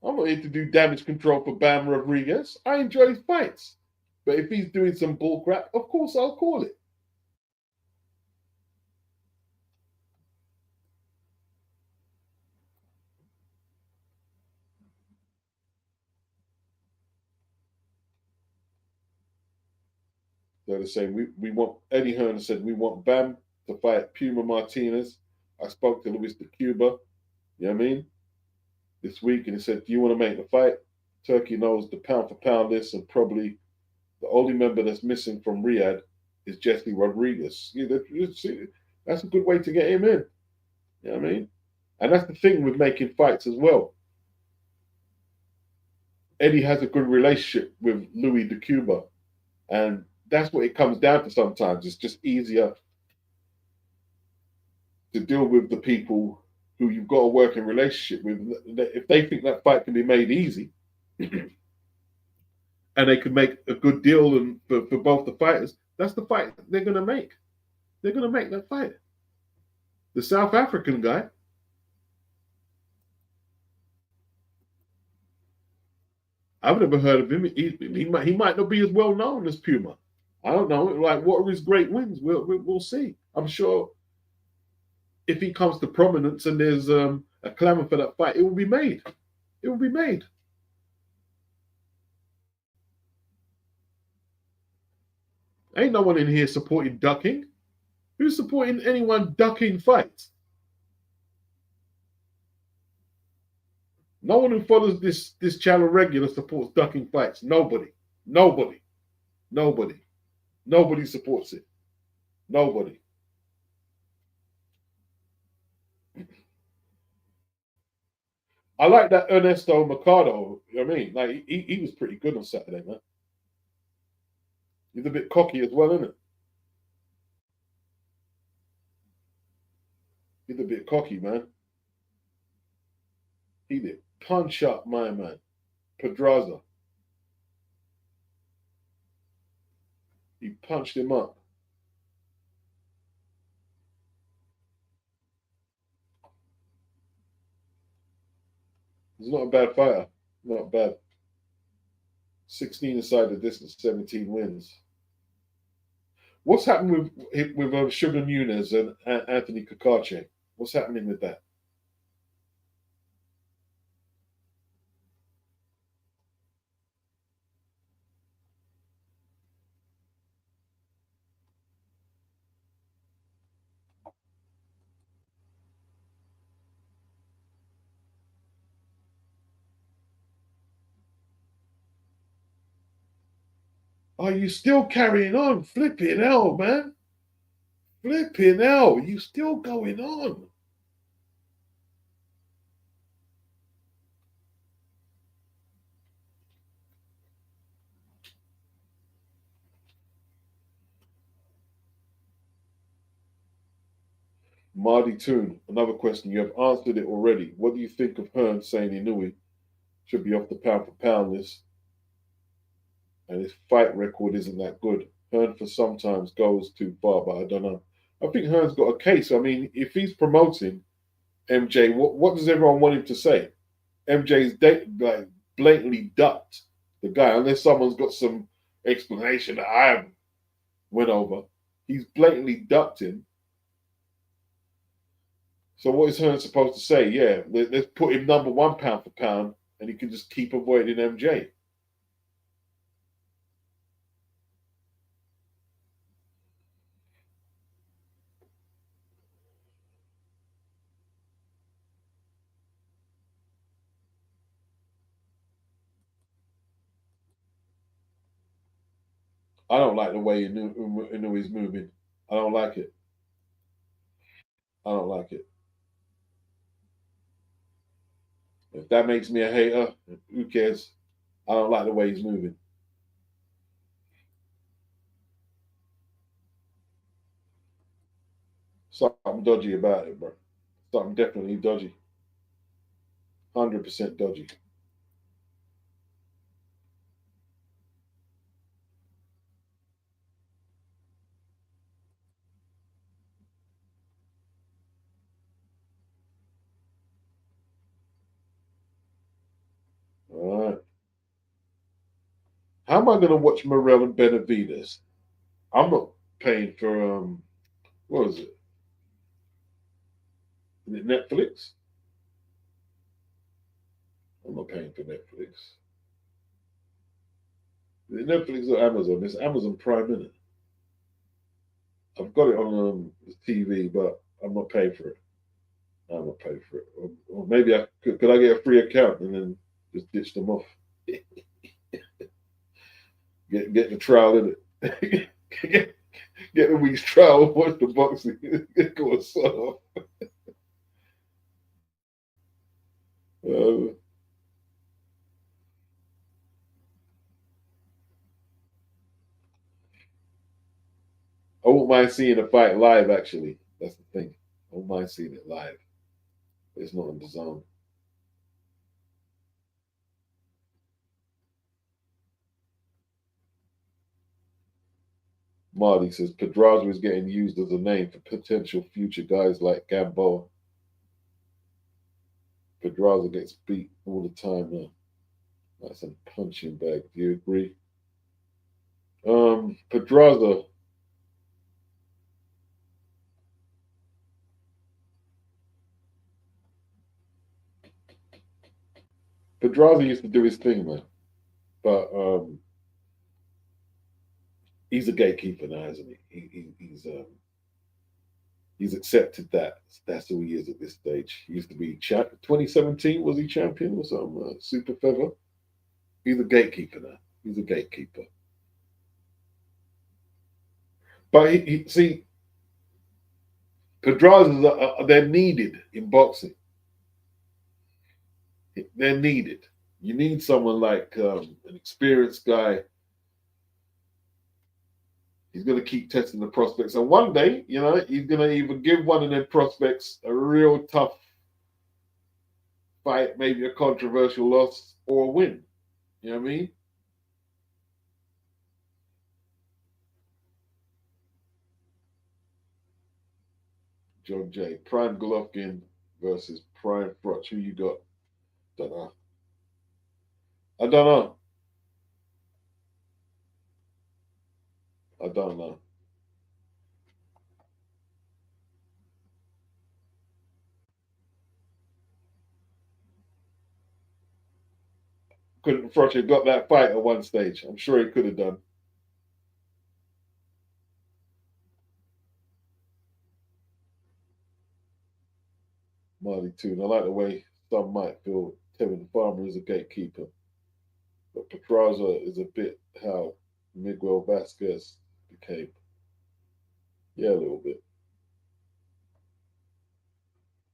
Speaker 1: I'm not here to do damage control for Bam Rodriguez. I enjoy his fights. But if he's doing some bullcrap, of course I'll call it. They're the same. We want, Eddie Hearn said, we want Bam to fight Puma Martinez. I spoke to Luis de Cuba, you know what I mean, this week, and he said, do you want to make the fight? Turkey knows the pound for pound list, and probably the only member that's missing from Riyadh is Jesse Rodriguez. That's a good way to get him in. You know what I mean? And that's the thing with making fights as well. Eddie has a good relationship with Louis de Cuba, and that's what it comes down to sometimes. It's just easier to deal with the people who you've got a working relationship with. If they think that fight can be made easy and they can make a good deal for both the fighters, that's the fight they're going to make. They're going to make that fight. The South African guy, I've never heard of him. He might not be as well known as Puma. I don't know. Like, what are his great wins? We'll see. I'm sure if he comes to prominence and there's a clamor for that fight, it will be made. It will be made. Ain't no one in here supporting ducking. Who's supporting anyone ducking fights? No one who follows this channel regular supports ducking fights. Nobody supports it. Nobody. I like that Ernesto Mercado. You know what I mean? Like, he was pretty good on Saturday, man. He's a bit cocky as well, isn't it? He's a bit cocky, man. He did punch up my man, Pedraza. He punched him up. He's not a bad fighter. Not bad. 16 inside the distance, 17 wins. What's happening with Sugar Nunes and Anthony Kakache? What's happening with that? Are you still carrying on? Flipping hell, man. Flipping hell. You still going on? Marty Toon, another question. You have answered it already. What do you think of Hearn saying Inouye should be off the pound for pound list and his fight record isn't that good? Hearn for sometimes goes too far, but I don't know. I think Hearn's got a case. I mean, if he's promoting MJ, what does everyone want him to say? MJ's like blatantly ducked the guy, unless someone's got some explanation that I haven't went over. He's blatantly ducked him. So what is Hearn supposed to say? Yeah, let's put him number one pound for pound, and he can just keep avoiding MJ. I don't like the way Inouye's moving. I don't like it. I don't like it. If that makes me a hater, who cares? I don't like the way he's moving. Something dodgy about it, bro. Something definitely dodgy. 100% dodgy. All right. How am I going to watch Morel and Benavides? I'm not paying for what is it? Is it Netflix? I'm not paying for Netflix. Is it Netflix or Amazon? It's Amazon Prime, isn't it? I've got it on the TV, but I'm not paying for it. I'm not paying for it. Or maybe I could I get a free account and then just ditch them off? Get the trial in it. get the week's trial, watch the boxing, go and sort off. Uh, I won't mind seeing a fight live. Actually, that's the thing. I won't mind seeing it live. It's not in the zone. Marty says Pedraza is getting used as a name for potential future guys like Gamboa. Pedraza gets beat all the time now. That's a punching bag. Do you agree? Pedraza. Pedraza used to do his thing, man. But he's a gatekeeper now, isn't he? He's accepted that that's who he is at this stage. He used to be 2017 was he champion or something? Super feather. He's a gatekeeper now. He's a gatekeeper. But he see, Pedrazas they're needed in boxing. They're needed. You need someone like an experienced guy. He's going to keep testing the prospects, and one day, he's going to either give one of them prospects a real tough fight, maybe a controversial loss, or a win. You know what I mean? John J. Prime Golovkin versus Prime Froch. Who you got? Don't know. I don't know. I don't know. Couldn't Froch have got that fight at one stage? I'm sure he could have done. Marley too. And I like the way some might feel Tevin Farmer is a gatekeeper. But Petraza is a bit how Miguel Vasquez became. Yeah, a little bit.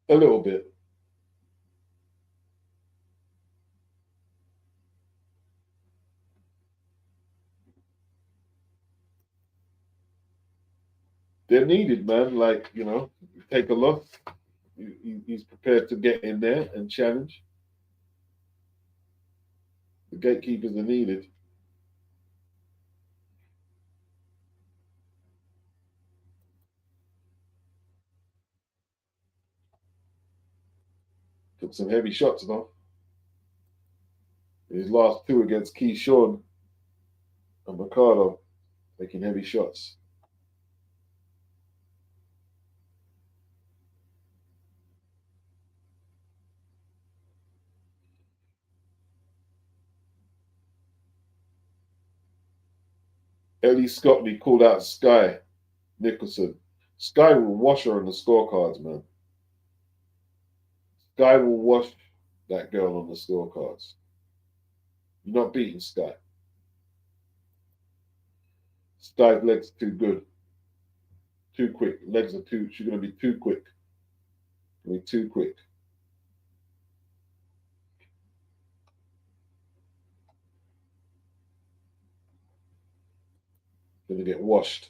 Speaker 1: A little bit. They're needed, man. Like, take a loss. He's prepared to get in there and challenge. The gatekeepers are needed. Took some heavy shots, though. His last two against Keyshawn and Mercado, taking heavy shots. Ellie Scotty called out Sky Nicholson. Sky will wash her on the scorecards, man. Sky will wash that girl on the scorecards. You're not beating Sky. Sky's legs are too good. Too quick. Legs are too. She's gonna be too quick. Gonna be too quick. Gonna get washed.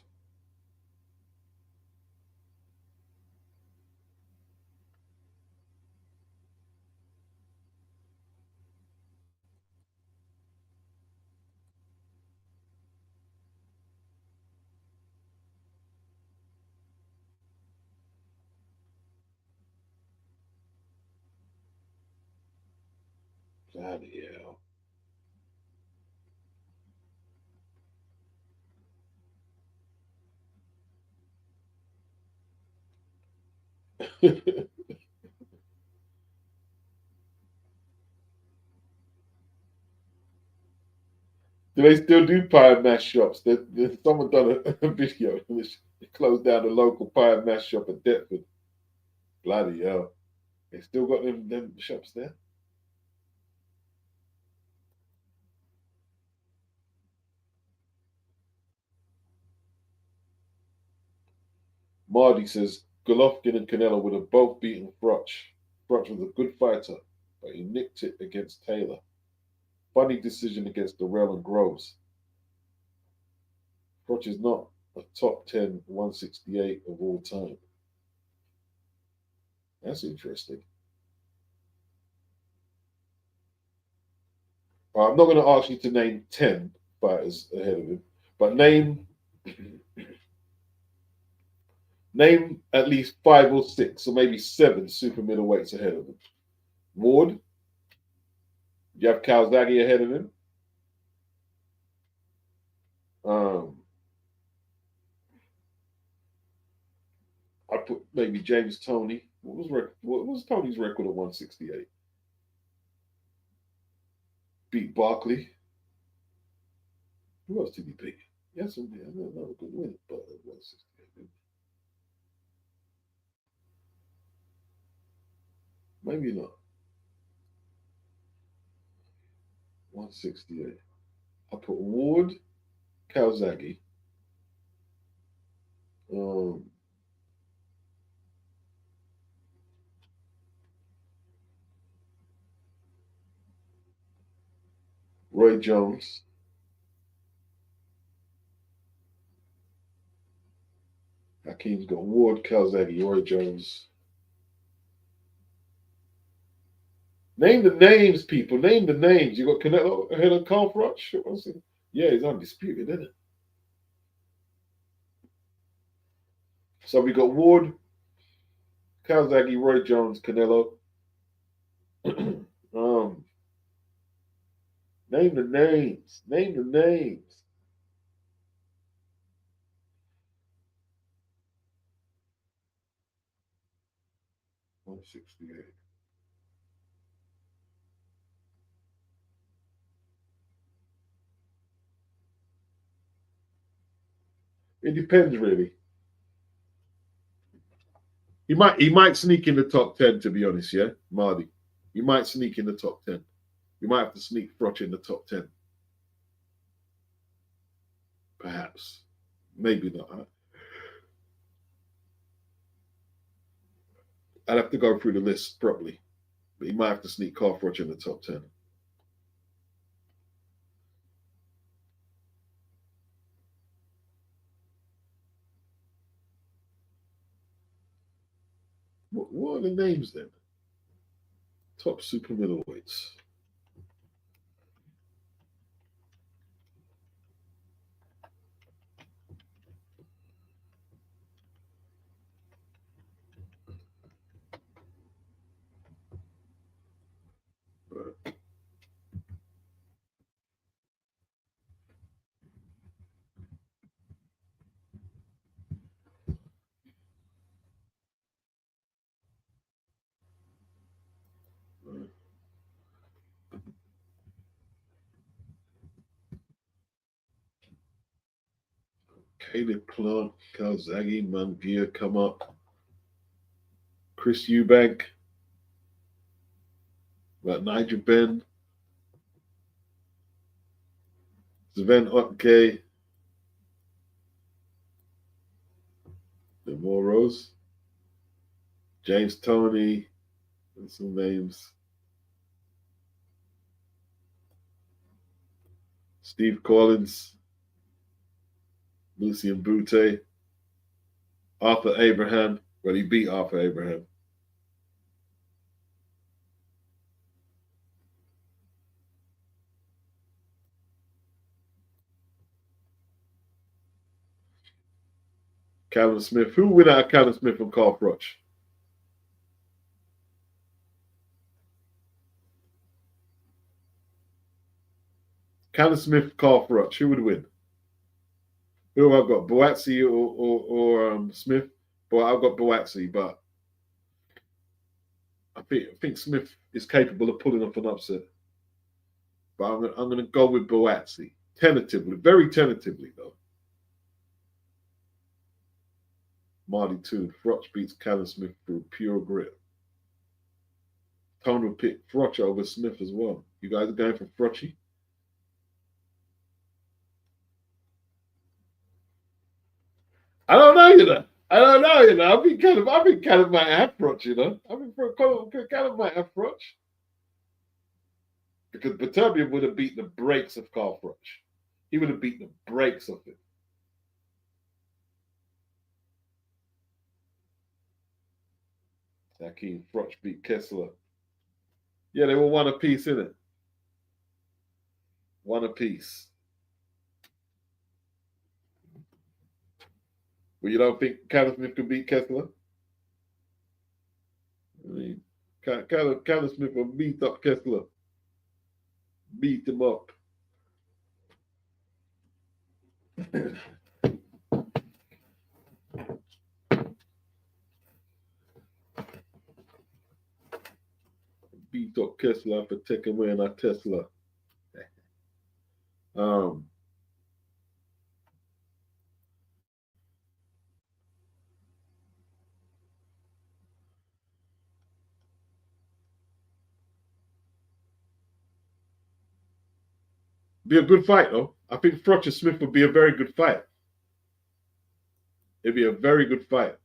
Speaker 1: Bloody hell. Do they still do pie and mash shops? There's someone done a video which closed down a local pie and mash shop at Deptford. Bloody hell. They still got them shops there? Mardy says Golovkin and Canelo would have both beaten Froch. Froch was a good fighter, but he nicked it against Taylor. Funny decision against Durrell and Groves. Froch is not a top 10 168 of all time. That's interesting. I'm not going to ask you to name 10 fighters ahead of him, but name at least 5 or 6 or maybe 7 super middleweights ahead of him. Ward, you have Calzaghe ahead of him. I put maybe James Toney. What was Tony's record at 168? Beat Barkley. Who else did he beat? Yes, another good win, but at 168. Maybe not. 168. I put Ward, Calzaghe, um, Roy Jones, Hakeem's got Ward, Calzaghe, Roy Jones. Name the names, people. Name the names. You got Canelo ahead of Carl Froch? Yeah, he's undisputed, isn't it? So we got Ward, Calzaghe, Roy Jones, Canelo. Name the names. Name the names. $168. It depends, really. He might sneak in the top 10, to be honest, yeah, Mardy. He might sneak in the top 10. You might have to sneak Froch in the top 10. Perhaps. Maybe not. I'd have to go through the list properly. But he might have to sneak Carl Froch in the top 10. What are the names then? Top super middleweights. Caleb Clark, Calzaghe, Munguia come up. Chris Eubank. About Nigel Benn. Sven Otke. The Moros. James Toney. And some names. Steve Collins. Lucien Boutte. Arthur Abraham. Well, he beat Arthur Abraham. Callum Smith. Who win out of Callum Smith and Carl Froch? Callum Smith, Carl Froch. Who would win? Who have I got? Boatsi or Smith? Well, I've got Boatsi, but I think Smith is capable of pulling off an upset. But I'm going to go with Boatsi. Tentatively. Very tentatively, though. Marty 2. Froch beats Callum Smith through pure grit. Tone will pick Froch over Smith as well. You guys are going for Frochy? I don't know, you know. I think Callum might have Froch, you know. I think Callum might have Froch. Because Beterbiev would have beat the brakes of Carl Froch. He would have beat the brakes of it. Hakeem Froch beat Kessler. Yeah, they were one apiece, innit? One apiece. Well, you don't think Callum Smith could beat Kessler? I mean, Callum Smith will beat up Kessler. Beat him up. Beat up Kessler for taking away our Tesla. Be a good fight, though. I think Froch and Smith would be a very good fight. It'd be a very good fight.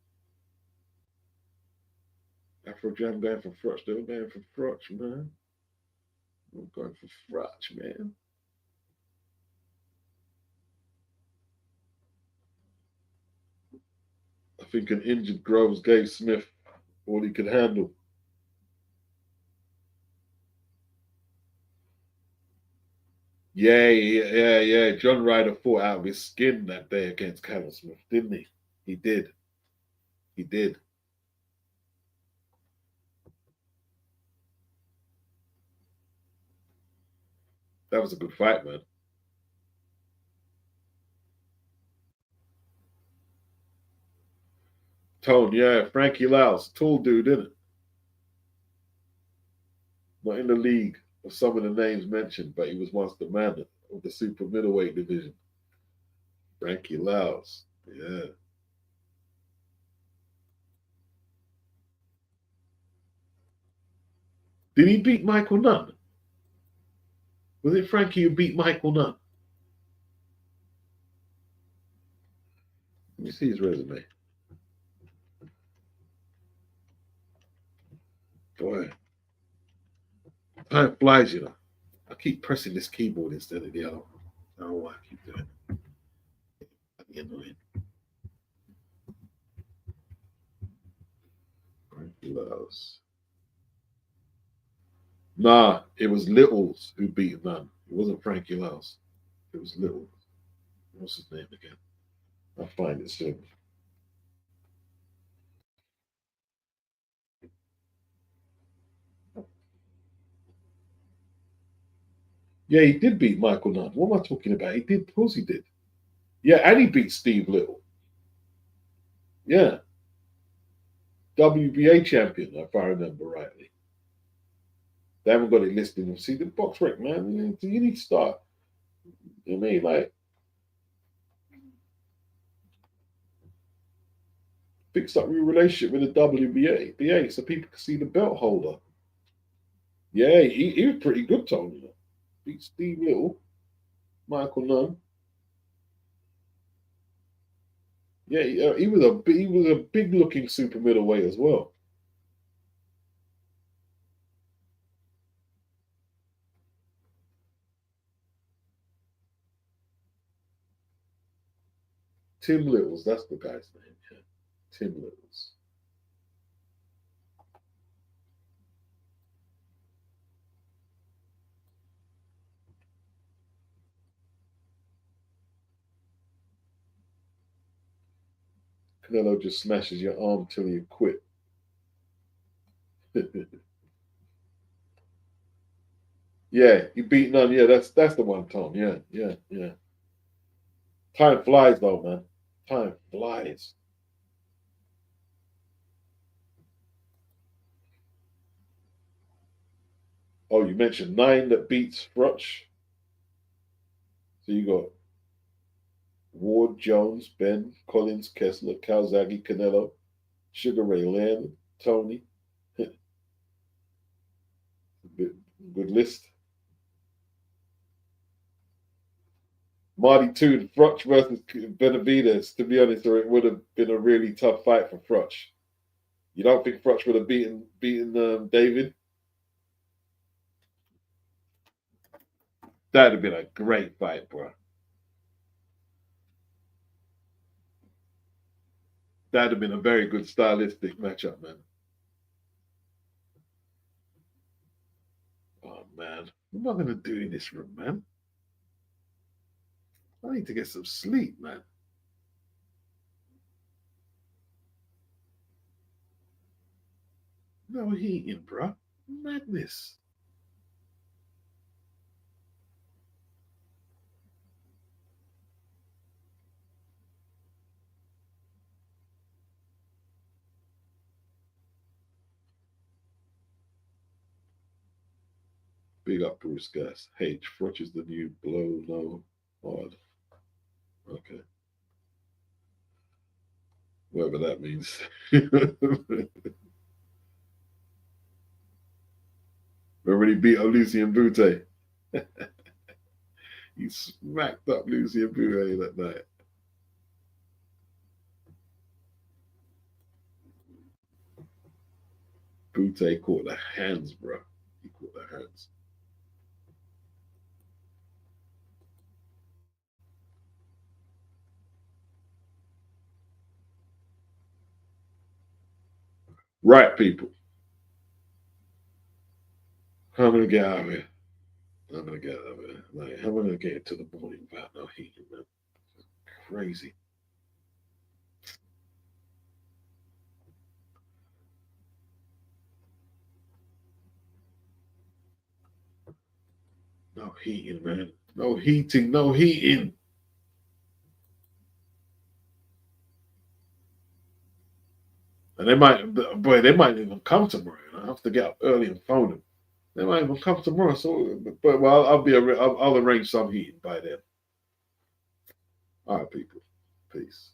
Speaker 1: Afro Jam going for Froch. They're going for Froch, man. I'm going for Froch, man. I think an injured Groves gave Smith all he could handle. Yeah. John Ryder fought out of his skin that day against Callum Smith, didn't he? He did. That was a good fight, man. Tone, yeah, Frankie Laos, tall dude, isn't it? Not in the league of some of the names mentioned, but he was once the man of the super middleweight division. Frankie Laos, yeah. Did he beat Michael Nunn? Was it Frankie who beat Michael Nunn? Let me see his resume. Boy, time flies, you know. I keep pressing this keyboard instead of the other one. I don't know why I keep doing it. That'd be annoying. Frankie Laos. Nah, it was Littles who beat Nunn. It wasn't Frankie Laos. It was Littles. What's his name again? I'll find it soon. Yeah, he did beat Michael Nunn. What am I talking about? He did. Of course he did. Yeah, and he beat Steve Little. Yeah. WBA champion, if I remember rightly. They haven't got it listed. See, the box rec, man, you need to start. You know what I mean? Like, fix up your relationship with the WBA so people can see the belt holder. Yeah, he was pretty good, Tony. Beat Steve Little, Michael Nunn. Yeah, he was a big looking super middleweight as well. Tim Littles, that's the guy's name. Yeah. Tim Littles. Canelo just smashes your arm till you quit. Yeah, he beat Nunn. Yeah, that's the one, Tom. Yeah, yeah, yeah. Time flies though, man. Time flies. Oh, you mentioned 9 that beats Frutch. So you got Ward, Jones, Ben, Collins, Kessler, Calzaghe, Canelo, Sugar Ray Leonard, Tony. Good list. Marty Toon, Frutch versus Benavides. To be honest, or it would have been a really tough fight for Frutch. You don't think Frutch would have beaten David? That'd have been a great fight, bro. That'd have been a very good stylistic matchup, man. Oh man, what am I gonna do in this room, man? I need to get some sleep, man. No heating, bro. Madness. Big up Bruce Gas. H. Frutch is the new blow, no, hard. Okay. Whatever that means. Already beat up Lucien Boutte. He smacked up Lucien Boutte that night. Boutte caught the hands, bro. He caught the hands. Right, people. I'm gonna get out of here. I'm gonna get out of here. Like, how am I gonna get into the morning without no heating, man? Crazy. No heating, man. No heating, no heating. And they might even come tomorrow. I have to get up early and phone them. They might even come tomorrow. So, but well, I'll arrange some heating by then. All right, people. Peace.